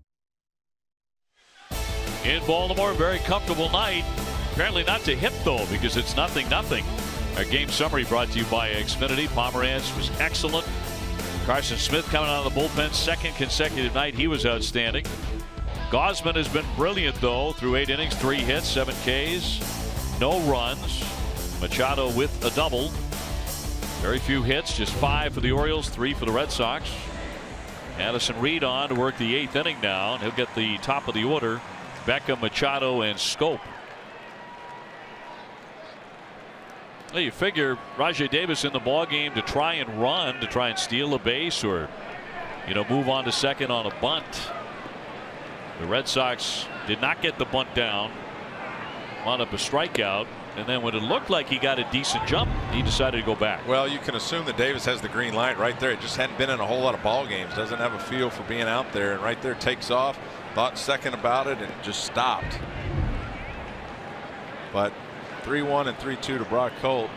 Speaker 1: In Baltimore, very comfortable night. Apparently not to hit, though, because it's 0-0. Our game summary brought to you by Xfinity. Pomerantz was excellent. Carson Smith coming out of the bullpen, 2nd consecutive night. He was outstanding. Gausman has been brilliant, though, through 8 innings, 3 hits, 7 Ks, no runs. Machado with a double. Very few hits, just 5 for the Orioles, 3 for the Red Sox. Addison Reed on to work the 8th inning now, and he'll get the top of the order. Beckham, Machado, and Scope. Well, you figure Rajai Davis in the ball game to try and run, to try and steal a base, or move on to second on a bunt. The Red Sox did not get the bunt down, wound up a strikeout, and then when it looked like he got a decent jump, he decided to go back.
Speaker 5: Well, you can assume that Davis has the green light right there. It just hadn't been in a whole lot of ball games. Doesn't have a feel for being out there, and right there takes off. Thought second about it and just stopped. But 3-1 and 3-2 to Brock Holt.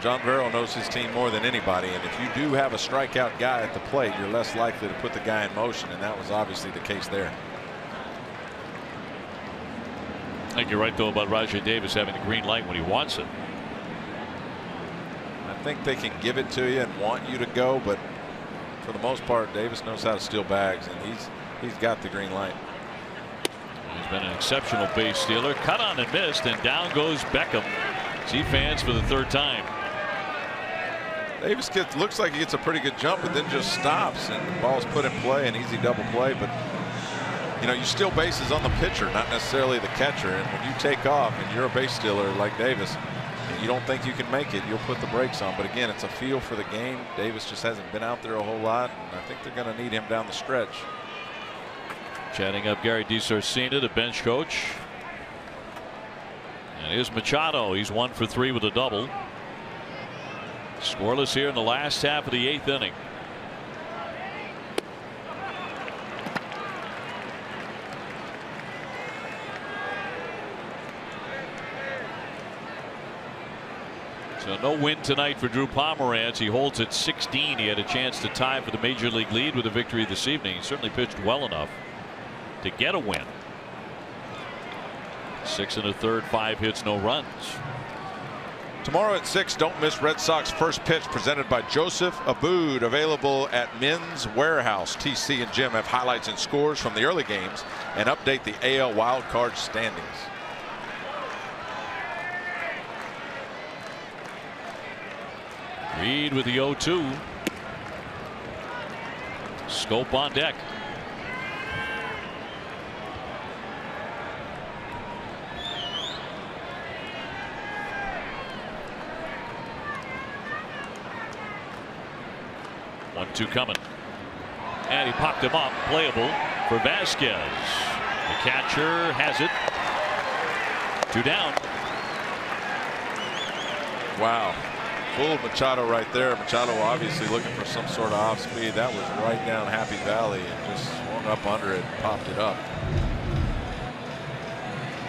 Speaker 5: John Verrill knows his team more than anybody, and if you do have a strikeout guy at the plate, you're less likely to put the guy in motion, and that was obviously the case there.
Speaker 1: I think you're right, though, about Rajai Davis having the green light when he wants it.
Speaker 5: I think they can give it to you and want you to go, but for the most part, Davis knows how to steal bags, and he's got the green light.
Speaker 1: He's been an exceptional base stealer. Cut on and missed, and down goes Beckham. See fans for the 3rd time.
Speaker 5: Davis looks like he gets a pretty good jump, but then just stops, and the ball's put in play, an easy double play. But you know, you steal bases on the pitcher, not necessarily the catcher. And when you take off and you're a base stealer like Davis, and you don't think you can make it, you'll put the brakes on. But again, it's a feel for the game. Davis just hasn't been out there a whole lot, and I think they're going to need him down the stretch.
Speaker 1: Chatting up Gary DiSarcina, the bench coach. And here's Machado. He's 1 for 3 with a double. Scoreless here in the last half of the 8th inning. So no win tonight for Drew Pomeranz. He holds at 16. He had a chance to tie for the major league lead with a victory this evening. He certainly pitched well enough to get a win. 6 1/3, 5 hits, no runs.
Speaker 5: Tomorrow at 6, don't miss Red Sox first pitch, presented by Joseph Abood, available at Men's Warehouse. TC and Jim have highlights and scores from the early games and update the AL wildcard standings.
Speaker 1: Reed with the 0-2. Scope on deck. One-two coming, and he popped him up. Playable for Vasquez. The catcher has it. 2 down.
Speaker 5: Wow. Full Machado right there. Machado obviously looking for some sort of off speed. That was right down Happy Valley and just swung up under it and popped it up.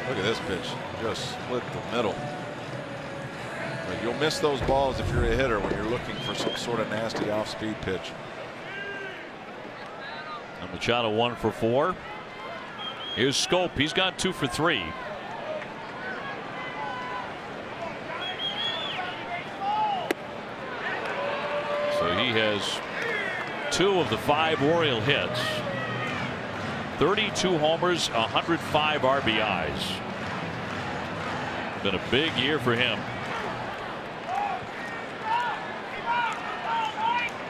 Speaker 5: Look at this pitch. Just split the middle. But you'll miss those balls if you're a hitter when you're looking for some sort of nasty off speed pitch.
Speaker 1: And Machado 1 for 4. Here's Scope. He's got 2 for 3. So he has 2 of the 5 Oriole hits. 32 homers, 105 RBIs. Been a big year for him.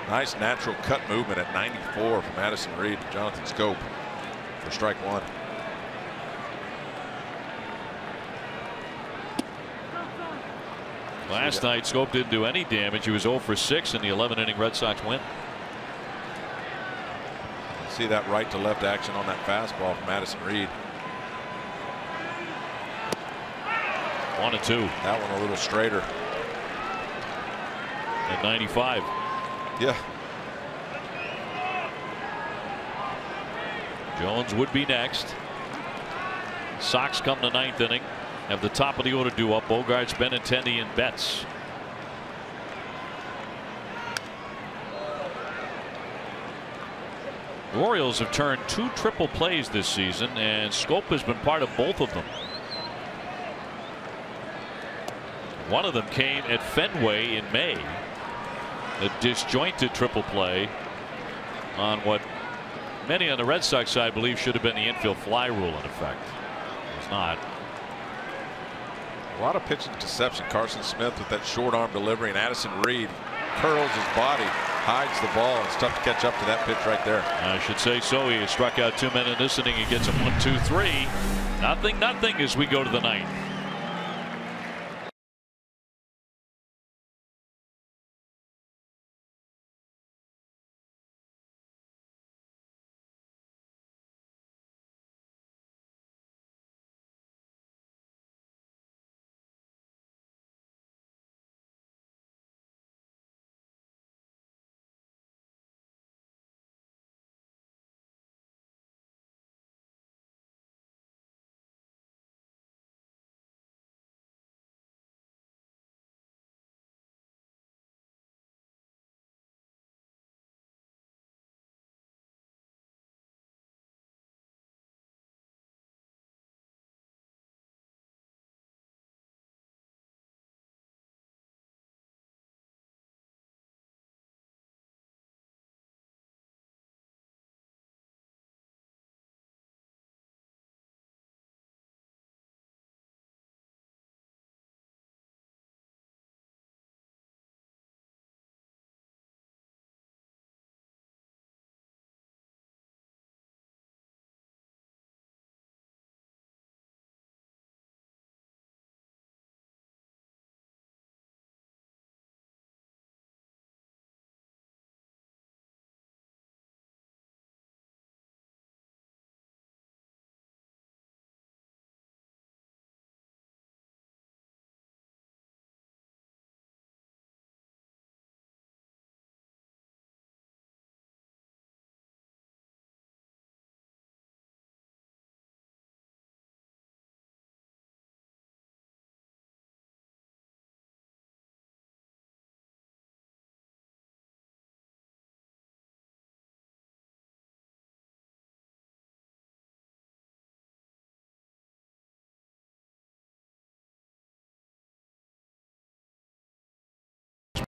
Speaker 5: Nice natural cut movement at 94 from Addison Reed to Jonathan Scope for strike 1.
Speaker 1: Last night, Scope didn't do any damage. He was 0 for 6 in the 11th inning Red Sox win.
Speaker 5: See that right to left action on that fastball from Addison Reed.
Speaker 1: 1-2.
Speaker 5: That one a little straighter.
Speaker 1: At 95.
Speaker 5: Yeah.
Speaker 1: Jones would be next. Sox come to 9th inning. Have the top of the order due up. Bogarts, Benintendi, and Betts. The Orioles have turned 2 triple plays this season, and Scope has been part of both of them. One of them came at Fenway in May. A disjointed triple play on what many on the Red Sox side believe should have been the infield fly rule in effect. It was not.
Speaker 5: A lot of pitching deception. Carson Smith with that short arm delivery, and Addison Reed curls his body, hides the ball. It's tough to catch up to that pitch right there.
Speaker 1: I should say so. He struck out 2 men in this inning. He gets a 1-2-3. Nothing as we go to the 9th.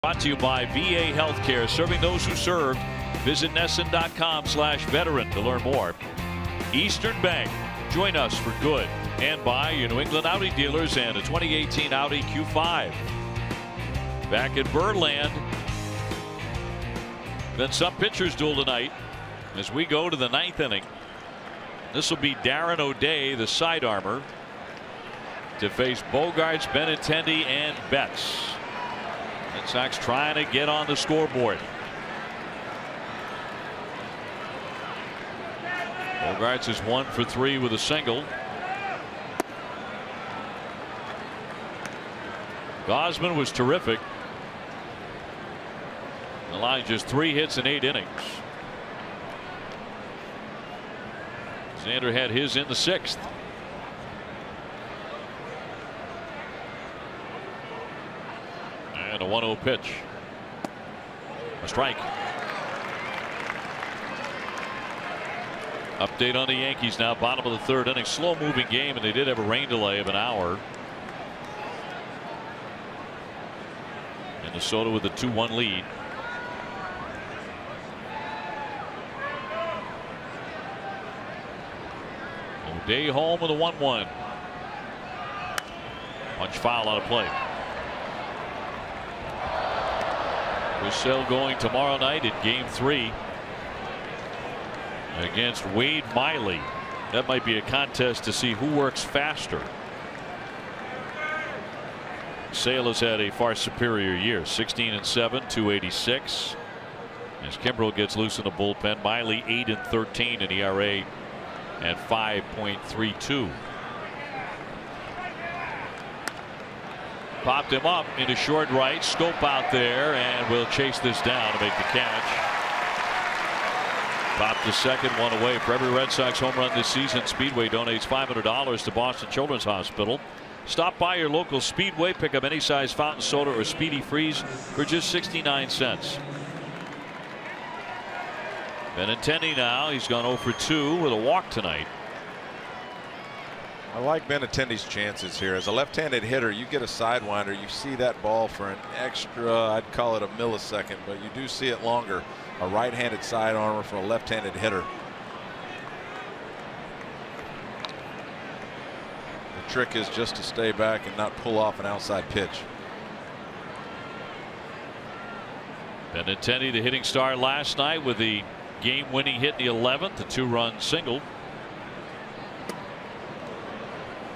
Speaker 1: Brought to you by VA Healthcare, serving those who served. Visit NESN.com/veteran to learn more. Eastern Bank, join us for good. And by your New England Audi dealers and a 2018 Audi Q5. Back at Birdland. Then some pitchers duel tonight as we go to the 9th inning. This will be Darren O'Day, the side armor, to face Bogarts, Benintendi, and Betts. Red Sox trying to get on the scoreboard. Bogarts is 1 for 3 with a single. Gosman was terrific. Allowing just 3 hits in 8 innings. Xander had his in the 6th. And a 1-0 pitch. A strike. Update on the Yankees now, bottom of the 3rd inning. Slow moving game, and they did have a rain delay of an hour. Minnesota with a 2-1 lead. O'Day home with a 1-1. Punch foul out of play. Roussel going tomorrow night in Game 3 against Wade Miley. That might be a contest to see who works faster. Sale has had a far superior year, 16-7, 286. As Kimbrel gets loose in the bullpen, Miley 8-13 in ERA at 5.32. Popped him up into short right. Scope out there, and we'll chase this down to make the catch. Popped to second, 1 away. For every Red Sox home run this season, Speedway donates $500 to Boston Children's Hospital. Stop by your local Speedway, pick up any size fountain soda or Speedy Freeze for just 69 cents. Benintendi now, he's gone 0 for 2 with a walk tonight.
Speaker 5: I like Benintendi's chances here. As a left-handed hitter, you get a sidewinder, you see that ball for an extra, I'd call it a millisecond, but you do see it longer. A right-handed side armor for a left-handed hitter. The trick is just to stay back and not pull off an outside pitch.
Speaker 1: Benintendi, the hitting star last night with the game-winning hit in the 11th, a 2-run single.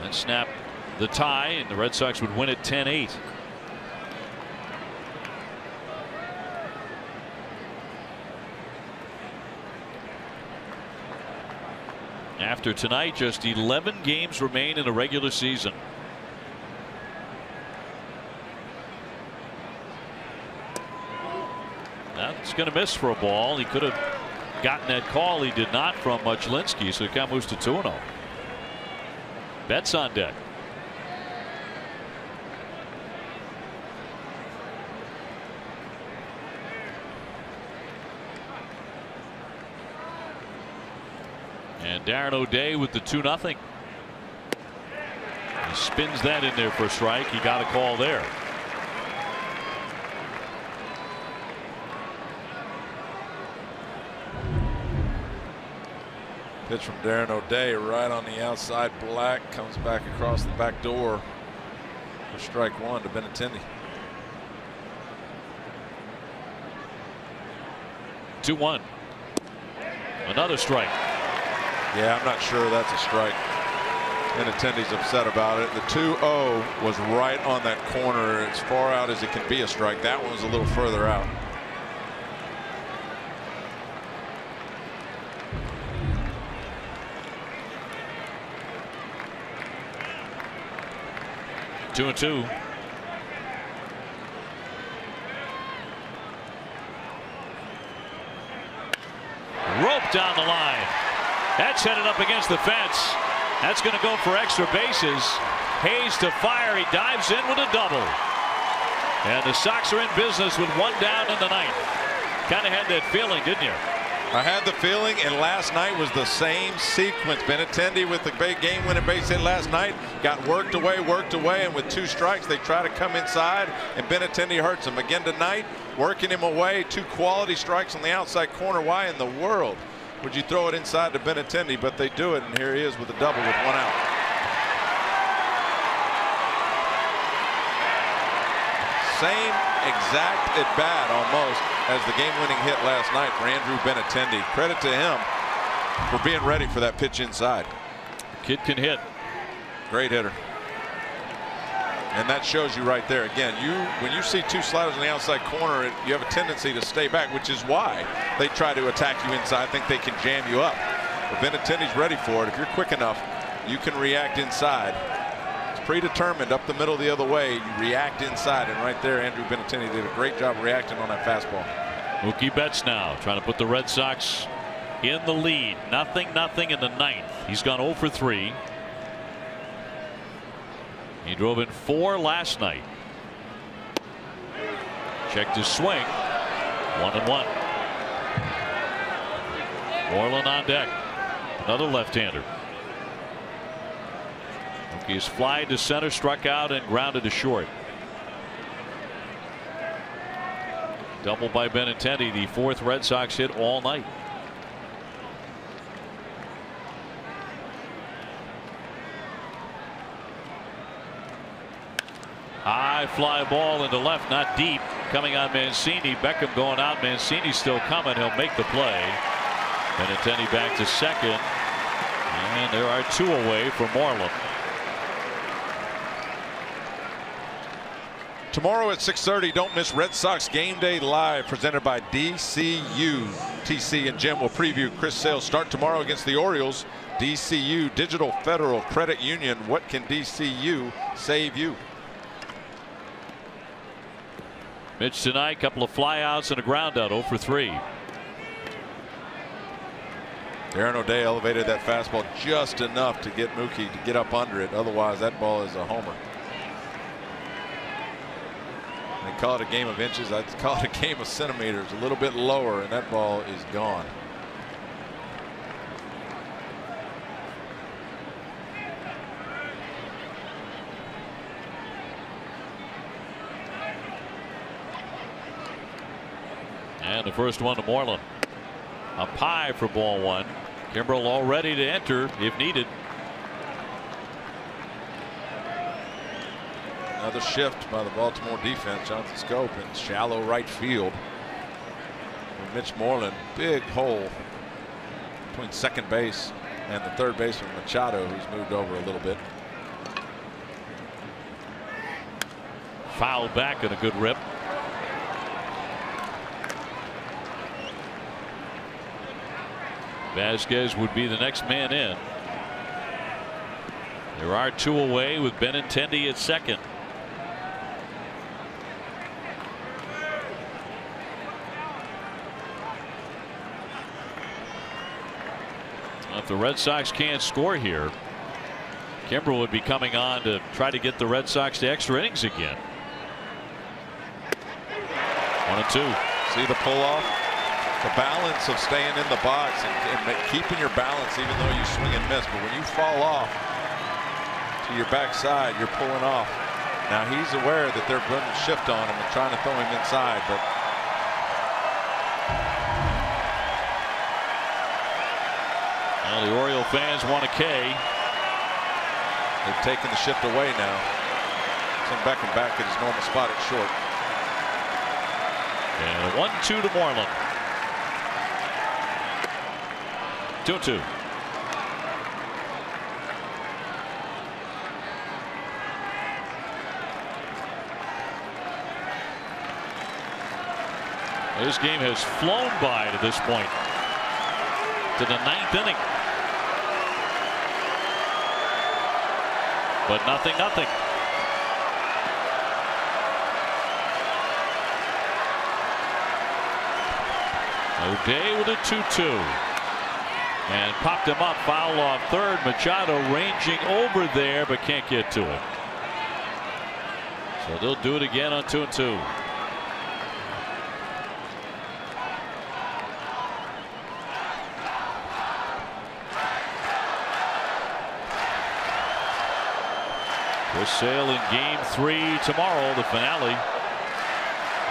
Speaker 1: And snap the tie, and the Red Sox would win it 10-8. After tonight, just 11 games remain in the regular season. That's going to miss for a ball. He could have gotten that call. He did not from Muchlinski, so it kind of moves to 2-0. Betts on deck. And Darren O'Day with the 2-0. He spins that in there for a strike. He got a call there.
Speaker 5: Pitch from Darren O'Day right on the outside. Black comes back across the back door for strike 1 to Benintendi.
Speaker 1: 2-1. Another strike.
Speaker 5: Yeah, I'm not sure that's a strike. Benintendi's upset about it. The 2-0 was right on that corner, as far out as it can be a strike. That one was a little further out.
Speaker 1: Two and 2. Rope down the line. That's headed up against the fence. That's going to go for extra bases. Hayes to fire. He dives in with a double. And the Sox are in business with 1 down in the 9th. Kind of had that feeling, didn't you?
Speaker 2: I had the feeling, and last night was the same sequence. Benintendi with the game-winning base hit last night got worked away, and with 2 strikes, they try to come inside, and Benintendi hurts him. Again tonight, working him away, 2 quality strikes on the outside corner. Why in the world would you throw it inside to Benintendi? But they do it, and here he is with a double with 1 out. Same exact at bat almost as the game-winning hit last night for Andrew Benintendi. Credit to him for being ready for that pitch inside.
Speaker 1: Kid can hit.
Speaker 2: Great hitter. And that shows you right there. Again, when you see 2 sliders on the outside corner, you have a tendency to stay back, which is why they try to attack you inside. I think they can jam you up. But Benintendi's ready for it. If you're quick enough, you can react inside. Predetermined up the middle the other way, you react inside, and right there Andrew Benintendi did a great job reacting on that fastball.
Speaker 1: Mookie Betts now trying to put the Red Sox in the lead. Nothing in the 9th. He's gone 0 for 3. He drove in 4 last night. Checked his swing. 1-1. Moreland on deck. Another left-hander. He's flied to center, struck out, and grounded to short. Double by Benintendi, the 4th Red Sox hit all night. High fly ball into left, not deep. Coming on Mancini. Beckham going out. Mancini still coming. He'll make the play. Benintendi back to second. And there are 2 away for Moreland.
Speaker 2: Tomorrow at 6:30, don't miss Red Sox Game Day Live, presented by DCU. TC and Jim will preview Chris Sale's start tomorrow against the Orioles. DCU, Digital Federal Credit Union. What can DCU save you?
Speaker 1: Mitch tonight, couple of flyouts and a ground out, 0 for 3.
Speaker 2: Aaron O'Day elevated that fastball just enough to get Mookie to get up under it. Otherwise, that ball is a homer. They call it a game of inches. I'd call it a game of centimeters. A little bit lower, and that ball is gone.
Speaker 1: And the first one to Moreland. Up high for ball 1. Kimbrel all ready to enter if needed.
Speaker 2: Another shift by the Baltimore defense. Jonathan Scope in shallow right field. And Mitch Moreland, big hole between second base and the third baseman Machado, who's moved over a little bit.
Speaker 1: Fouled back and a good rip. Vasquez would be the next man in. There are 2 away with Benintendi at second. If the Red Sox can't score here, Kimbrel would be coming on to try to get the Red Sox to extra innings again. 1-2.
Speaker 2: See the pull off? The balance of staying in the box and keeping your balance even though you swing and miss. But when you fall off to your backside, you're pulling off. Now he's aware that they're putting a shift on him and trying to throw him inside, but
Speaker 1: well, the Oriole fans want a K.
Speaker 2: They've taken the shift away now. Send Beckham back at his normal spot at short.
Speaker 1: And a 1-2 to Moreland. 2-2. This game has flown by to this point. To the 9th inning. But nothing. O'Day with a 2-2. And popped him up, foul off third. Machado ranging over there, but can't get to it. So they'll do it again on 2-2. Chris Sale in Game 3 tomorrow, the finale.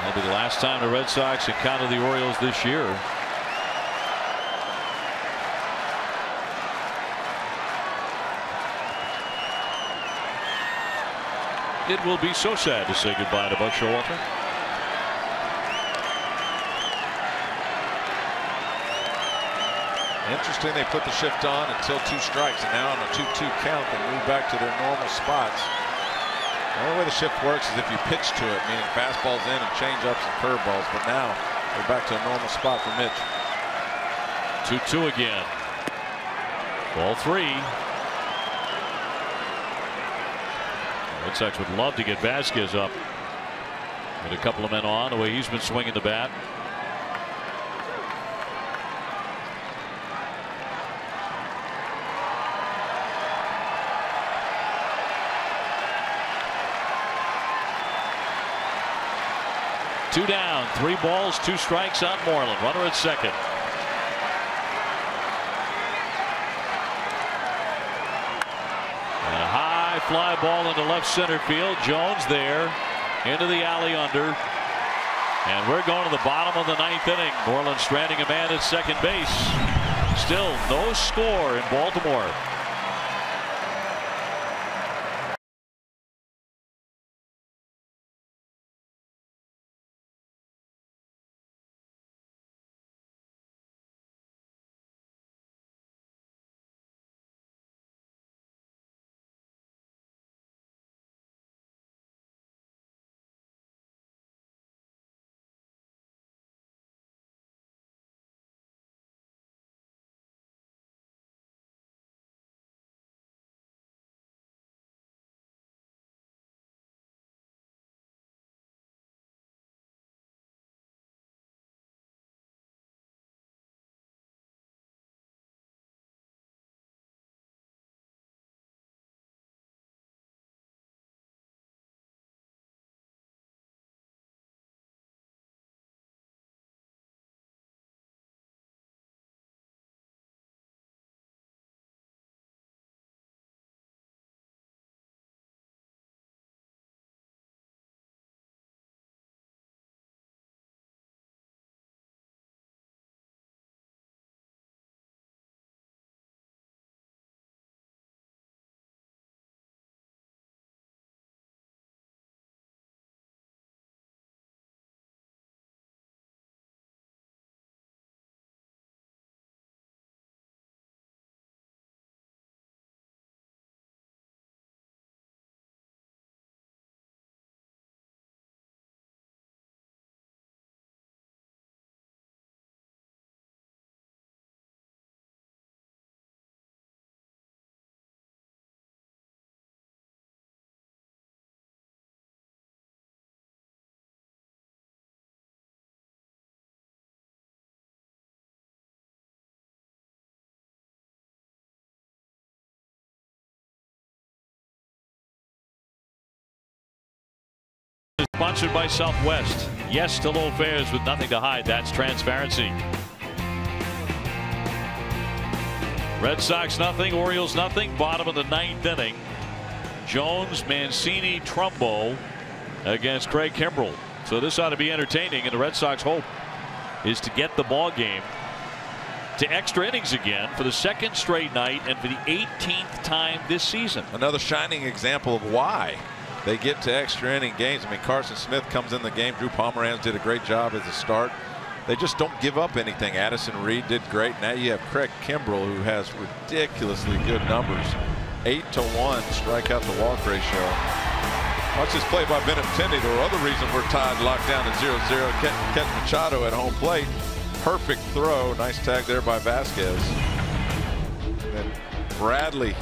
Speaker 1: That'll be the last time the Red Sox encounter the Orioles this year. It will be so sad to say goodbye to Buck Showalter.
Speaker 5: Interesting, they put the shift on until 2 strikes, and now on a 2-2 count, they move back to their normal spots. The only way the shift works is if you pitch to it, meaning fastballs in and changeups and curveballs. But now they're back to a normal spot for Mitch.
Speaker 1: 2-2 again. Ball 3. The Red Sox would love to get Vasquez up with a couple of men on, the way he's been swinging the bat. Two down, 3 balls, 2 strikes on Moreland. Runner at second. And a high fly ball into left center field. Jones there into the alley under. And we're going to the bottom of the 9th inning. Moreland stranding a man at second base. Still no score in Baltimore. Sponsored by Southwest. Yes to low fares with nothing to hide. That's transparency. Red Sox nothing, Orioles nothing. Bottom of the 9th inning. Jones, Mancini, Trumbo against Craig Kimbrell. So this ought to be entertaining, and the Red Sox hope is to get the ball game to extra innings again for the 2nd straight night and for the 18th time this season.
Speaker 5: Another shining example of why they get to extra inning games. I mean, Carson Smith comes in the game. Drew Pomeranz did a great job at the start. They just don't give up anything. Addison Reed did great. Now you have Craig Kimbrell, who has ridiculously good numbers. 8-to-1 strikeout to walk ratio. Watch this play by Benintendi. There were other reasons we're tied, locked down at 0-0. Catch Machado at home plate. Perfect throw. Nice tag there by Vasquez. And Bradley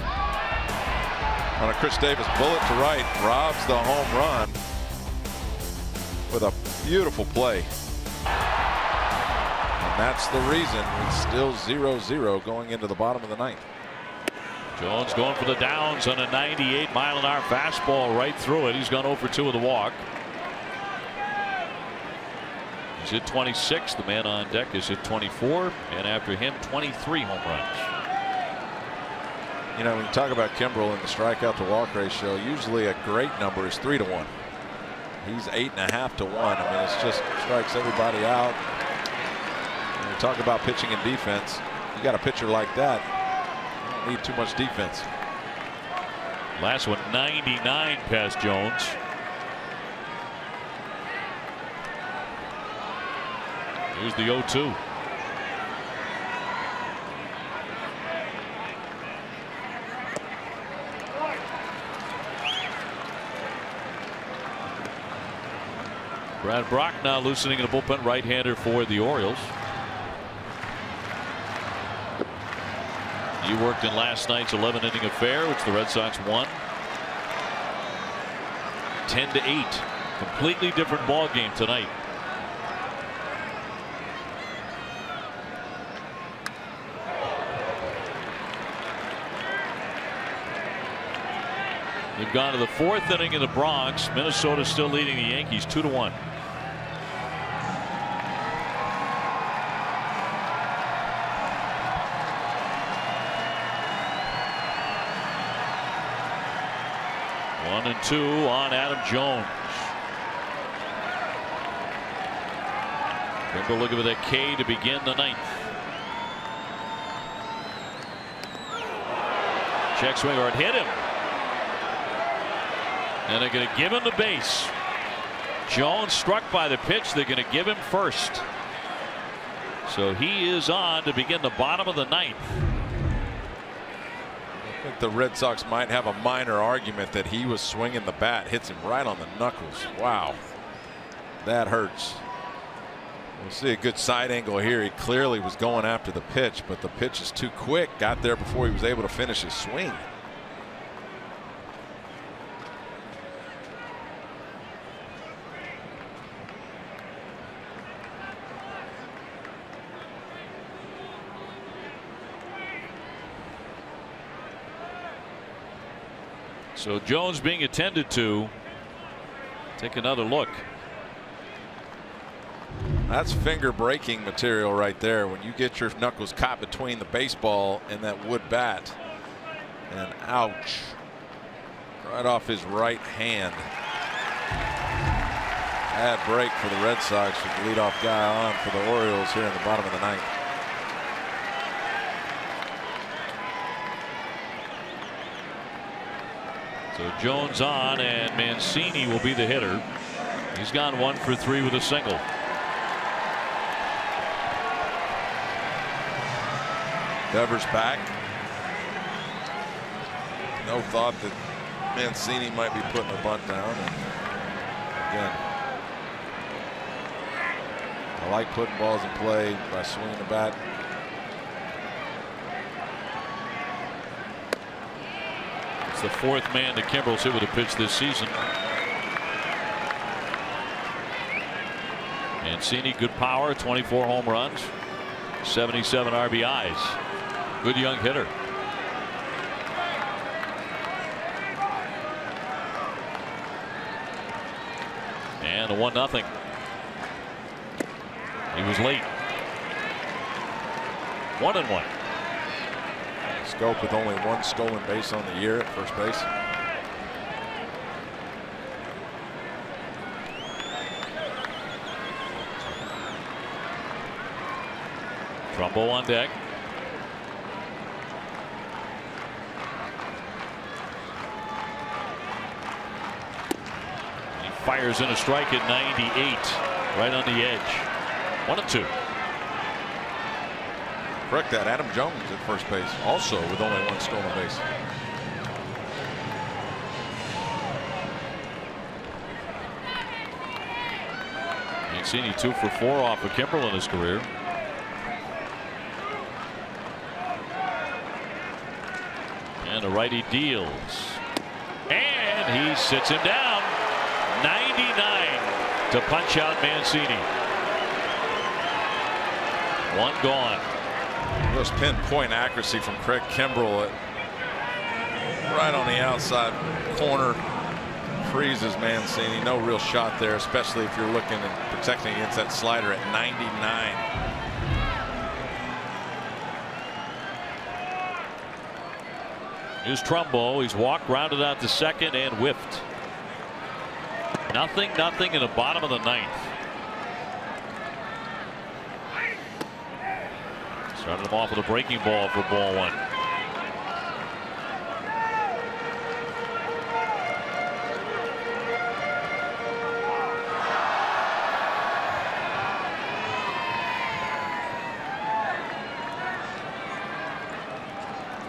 Speaker 5: on a Chris Davis bullet to right robs the home run with a beautiful play. And that's the reason it's still 0-0 going into the bottom of the 9th.
Speaker 1: Jones going for the downs on a 98-mile-an-hour fastball right through it. He's gone 0 for 2 with a walk. He's hit 26. The man on deck is hit 24, and after him 23 home runs.
Speaker 5: You know, when you talk about Kimbrel and the strikeout to walk ratio, usually a great number is 3-1. He's 8.5 to 1. I mean, it's just strikes everybody out. When you talk about pitching and defense, you got a pitcher like that, you don't need too much defense.
Speaker 1: Last one, 99 past Jones. Here's the 0-2. Brad Brock now loosening in the bullpen, right-hander for the Orioles. He worked in last night's 11-inning affair, which the Red Sox won 10-8. Completely different ball game tonight. They've gone to the 4th inning in the Bronx. Minnesota still leading the Yankees 2-1. One and two on Adam Jones. Kimbrel looking for that K to begin the 9th. Check swing, or it hit him. And they're going to give him the base. Jones struck by the pitch. They're going to give him first. So he is on to begin the bottom of the 9th.
Speaker 5: I think the Red Sox might have a minor argument that he was swinging the bat, hits him right on the knuckles. Wow, that hurts. We'll see a good side angle here. He clearly was going after the pitch, but the pitch is too quick. Got there before he was able to finish his swing.
Speaker 1: So Jones being attended to. Take another look.
Speaker 5: That's finger breaking material right there when you get your knuckles caught between the baseball and that wood bat. And ouch. Right off his right hand. Bad break for the Red Sox with the leadoff guy on for the Orioles here in the bottom of the 9th.
Speaker 1: So Jones on, and Mancini will be the hitter. He's gone 1 for 3 with a single.
Speaker 5: Devers back. No thought that Mancini might be putting a bunt down. And again, I like putting balls in play by swinging the bat.
Speaker 1: The 4th man to Kimbrel's hit with a pitch this season. Mancini, good power, 24 home runs, 77 RBIs. Good young hitter. And a 1-0. He was late. 1-1.
Speaker 5: Scope with only 1 stolen base on the year at first base.
Speaker 1: Trumbo on deck. He fires in a strike at 98, right on the edge. 1-2.
Speaker 5: Correct that. Adam Jones at first base, also with only 1 stolen base.
Speaker 1: Mancini 2 for 4 off of Kimbrel in his career. And a righty deals. And he sits him down. 99 to punch out Mancini. 1 gone.
Speaker 5: Just pinpoint accuracy from Craig Kimbrel right on the outside corner. Freezes Mancini. No real shot there, especially if you're looking and protecting against that slider at 99.
Speaker 1: Here's Trumbo. He's walked, grounded out to second, and whiffed. 0-0 in the bottom of the 9th. Started him off with a breaking ball for ball 1.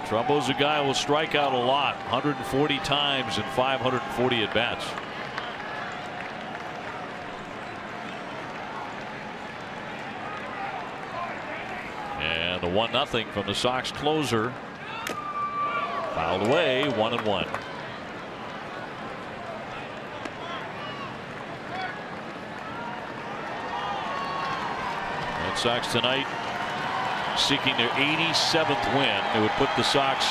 Speaker 1: Trumbo's a guy who will strike out a lot, 140 times in 540 at bats. And the 1-0 from the Sox closer. Fouled away, 1-1. Red Sox tonight seeking their 87th win. It would put the Sox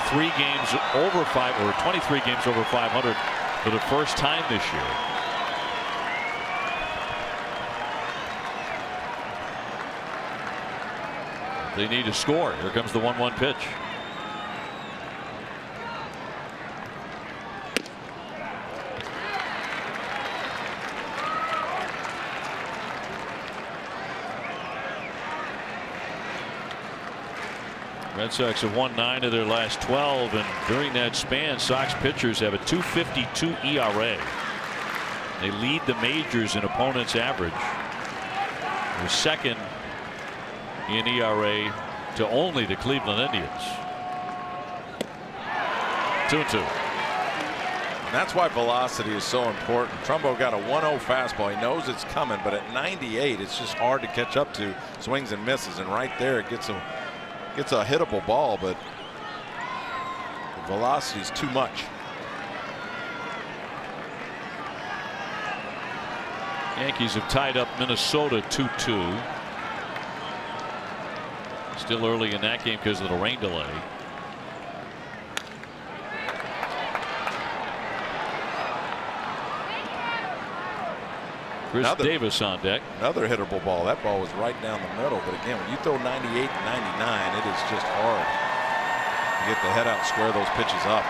Speaker 1: 3 games over 23 games over 500 for the first time this year. They need to score. Here comes the 1-1 pitch. Red Sox have won 9 of their last 12, and during that span, Sox pitchers have a .252 ERA. They lead the majors in opponents' average. They're second in ERA to only the Cleveland Indians. 2-2.
Speaker 5: And that's why velocity is so important. Trumbo got a 1-0 fastball. He knows it's coming, but at 98, it's just hard to catch up to. Swings and misses, and right there it gets a hittable ball, but the velocity is too much.
Speaker 1: Yankees have tied up Minnesota 2-2. Still early in that game because of the rain delay. Chris Davis on deck.
Speaker 5: Another hittable ball. That ball was right down the middle. But again, when you throw 98 and 99, it is just hard to get the head out and square those pitches up.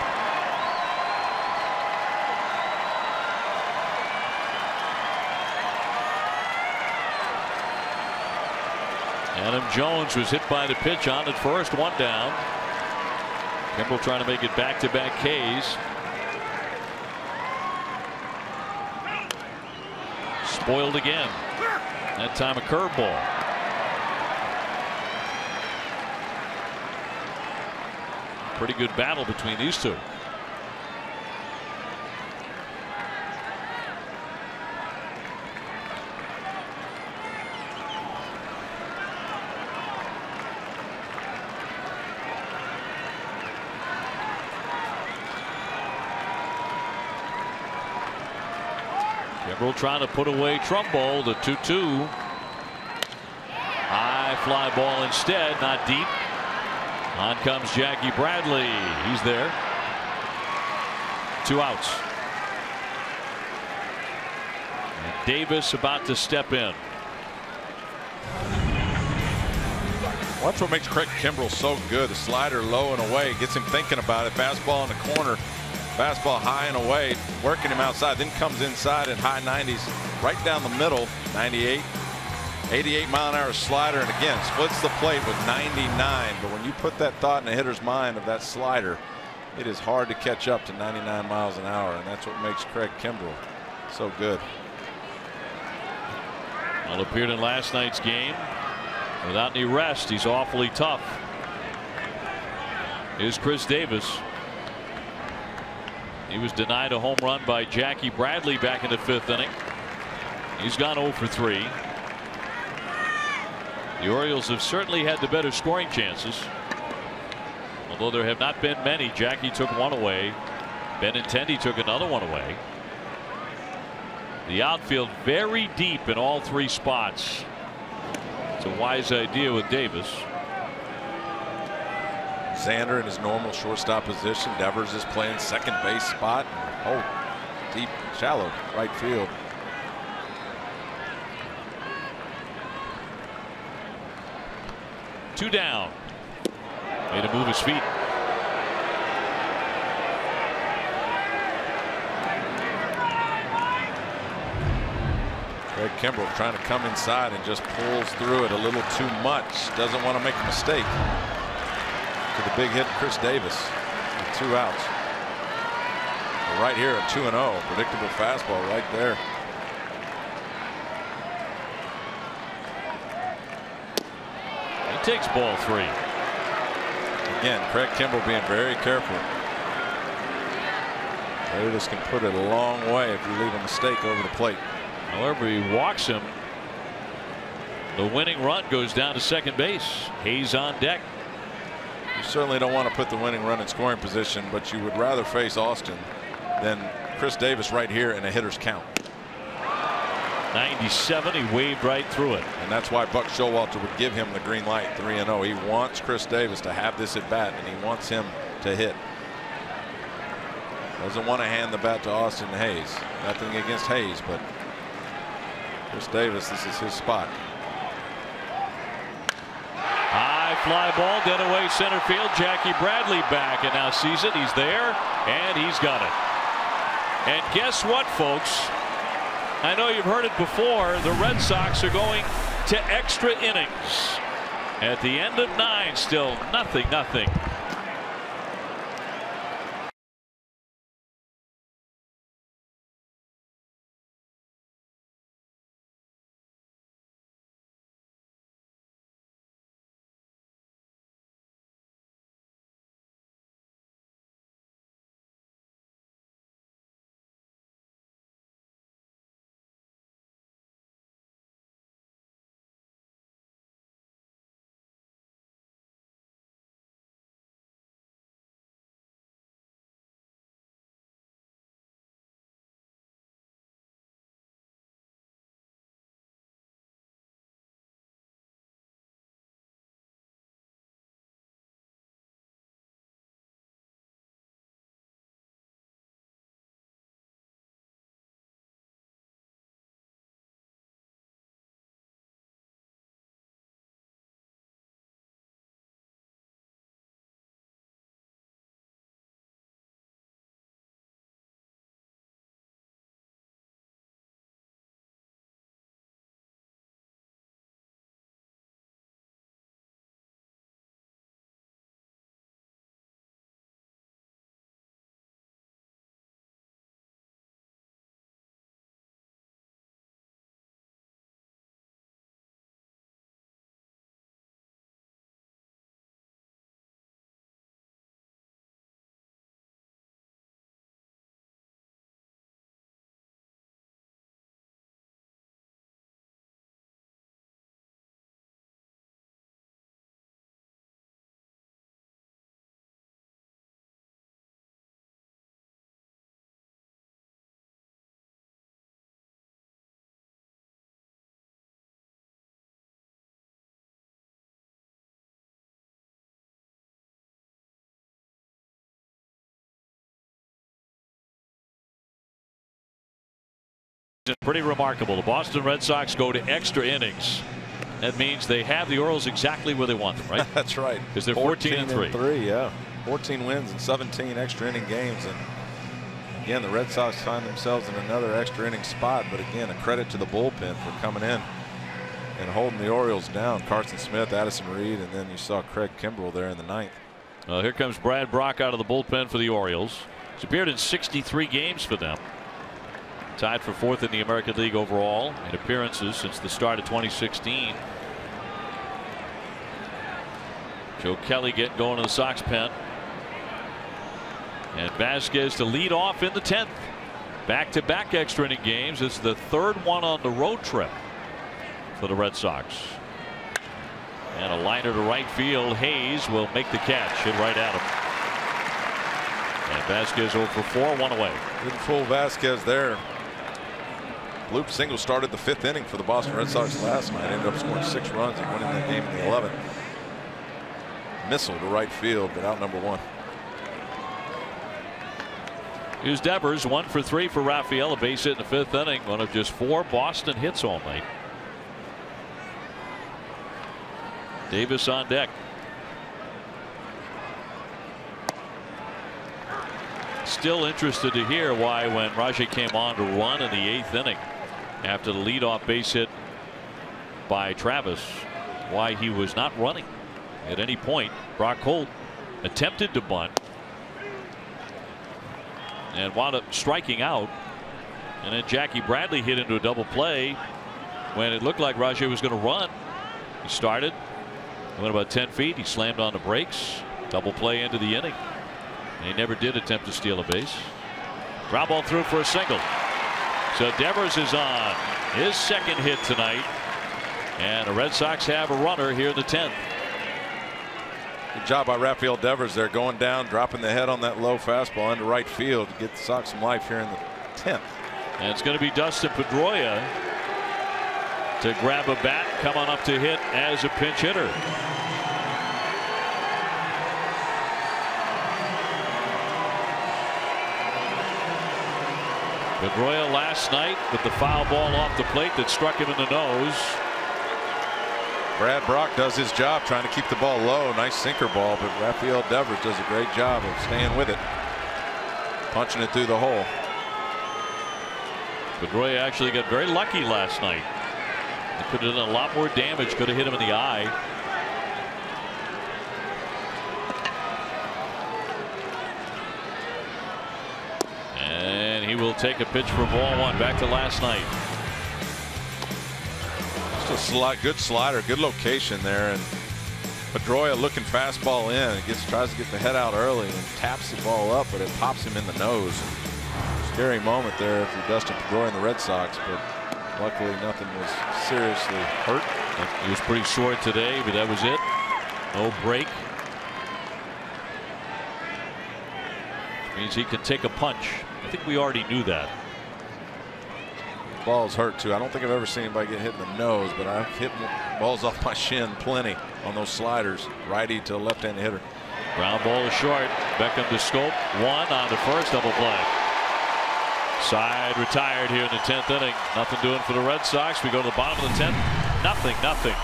Speaker 1: Adam Jones was hit by the pitch on at first, 1 down. Kimbrel trying to make it back-to-back Ks. Spoiled again. That time a curveball. Pretty good battle between these two. Kimbrel trying to put away Trumbo. The 2-2. High fly ball instead, not deep. On comes Jackie Bradley. He's there. 2 outs. And Davis about to step in.
Speaker 5: Watch what makes Craig Kimbrel so good. The slider low and away gets him thinking about it. Fastball in the corner. Fastball high and away, working him outside, then comes inside at high 90s, right down the middle, 98, 88-mile-an-hour slider, and again, splits the plate with 99. But when you put that thought in a hitter's mind of that slider, it is hard to catch up to 99 miles an hour, and that's what makes Craig Kimbrel so good.
Speaker 1: Well, appeared in last night's game without any rest. He's awfully tough. Here's Chris Davis. He was denied a home run by Jackie Bradley back in the 5th inning. He's gone 0 for 3. The Orioles have certainly had the better scoring chances, although there have not been many. Jackie took 1 away. Benintendi took another 1 away. The outfield very deep in all 3 spots. It's a wise idea with Davis.
Speaker 5: Xander in his normal shortstop position. Devers is playing second base spot. Oh, deep, shallow right field.
Speaker 1: Two down. Made him move his feet.
Speaker 5: Kimbrel trying to come inside and just pulls through it a little too much. Doesn't want to make a mistake. To the big hit, Chris Davis, with 2 outs. But right here, a 2-0, predictable fastball right there.
Speaker 1: He takes ball 3.
Speaker 5: Again, Craig Kimbrel being very careful. Davis can put it a long way if you leave a mistake over the plate.
Speaker 1: However, he walks him. The winning run goes down to second base. Hayes on deck.
Speaker 5: You certainly don't want to put the winning run in scoring position, but you would rather face Austin than Chris Davis right here in a hitter's count.
Speaker 1: 97, he waved right through it.
Speaker 5: And that's why Buck Showalter would give him the green light, 3-0. He wants Chris Davis to have this at bat, and he wants him to hit. Doesn't want to hand the bat to Austin Hayes. Nothing against Hayes, but Chris Davis, this is his spot.
Speaker 1: High fly ball, dead away center field. Jackie Bradley back and now sees it. He's there and he's got it. And guess what, folks? I know you've heard it before. The Red Sox are going to extra innings. At the end of 9, still nothing. Pretty remarkable. The Boston Red Sox go to extra innings. That means they have the Orioles exactly where they want them, right?
Speaker 5: That's right.
Speaker 1: Because they're 14-3.
Speaker 5: Yeah, 14 wins and 17 extra inning games. And again, the Red Sox find themselves in another extra inning spot. But again, a credit to the bullpen for coming in and holding the Orioles down. Carson Smith, Addison Reed, and then you saw Craig Kimbrel there in the 9th.
Speaker 1: Well, here comes Brad Brock out of the bullpen for the Orioles. He's appeared in 63 games for them. Tied for 4th in the American League overall in appearances since the start of 2016. Joe Kelly getting going to the Sox pen. And Vasquez to lead off in the 10th. Back-to-back extra inning games. It's the 3rd one on the road trip for the Red Sox. And a liner to right field. Hayes will make the catch. Hit right at him. And Vasquez 0 for 4, 1 away.
Speaker 5: Didn't fool Vasquez there. Bloop single started the 5th inning for the Boston Red Sox last night. Ended up scoring 6 runs and winning that game in the 11th. Missile to right field, but out number 1.
Speaker 1: Here's Devers, 1 for 3 for Rafael, a base hit in the 5th inning. One of just 4 Boston hits all night. Davis on deck. Still interested to hear why when Rajai came on to run in the 8th inning after the leadoff base hit by Travis, why he was not running at any point. Brock Holt attempted to bunt and wound up striking out, and then Jackie Bradley hit into a double play when it looked like Rajai was going to run. He started, went about 10 feet, he slammed on the brakes, double play into the inning, and he never did attempt to steal a base. Ground ball through for a single. So Devers is on his second hit tonight, and the Red Sox have a runner here in the 10th.
Speaker 5: Good job by Rafael Devers there, going down, dropping the head on that low fastball into right field to get the Sox some life here in the 10th.
Speaker 1: And it's going to be Dustin Pedroia to grab a bat, come on up to hit as a pinch hitter. Pedroia last night with the foul ball off the plate that struck him in the nose.
Speaker 5: Brad Brock does his job trying to keep the ball low. Nice sinker ball, but Rafael Devers does a great job of staying with it, punching it through the hole.
Speaker 1: Pedroia actually got very lucky last night. He could have done a lot more damage, could have hit him in the eye. And he will take a pitch for ball one. Back to last night.
Speaker 5: Just a good slider, good location there, and Pedroia looking fastball in. Tries to get the head out early and taps the ball up, but it pops him in the nose. Scary moment there for Dustin Pedroia and the Red Sox, but luckily nothing was seriously hurt.
Speaker 1: He was pretty short today, but that was it. No break. Which means he can take a punch. I think we already knew that.
Speaker 5: Ball's hurt too. I don't think I've ever seen anybody get hit in the nose, but I've hit balls off my shin plenty on those sliders, righty to left-handed hitter.
Speaker 1: Ground ball is short. Beckham to Scope. One on the first, double play. Side retired here in the 10th inning. Nothing doing for the Red Sox. We go to the bottom of the 10th. Nothing.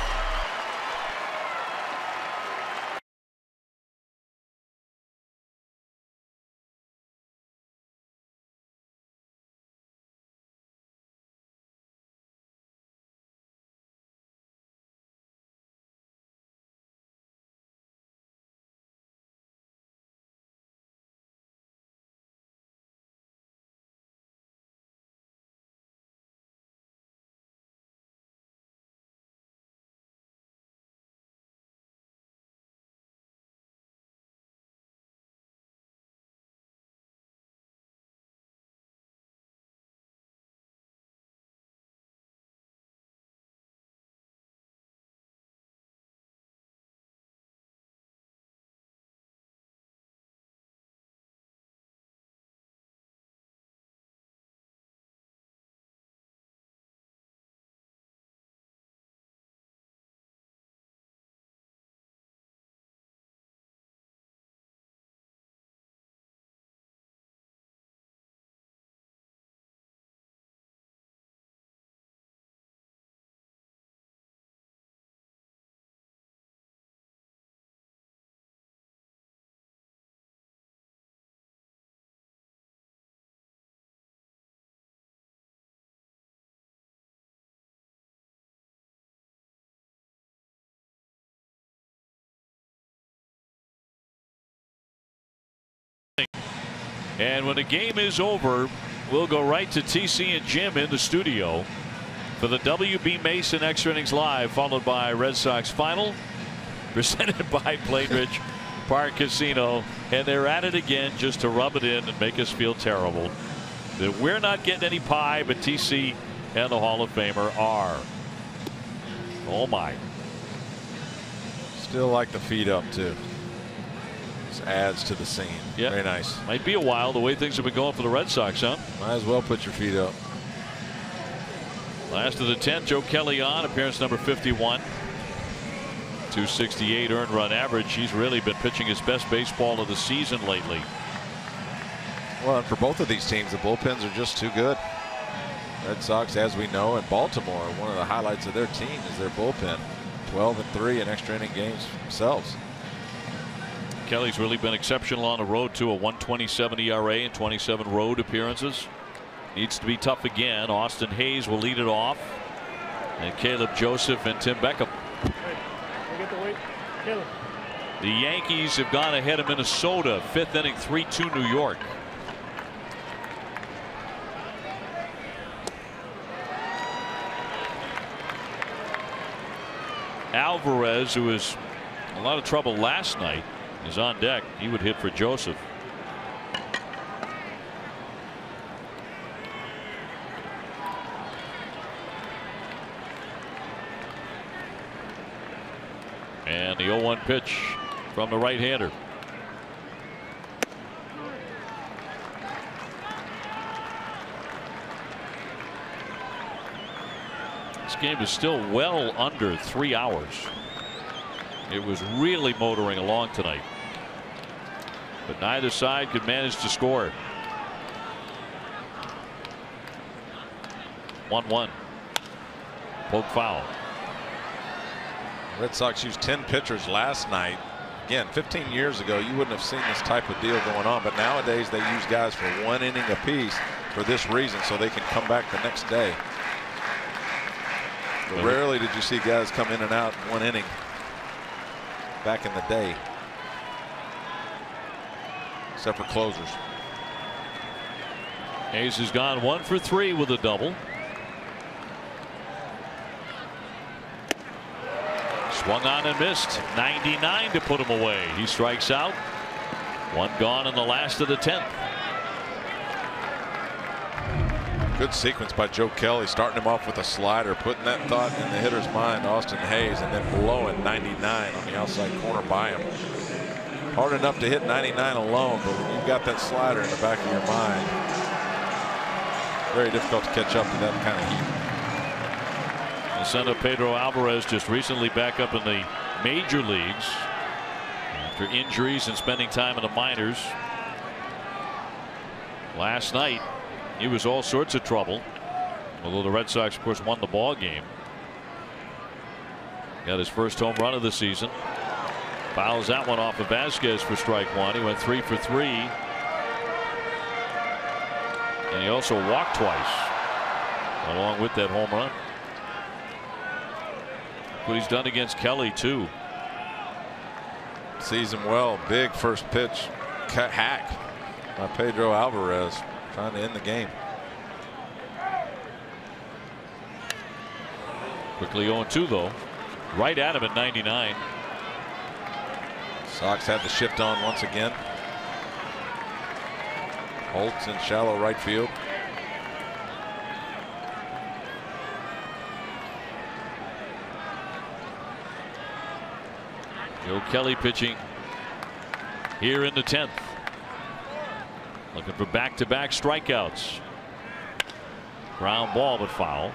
Speaker 1: And when the game is over, we'll go right to TC and Jim in the studio for the WB Mason Extra Innings Live, followed by Red Sox Final, presented by Plainridge Park Casino. And they're at it again just to rub it in and make us feel terrible that we're not getting any pie, but TC and the Hall of Famer are. Oh my.
Speaker 5: Still like the feet up too. This adds to the scene.
Speaker 1: Yep.
Speaker 5: Very nice.
Speaker 1: Might be a while the way things have been going for the Red Sox, huh?
Speaker 5: Might as well put your feet up.
Speaker 1: Last of the 10th, Joe Kelly on, appearance number 51. 268 earned run average. He's really been pitching his best baseball of the season lately.
Speaker 5: Well, and for both of these teams, the bullpens are just too good. Red Sox, as we know, and Baltimore, one of the highlights of their team is their bullpen. 12-3 in extra inning games themselves.
Speaker 1: Kelly's really been exceptional on the road, too. A 1.27 ERA and 27 road appearances. needs to be tough again. Austin Hayes will lead it off. And Caleb Joseph and Tim Beckham. The Yankees have gone ahead of Minnesota. 5th inning, 3-2 New York. Alvarez, who was in a lot of trouble last night, is on deck. He would hit for Joseph. And the 0-1 pitch from the right-hander. This game is still well under 3 hours. It was really motoring along tonight, but neither side could manage to score. 1-1. Poke foul.
Speaker 5: Red Sox used 10 pitchers last night. Again, 15 years ago, you wouldn't have seen this type of deal going on. But nowadays, they use guys for 1 inning apiece for this reason, so they can come back the next day. But rarely did you see guys come in and out in 1 inning back in the day, except for closers.
Speaker 1: Hayes has gone 1 for 3 with a double. Swung on and missed. 99 to put him away. He strikes out. 1 gone in the last of the 10th.
Speaker 5: Good sequence by Joe Kelly, starting him off with a slider, putting that thought in the hitter's mind, Austin Hayes, and then blowing 99 on the outside corner by him. Hard enough to hit 99 alone, but when you've got that slider in the back of your mind, very difficult to catch up to that kind of heat.
Speaker 1: The son of Pedro Alvarez just recently back up in the major leagues after injuries and spending time in the minors. Last night he was all sorts of trouble, although the Red Sox of course won the ball game. Got his first home run of the season. Fouls that one off of Vasquez for strike 1. He went 3 for 3. And he also walked twice along with that home run. What he's done against Kelly too.
Speaker 5: Sees him well. Big first pitch hack by Pedro Alvarez, trying to end the game.
Speaker 1: Quickly 0-2 though. Right at him at 99.
Speaker 5: Sox had the shift on once again. Holtz in shallow right field.
Speaker 1: Joe Kelly pitching here in the 10th. Looking for back-to-back strikeouts. Ground ball, but foul.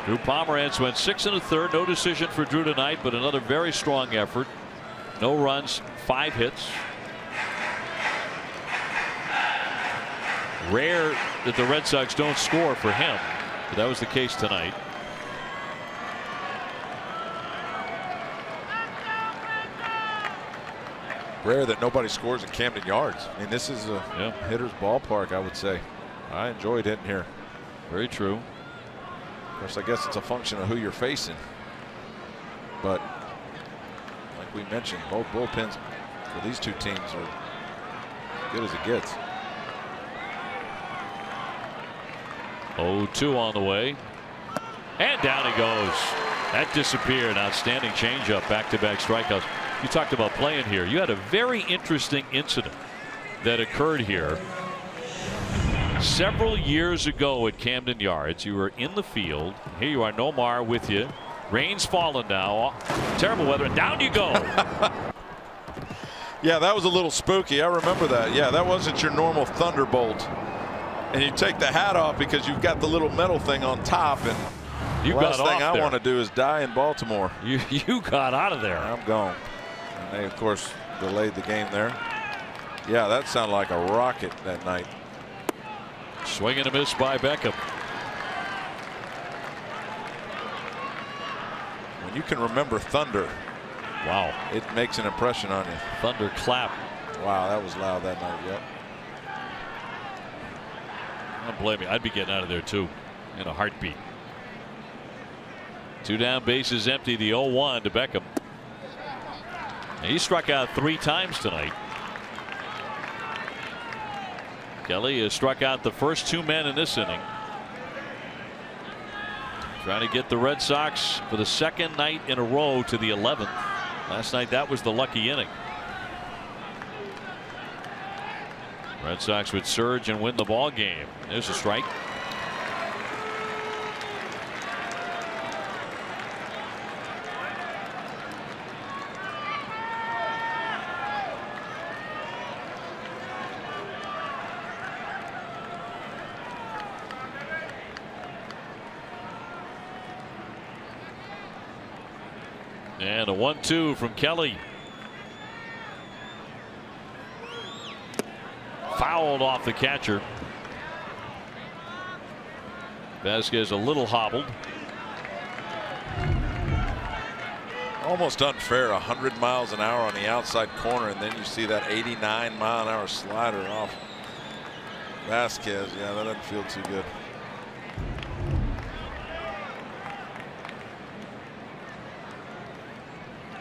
Speaker 1: Drew Pomeranz went 6 1/3. No decision for Drew tonight, but another very strong effort. No runs, 5 hits. Rare that the Red Sox don't score for him, but that was the case tonight.
Speaker 5: Rare that nobody scores in Camden Yards. I mean, this is a hitter's ballpark, I would say. I enjoyed hitting here.
Speaker 1: Very true.
Speaker 5: Of course, I guess it's a function of who you're facing. But like we mentioned, both bullpens for these two teams are good as it gets.
Speaker 1: 0-2 on the way. And down he goes. That disappeared. Outstanding changeup. Back-to-back strikeouts. You talked about playing here. You had a very interesting incident that occurred here several years ago at Camden Yards. You were in the field. Here you are, Nomar with you. Rain's falling now. Terrible weather, and down you go.
Speaker 5: Yeah, that was a little spooky. I remember that. Yeah, that wasn't your normal thunderbolt. And you take the hat off because you've got the little metal thing on top, and
Speaker 1: you
Speaker 5: the last
Speaker 1: got
Speaker 5: thing
Speaker 1: off
Speaker 5: I
Speaker 1: there.
Speaker 5: want to do is die in Baltimore.
Speaker 1: You got out of there.
Speaker 5: I'm gone. And they, of course, delayed the game there. Yeah, that sounded like a rocket that night.
Speaker 1: Swing and a miss by Beckham.
Speaker 5: When you can remember thunder,
Speaker 1: wow,
Speaker 5: it makes an impression on you.
Speaker 1: Thunder clap.
Speaker 5: Wow, that was loud that night. Yep.
Speaker 1: Don't blame me. I'd be getting out of there too in a heartbeat. 2 down, bases empty. The 0-1 to Beckham. And he struck out 3 times tonight. Kelly has struck out the first 2 men in this inning. Trying to get the Red Sox for the 2nd night in a row to the 11th. Last night that was the lucky inning. Red Sox would surge and win the ball game. There's a strike. And a 1-2 from Kelly. Fouled off the catcher. Vasquez a little hobbled.
Speaker 5: Almost unfair. 100 miles an hour on the outside corner, and then you see that 89 mile an hour slider off Vasquez. Yeah, that doesn't feel too good.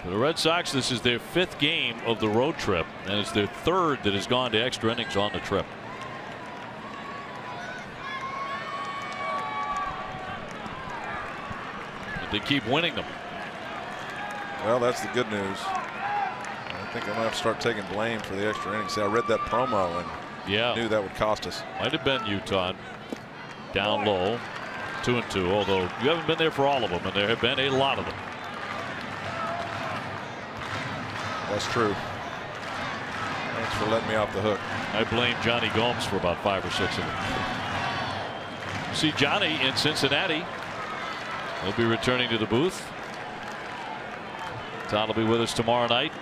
Speaker 1: For the Red Sox, this is their 5th game of the road trip, and it's their 3rd that has gone to extra innings on the trip. But they keep winning them.
Speaker 5: Well, that's the good news. I think I'm going to have to start taking blame for the extra innings. See, I read that promo and knew that would cost us.
Speaker 1: Might have been Utah. Down low, 2-2, although you haven't been there for all of them, and there have been a lot of them.
Speaker 5: That's true. Thanks for letting me off the hook.
Speaker 1: I blame Johnny Gomes for about 5 or 6 of them. See Johnny in Cincinnati. He'll be returning to the booth. Todd will be with us tomorrow night.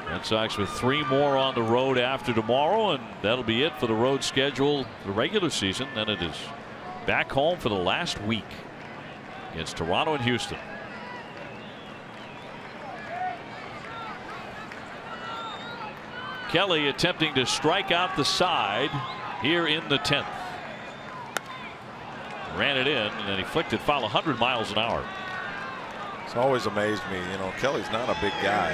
Speaker 1: Red Sox with 3 more on the road after tomorrow, and that'll be it for the road schedule, the regular season. Then it is back home for the last week against Toronto and Houston. Kelly attempting to strike out the side here in the 10th. Ran it in, and then he flicked it foul 100 miles an hour.
Speaker 5: It's always amazed me. You know, Kelly's not a big guy.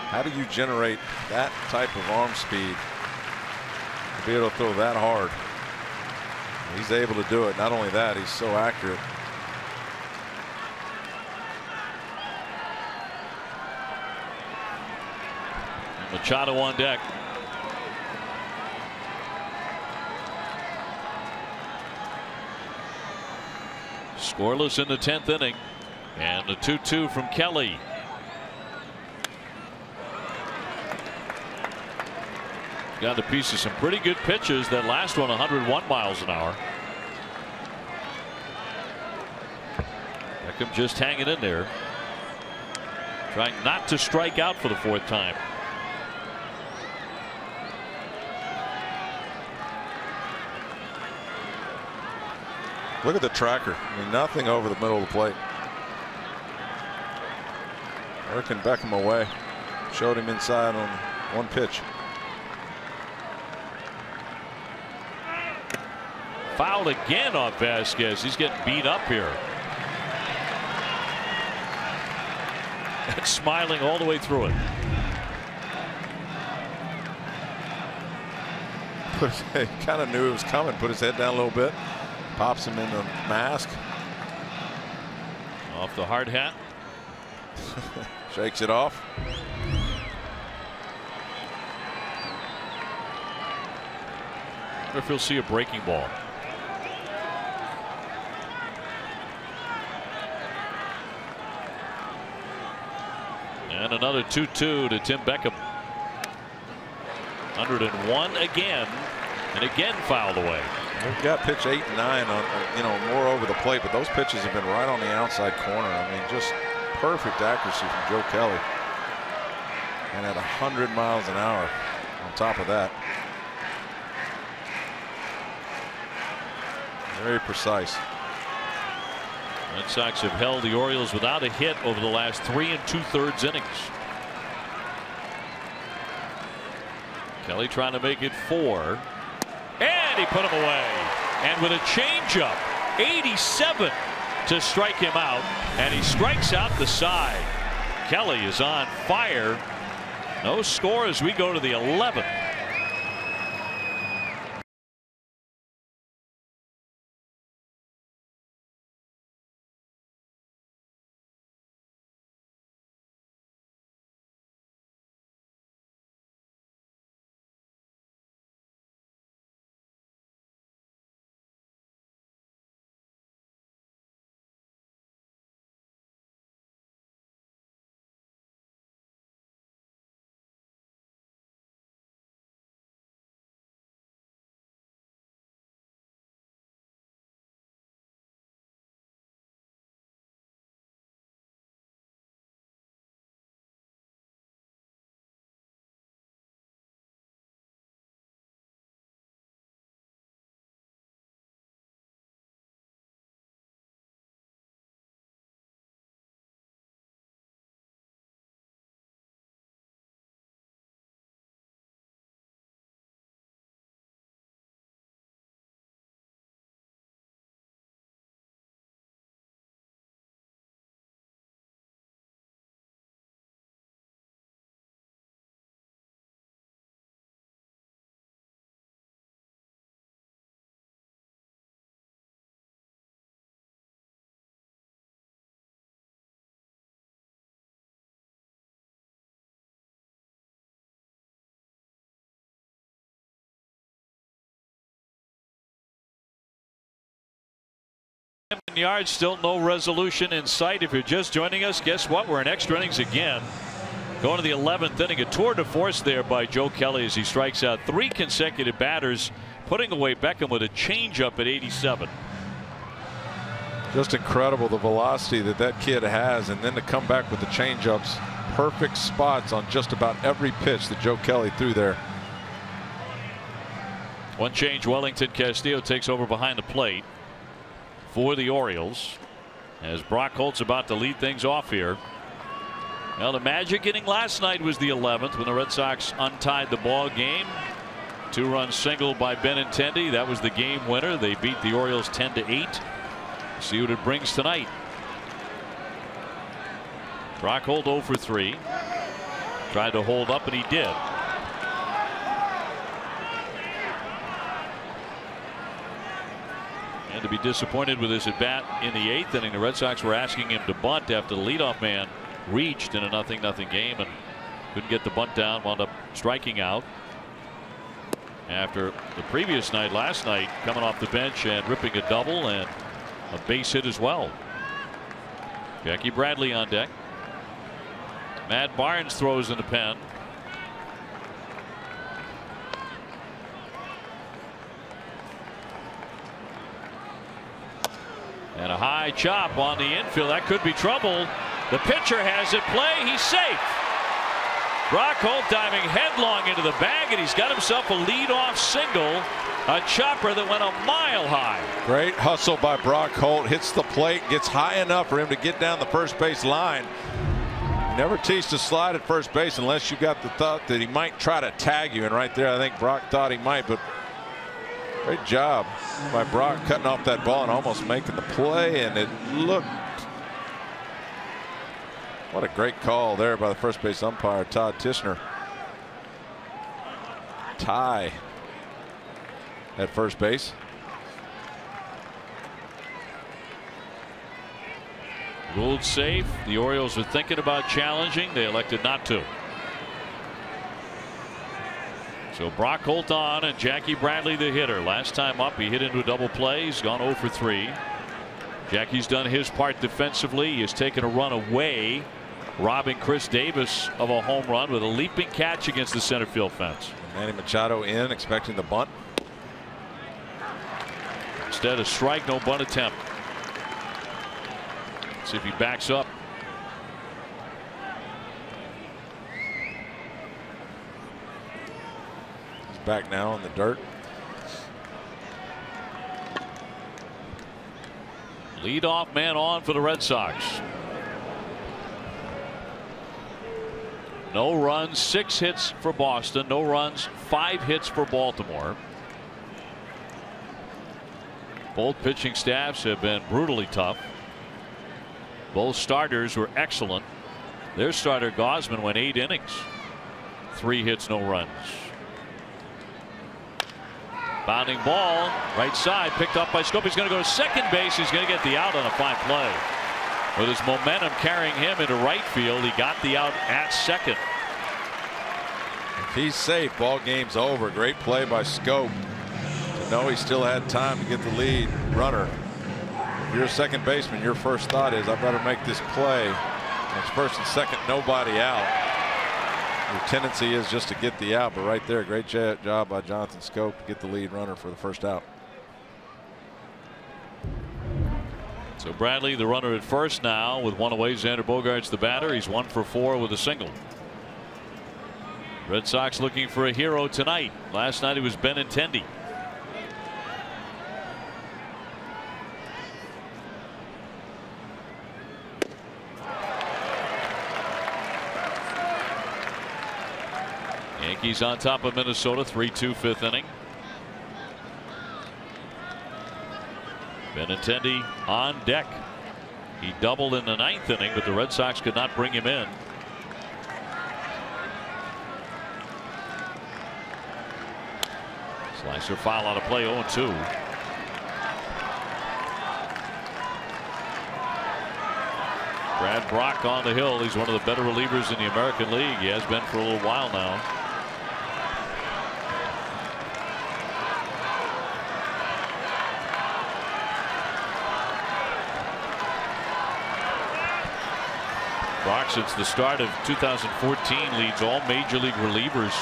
Speaker 5: How do you generate that type of arm speed to be able to throw that hard? He's able to do it. Not only that, he's so accurate.
Speaker 1: Machado on deck. Scoreless in the 10th inning, and a 2-2 from Kelly. Got a piece of some pretty good pitches. That last one 101 miles an hour. Beckham just hanging in there, trying not to strike out for the 4th time.
Speaker 5: Look at the tracker. I mean, nothing over the middle of the plate. Working Beckham away. Showed him inside on 1 pitch.
Speaker 1: Fouled again off Vasquez. He's getting beat up here. And smiling all the way through it.
Speaker 5: He kind of knew it was coming. Put his head down a little bit. Pops him in the mask.
Speaker 1: Off the hard hat.
Speaker 5: Shakes it off.
Speaker 1: I wonder if he'll see a breaking ball. And another 2-2 to Tim Beckham. 101 again, and again fouled away.
Speaker 5: We've got pitch 8 and 9 on, more over the plate, but those pitches have been right on the outside corner. I mean, just perfect accuracy from Joe Kelly. And at 100 miles an hour on top of that. Very precise.
Speaker 1: Red Sox have held the Orioles without a hit over the last 3 2/3 innings. Kelly trying to make it 4. And he put him away. And with a changeup, 87 to strike him out. And he strikes out the side. Kelly is on fire. No score as we go to the 11th. Yards, still no resolution in sight. If you're just joining us, guess what? We're in extra innings again. Going to the 11th inning, a tour de force there by Joe Kelly as he strikes out 3 consecutive batters, putting away Beckham with a changeup at 87.
Speaker 5: Just incredible the velocity that that kid has, and then to come back with the changeups. Perfect spots on just about every pitch that Joe Kelly threw there.
Speaker 1: One change, Wellington Castillo takes over behind the plate for the Orioles as Brock Holt's about to lead things off here. Well, the magic inning last night was the 11th when the Red Sox untied the ball game. 2-run single by Benintendi. That was the game winner. They beat the Orioles 10-8. See what it brings tonight. Brock Holt 0 for 3. Tried to hold up, and he did. And to be disappointed with his at bat in the 8th inning, the Red Sox were asking him to bunt after the leadoff man reached in a 0-0 game and couldn't get the bunt down, wound up striking out. After the previous night, last night, coming off the bench and ripping a double and a base hit as well. Jackie Bradley on deck. Matt Barnes throws in the pen. And a high chop on the infield. That could be trouble. The pitcher has it play. He's safe. Brock Holt diving headlong into the bag, and he's got himself a leadoff single. A chopper that went a mile high.
Speaker 5: Great hustle by Brock Holt. Hits the plate, gets high enough for him to get down the first base line. You never teach to slide at first base unless you got the thought that he might try to tag you. And right there, I think Brock thought he might, but great job by Brock cutting off that ball and almost making the play. And it looked, what a great call there by the first base umpire, Todd Tishner. Tie at first base.
Speaker 1: Ruled safe. The Orioles were thinking about challenging. They elected not to. So Brock Holt on and Jackie Bradley the hitter. Last time up he hit into a double play. He's gone 0 for 3. Jackie's done his part defensively. He has taken a run away, robbing Chris Davis of a home run with a leaping catch against the center field fence.
Speaker 5: Manny Machado in, expecting the bunt.
Speaker 1: Instead a strike, no bunt attempt. Let's see if he backs up.
Speaker 5: He's back now in the dirt.
Speaker 1: Leadoff man on for the Red Sox. No runs, 6 hits for Boston. No runs, 5 hits for Baltimore. Both pitching staffs have been brutally tough. Both starters were excellent. Their starter Gausman went 8 innings. 3 hits, no runs. Bounding ball, right side, picked up by Scope. He's going to go to second base. He's going to get the out on a fine play. With his momentum carrying him into right field, he got the out at second.
Speaker 5: If he's safe, ball game's over. Great play by Scope to know he still had time to get the lead runner. If you're a second baseman, your first thought is, I better make this play. And it's first and second, nobody out. Your tendency is just to get the out, but right there, great job by Jonathan Scope to get the lead runner for the first out.
Speaker 1: So Bradley, the runner at first now, with 1 away. Xander Bogaerts, the batter. He's 1 for 4 with a single. Red Sox looking for a hero tonight. Last night it was Benintendi. Yankees on top of Minnesota, 3-2 fifth inning. Benintendi on deck. He doubled in the 9th inning, but the Red Sox could not bring him in. Slicer foul out of play, 0-2. Brad Brock on the hill. He's one of the better relievers in the American League. He has been for a little while now. Brock, since the start of 2014, leads all major league relievers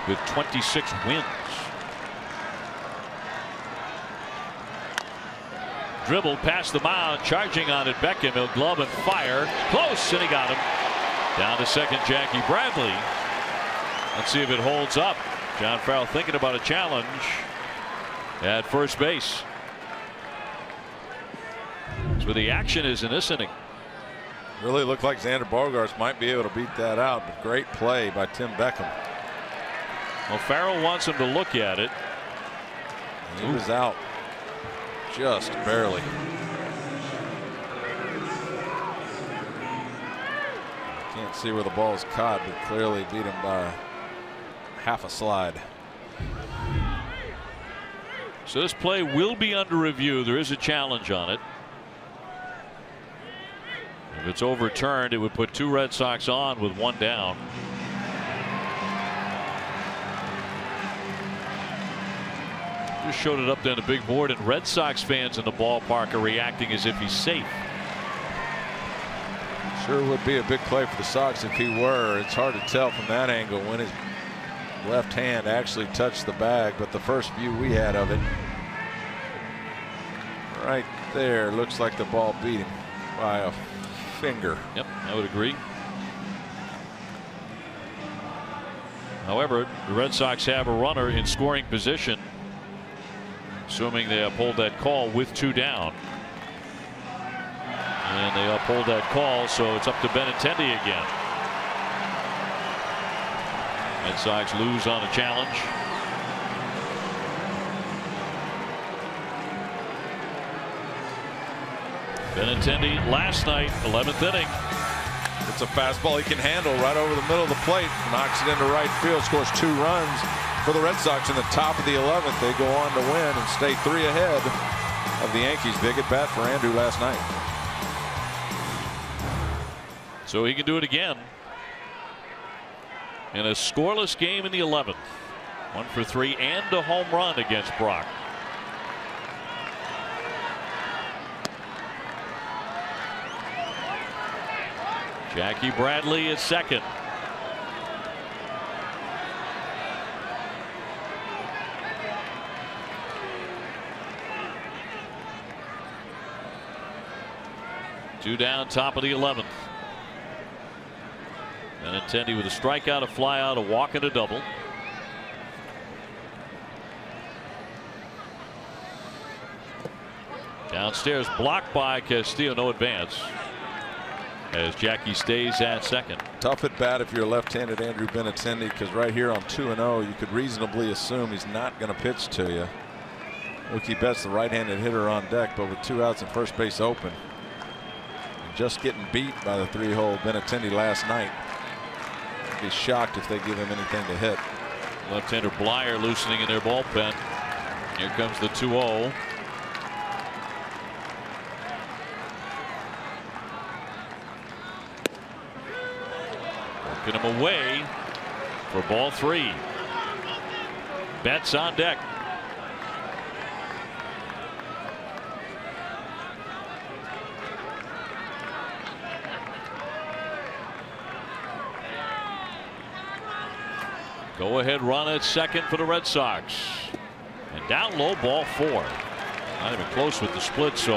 Speaker 1: with 26 wins. Dribbled past the mound, charging on it. Beckham, he'll glove and fire. Close, and he got him. Down to second, Jackie Bradley. Let's see if it holds up. John Farrell thinking about a challenge at first base. That's where the action is in this inning.
Speaker 5: Really looked like Xander Bogaerts might be able to beat that out, but great play by Tim Beckham.
Speaker 1: Well, Farrell wants him to look at it.
Speaker 5: He was out just barely. Can't see where the ball is caught, but clearly beat him by half a slide.
Speaker 1: So this play will be under review. There is a challenge on it. If it's overturned, it would put 2 Red Sox on with 1 down. Just showed it up there on the big board, and Red Sox fans in the ballpark are reacting as if he's safe.
Speaker 5: Sure would be a big play for the Sox if he were. It's hard to tell from that angle when his left hand actually touched the bag, but the first view we had of it, right there, looks like the ball beat him by a finger.
Speaker 1: Yep, I would agree. However, the Red Sox have a runner in scoring position, assuming they uphold that call with 2 down. And they uphold that call, so it's up to Benintendi again. Red Sox lose on a challenge. Benintendi last night, 11th inning.
Speaker 5: It's a fastball he can handle right over the middle of the plate. Knocks it into right field, scores 2 runs for the Red Sox in the top of the 11th. They go on to win and stay 3 ahead of the Yankees. Big at bat for Andrew last night.
Speaker 1: So he can do it again in a scoreless game in the 11th. 1 for 3 and a home run against Brock. Jackie Bradley is second. Two down, top of the 11th. Benintendi with a strikeout, a flyout, a walk, and a double. Downstairs, blocked by Castillo, no advance. as Jackie stays at second.
Speaker 5: Tough at bat if you're a left-handed Andrew Benintendi, because right here on 2-0 you could reasonably assume he's not going to pitch to you. Mookie Betts, the right-handed hitter on deck, but with 2 outs and first base open, and just getting beat by the 3-hole Benintendi last night. I'd be shocked if they give him anything to hit.
Speaker 1: Left-hander Blyer loosening in their bullpen. Here comes the 2-0. Working him away for ball 3. Betts on deck. Go ahead run at second for the Red Sox. And down low, ball 4. Not even close with the split, so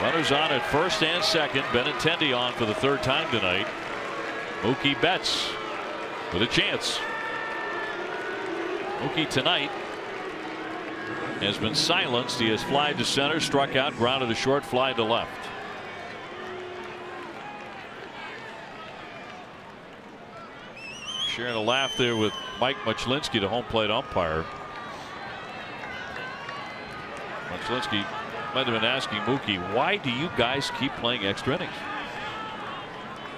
Speaker 1: runners on at first and second. Benintendi on for the 3rd time tonight. Mookie Betts with a chance. Mookie tonight has been silenced. He has flied to center, struck out, grounded a short fly to left. Sharing a laugh there with Mike Muchlinski, the home plate umpire. Muchlinski might have been asking Mookie, why do you guys keep playing extra innings?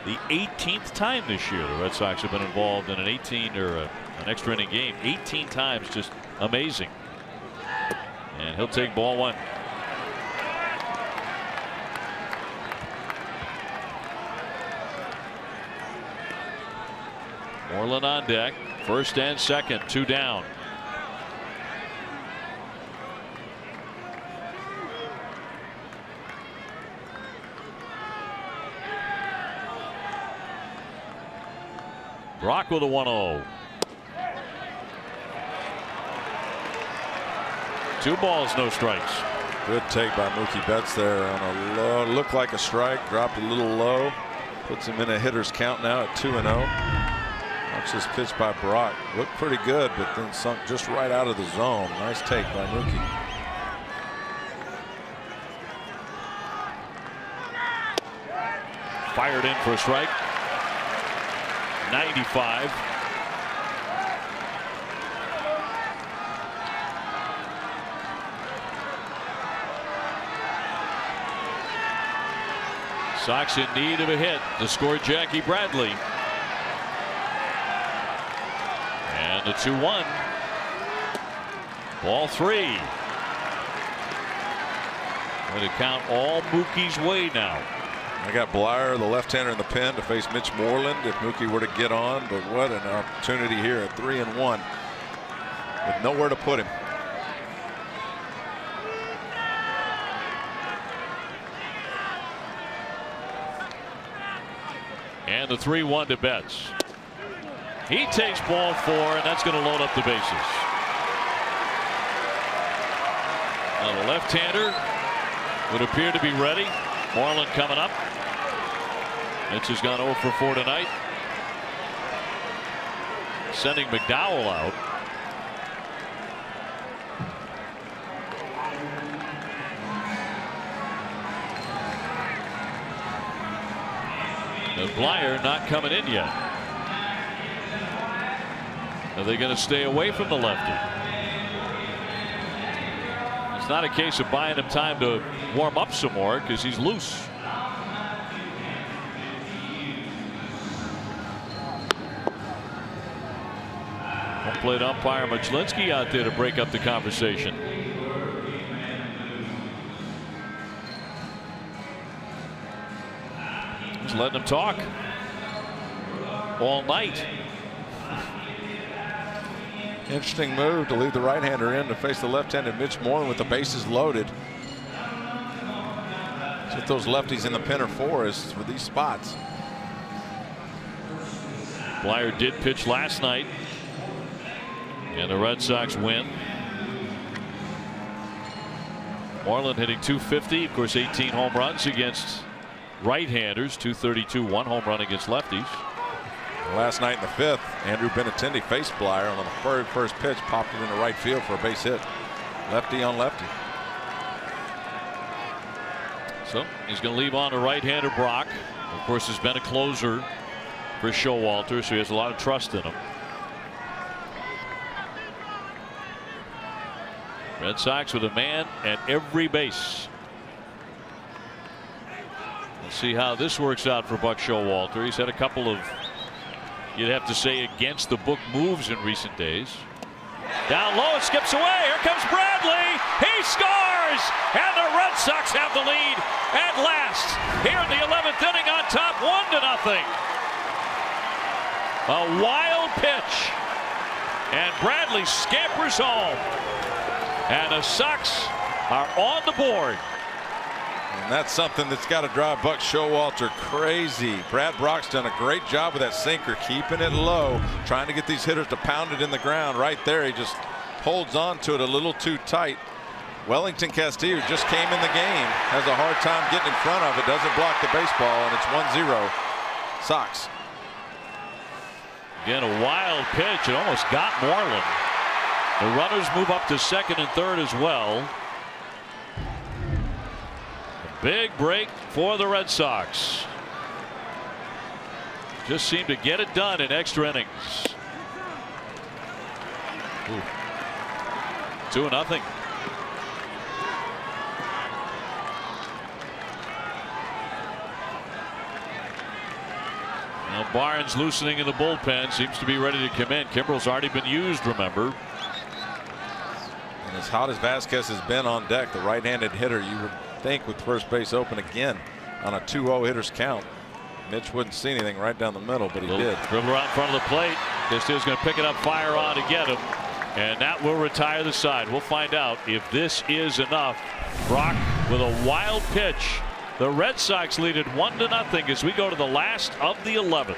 Speaker 1: The 18th time this year the Red Sox have been involved in an an extra inning game. 18 times, just amazing. And he'll take ball 1. Moreland on deck, first and second, 2 down. Brock with a 1-0. 2 balls, no strikes.
Speaker 5: Good take by Mookie Betts there on a low, looked like a strike, dropped a little low, puts him in a hitter's count now at 2-0. Watch this pitch by Brock. Looked pretty good, but then sunk just right out of the zone. Nice take by Mookie.
Speaker 1: Fired in for a strike. 95. Sox in need of a hit to score Jackie Bradley. And the 2-1. Ball 3. Going to count all Mookie's way now.
Speaker 5: I got Blyer, the left-hander, in the pen to face Mitch Moreland if Mookie were to get on, but what an opportunity here at 3-1 with nowhere to put him.
Speaker 1: And the 3-1 to Betts. He takes ball 4, and that's going to load up the bases. Now the left-hander would appear to be ready. Moreland coming up. Mitch has gone 0 for 4 tonight. Sending McDowell out. And Blyer not coming in yet. Are they going to stay away from the lefty? It's not a case of buying him time to warm up some more because he's loose. Home plate umpire Muchlinski out there to break up the conversation. Just letting him talk all night.
Speaker 5: Interesting move to leave the right-hander in to face the left-handed Mitch Moreland with the bases loaded. That's what those lefties in the pen are for, is for these spots.
Speaker 1: Blyer did pitch last night, and the Red Sox win. Moreland hitting .250, of course 18 home runs against right-handers, .232, 1 home run against lefties.
Speaker 5: Last night in the 5th, Andrew Benintendi faced Blyer on the first pitch, popped it into right field for a base hit. Lefty on lefty.
Speaker 1: So he's going to leave on to right-hander Brock. Of course, has been a closer for Showalter, so he has a lot of trust in him. Red Sox with a man at every base. Let's see how this works out for Buck Showalter. He's had a couple of, you'd have to say, against the book moves in recent days. Down low, it skips away. Here comes Bradley. He scores, and the Red Sox have the lead at last. Here in the 11th inning, on top, 1-0. A wild pitch, and Bradley scampers home, and the Sox are on the board.
Speaker 5: And that's something that's got to drive Buck Showalter crazy. Brad Brock's done a great job with that sinker, keeping it low, trying to get these hitters to pound it in the ground. Right there, he just holds on to it a little too tight. Wellington Castillo just came in the game, has a hard time getting in front of it, doesn't block the baseball, and it's 1-0 Sox.
Speaker 1: Again, a wild pitch. It almost got Moreland. The runners move up to second and third as well. Big break for the Red Sox. Just seemed to get it done in extra innings. 2-0. Now Barnes loosening in the bullpen, seems to be ready to come in. Kimbrel's already been used, remember.
Speaker 5: And as hot as Vasquez has been on deck, the right-handed hitter, you would think with first base open again on a 2-0 hitters count, Mitch wouldn't see anything right down the middle, but he did.
Speaker 1: Dribble out in front of the plate. Castillo's going to pick it up, fire on to get him, and that will retire the side. We'll find out if this is enough. Brock with a wild pitch. The Red Sox lead it 1-0 as we go to the last of the 11th.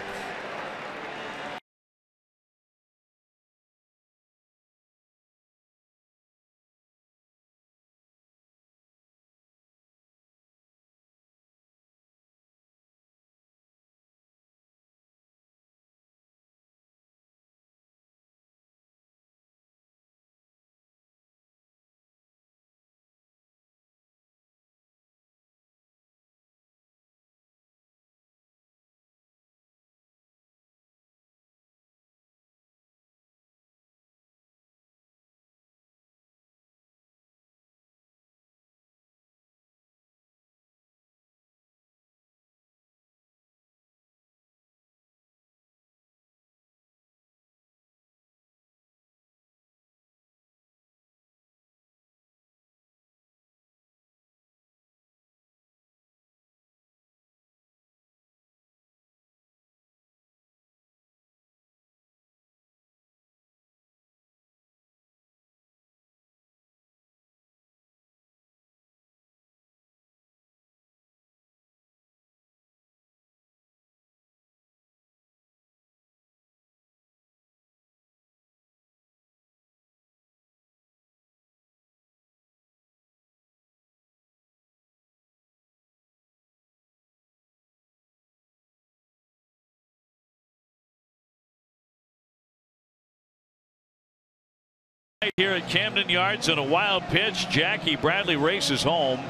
Speaker 1: Here at Camden Yards, and a wild pitch. Jackie Bradley races home,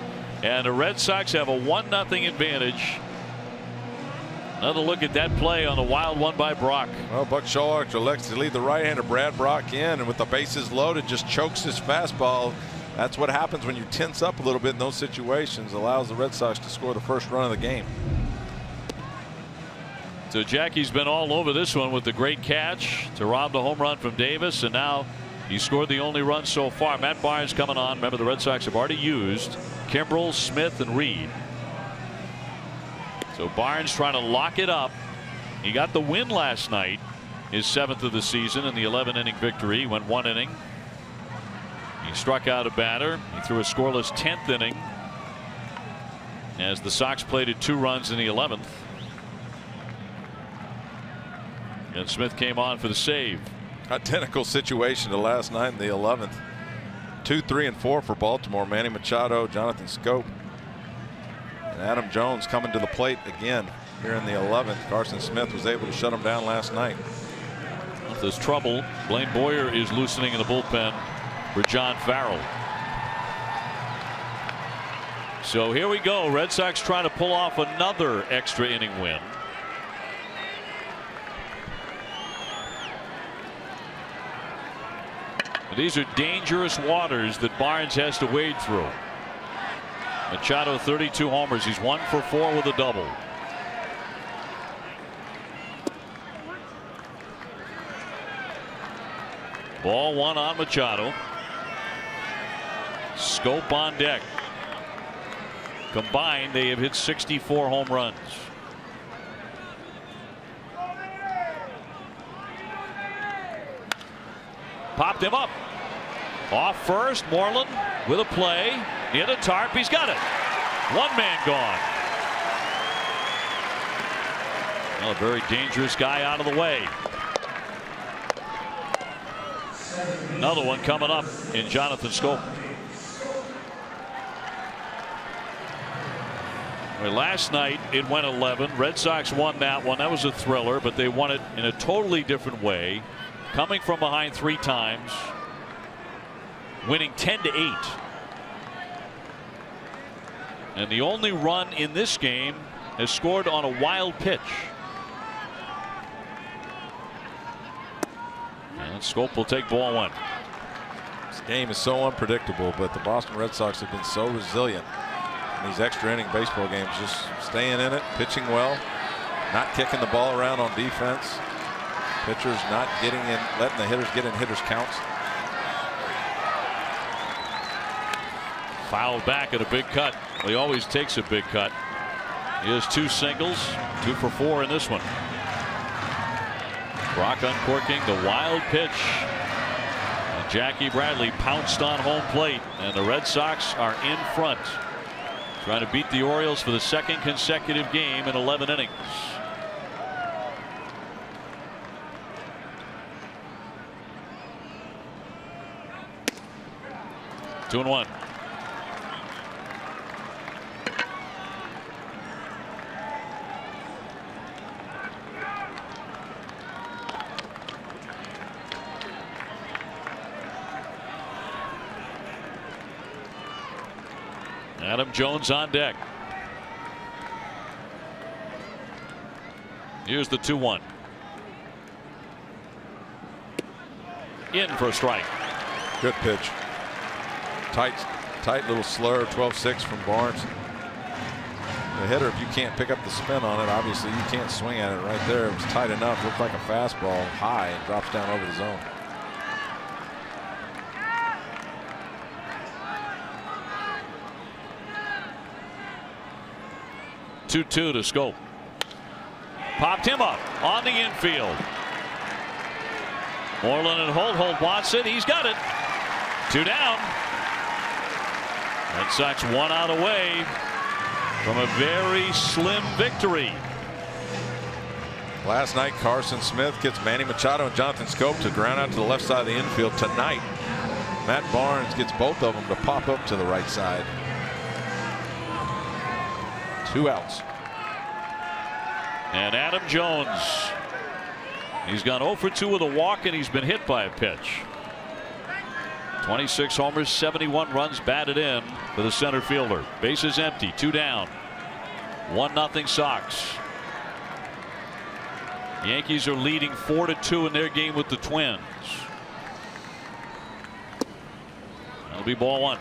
Speaker 1: and the Red Sox have a 1-0 advantage. Another look at that play on the wild one by Brock.
Speaker 5: Well, Buck Showalter elects to lead the right-hander Brad Brock in, and with the bases loaded, just chokes his fastball. That's what happens when you tense up a little bit in those situations. Allows the Red Sox to score the first run of the game.
Speaker 1: So Jackie's been all over this one with the great catch to rob the home run from Davis, and now he scored the only run so far. Matt Barnes coming on. Remember, the Red Sox have already used Kimbrel, Smith, and Reed. So Barnes trying to lock it up. He got the win last night, his 7th of the season in the 11-inning victory. He went 1 inning. He struck out a batter. He threw a scoreless 10th inning as the Sox plated 2 runs in the 11th. And Smith came on for the save.
Speaker 5: Identical situation to last night in the 11th. 2, 3, and 4 for Baltimore. Manny Machado, Jonathan Scope, and Adam Jones coming to the plate again here in the 11th. Carson Smith was able to shut him down last night.
Speaker 1: If there's trouble, Blaine Boyer is loosening in the bullpen for John Farrell. So here we go. Red Sox trying to pull off another extra inning win. These are dangerous waters that Barnes has to wade through. Machado 32 homers. He's 1 for 4 with a double. Ball 1 on Machado. Scope on deck. Combined, they have hit 64 home runs. Popped him up. Off first, Moreland with a play. Near the tarp, he's got it. One man gone. Well, a very dangerous guy out of the way. Another one coming up in Jonathan Scope. Last night it went 11. Red Sox won that one. That was a thriller, but they won it in a totally different way. Coming from behind 3 times. Winning 10-8. And the only run in this game is scored on a wild pitch. And Scope will take ball 1.
Speaker 5: This game is so unpredictable, but the Boston Red Sox have been so resilient in these extra inning baseball games, just staying in it, pitching well, not kicking the ball around on defense. Pitchers not getting in, letting the hitters get in hitters' counts.
Speaker 1: Fouled back at a big cut. Well, he always takes a big cut. He has 2 singles, 2 for 4 in this one. Brock uncorking the wild pitch. And Jackie Bradley pounced on home plate, and the Red Sox are in front. Trying to beat the Orioles for the 2nd consecutive game in 11 innings. Two and 1. Adam Jones on deck. Here's the 2-1. In for a strike.
Speaker 5: Good pitch. Tight little slur. 12-6 from Barnes. The hitter, if you can't pick up the spin on it, obviously you can't swing at it right there. It was tight enough. Looked like a fastball high and drops down over the zone.
Speaker 1: Two to Scope. Popped him up on the infield. Moreland and Holt wants it. He's got it. 2 down. Red Sox 1 out away from a very slim victory.
Speaker 5: Last night, Carson Smith gets Manny Machado and Jonathan Scope to ground out to the left side of the infield. Tonight, Matt Barnes gets both of them to pop up to the right side. 2 outs.
Speaker 1: And Adam Jones, he's gone 0 for 2 with a walk, and he's been hit by a pitch. 26 homers, 71 runs batted in for the center fielder. Bases empty, 2 down. 1-0 Sox. Yankees are leading 4-2 in their game with the Twins. That'll be ball 1.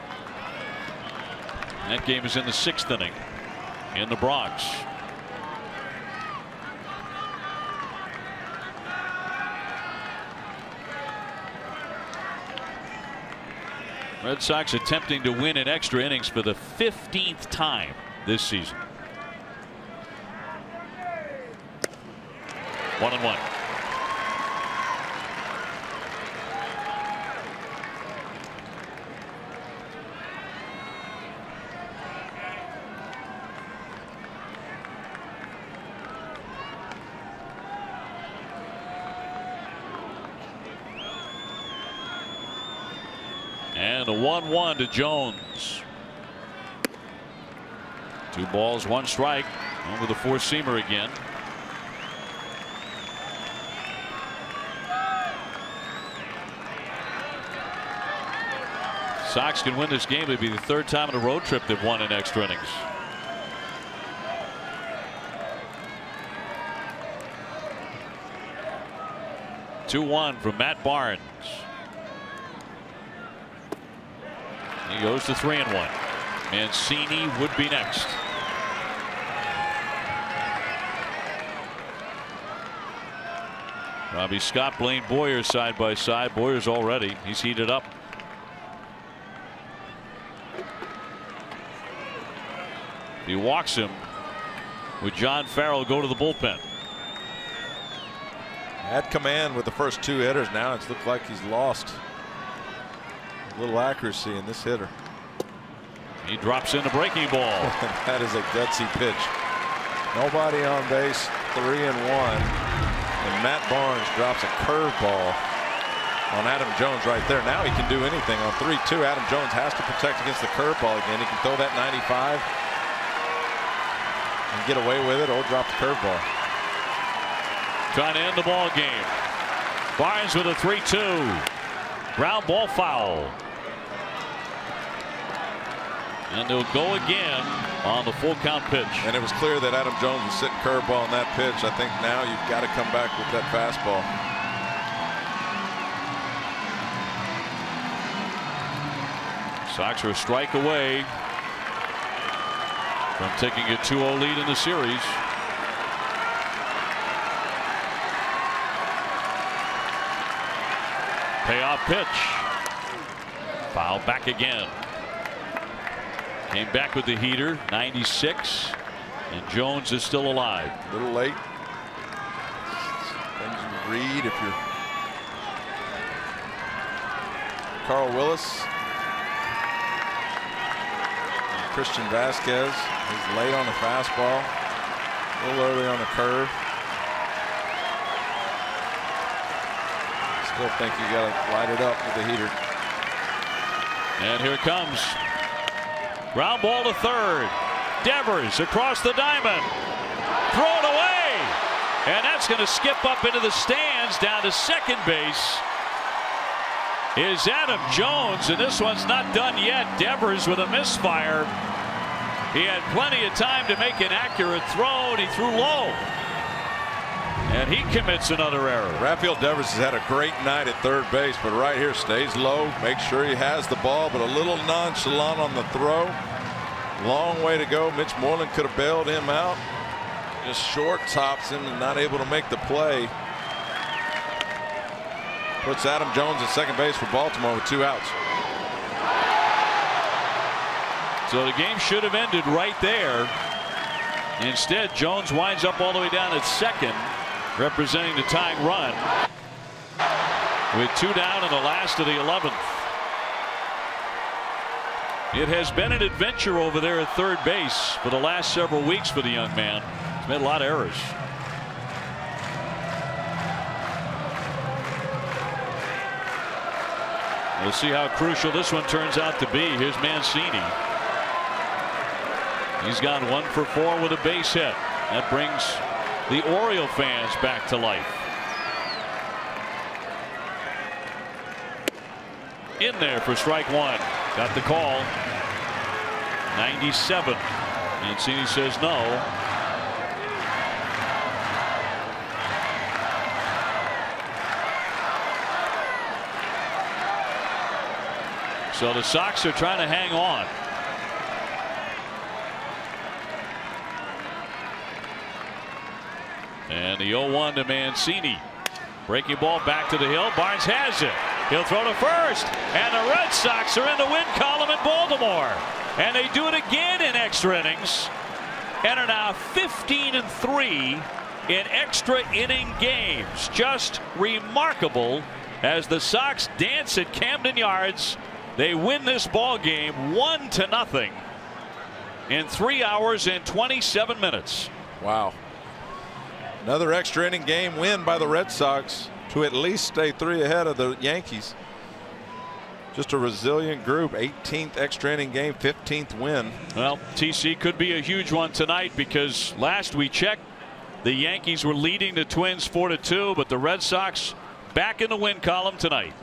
Speaker 1: And that game is in the 6th inning in the Bronx. Red Sox attempting to win in extra innings for the 15th time this season. 1-1. And a 1-1 to Jones. 2 balls, 1 strike. On with the 4-seamer again. Sox can win this game. It'd be the third time in a road trip they've won in extra innings. Two-one from Matt Barnes. He goes to 3-1. Mancini would be next. Robbie Scott, Blaine Boyer side by side. Boyer's already. He's heated up. He walks him with John Farrell go to the bullpen.
Speaker 5: At command with the first two hitters. Now it's looked like he's lost a little accuracy in this hitter.
Speaker 1: He drops in the breaking ball.
Speaker 5: That is a gutsy pitch. Nobody on base, 3-1. And Matt Barnes drops a curveball on Adam Jones right there. Now he can do anything on 3-2. Adam Jones has to protect against the curveball again. He can throw that 95 and get away with it or drop the curveball.
Speaker 1: Trying to end the ball game. Barnes with a 3-2. Ground ball foul. And they'll go again on the full count pitch.
Speaker 5: And it was clear that Adam Jones was sitting curveball on that pitch. I think now you've got to come back with that fastball.
Speaker 1: Sox are a strike away from taking a 2-0 lead in the series. Payoff pitch. Foul back again. Came back with the heater, 96, and Jones is still alive.
Speaker 5: A little late. Things you read if you're Carl Willis. And Christian Vasquez. He's late on the fastball, a little early on the curve. Still think you got to light it up with the heater.
Speaker 1: And here it comes. Ground ball to third. Devers across the diamond. Throw it away. And that's going to skip up into the stands down to second base. Is Adam Jones, and this one's not done yet. Devers with a misfire. He had plenty of time to make an accurate throw, and he threw low. And he commits another error.
Speaker 5: Rafael Devers has had a great night at third base, but right here stays low, makes sure he has the ball, but a little nonchalant on the throw. Long way to go. Mitch Moreland could have bailed him out. Just short tops him and not able to make the play. Puts Adam Jones at second base for Baltimore with 2 outs.
Speaker 1: So the game should have ended right there. Instead, Jones winds up all the way down at second, representing the tying run, with 2 down in the last of the 11th. It has been an adventure over there at third base for the last several weeks for the young man. He's made a lot of errors. We'll see how crucial this one turns out to be. Here's Mancini. He's gone 1 for 4 with a base hit. That brings the Oriole fans back to life. In there for strike 1. Got the call. 97. Mancini says no. So the Sox are trying to hang on. And the 0-1 to Mancini. Breaking ball back to the hill. Barnes has it. He'll throw to first. And the Red Sox are in the win column in Baltimore. And they do it again in extra innings. And are now 15-3 in extra inning games. Just remarkable as the Sox dance at Camden Yards. They win this ball game 1-0 in 3 hours and 27 minutes.
Speaker 5: Wow. Another extra inning game win by the Red Sox to at least stay 3 ahead of the Yankees. Just a resilient group. 18th extra inning game, 15th win.
Speaker 1: Well, TC could be a huge one tonight because last we checked, the Yankees were leading the Twins 4-2, but the Red Sox back in the win column tonight.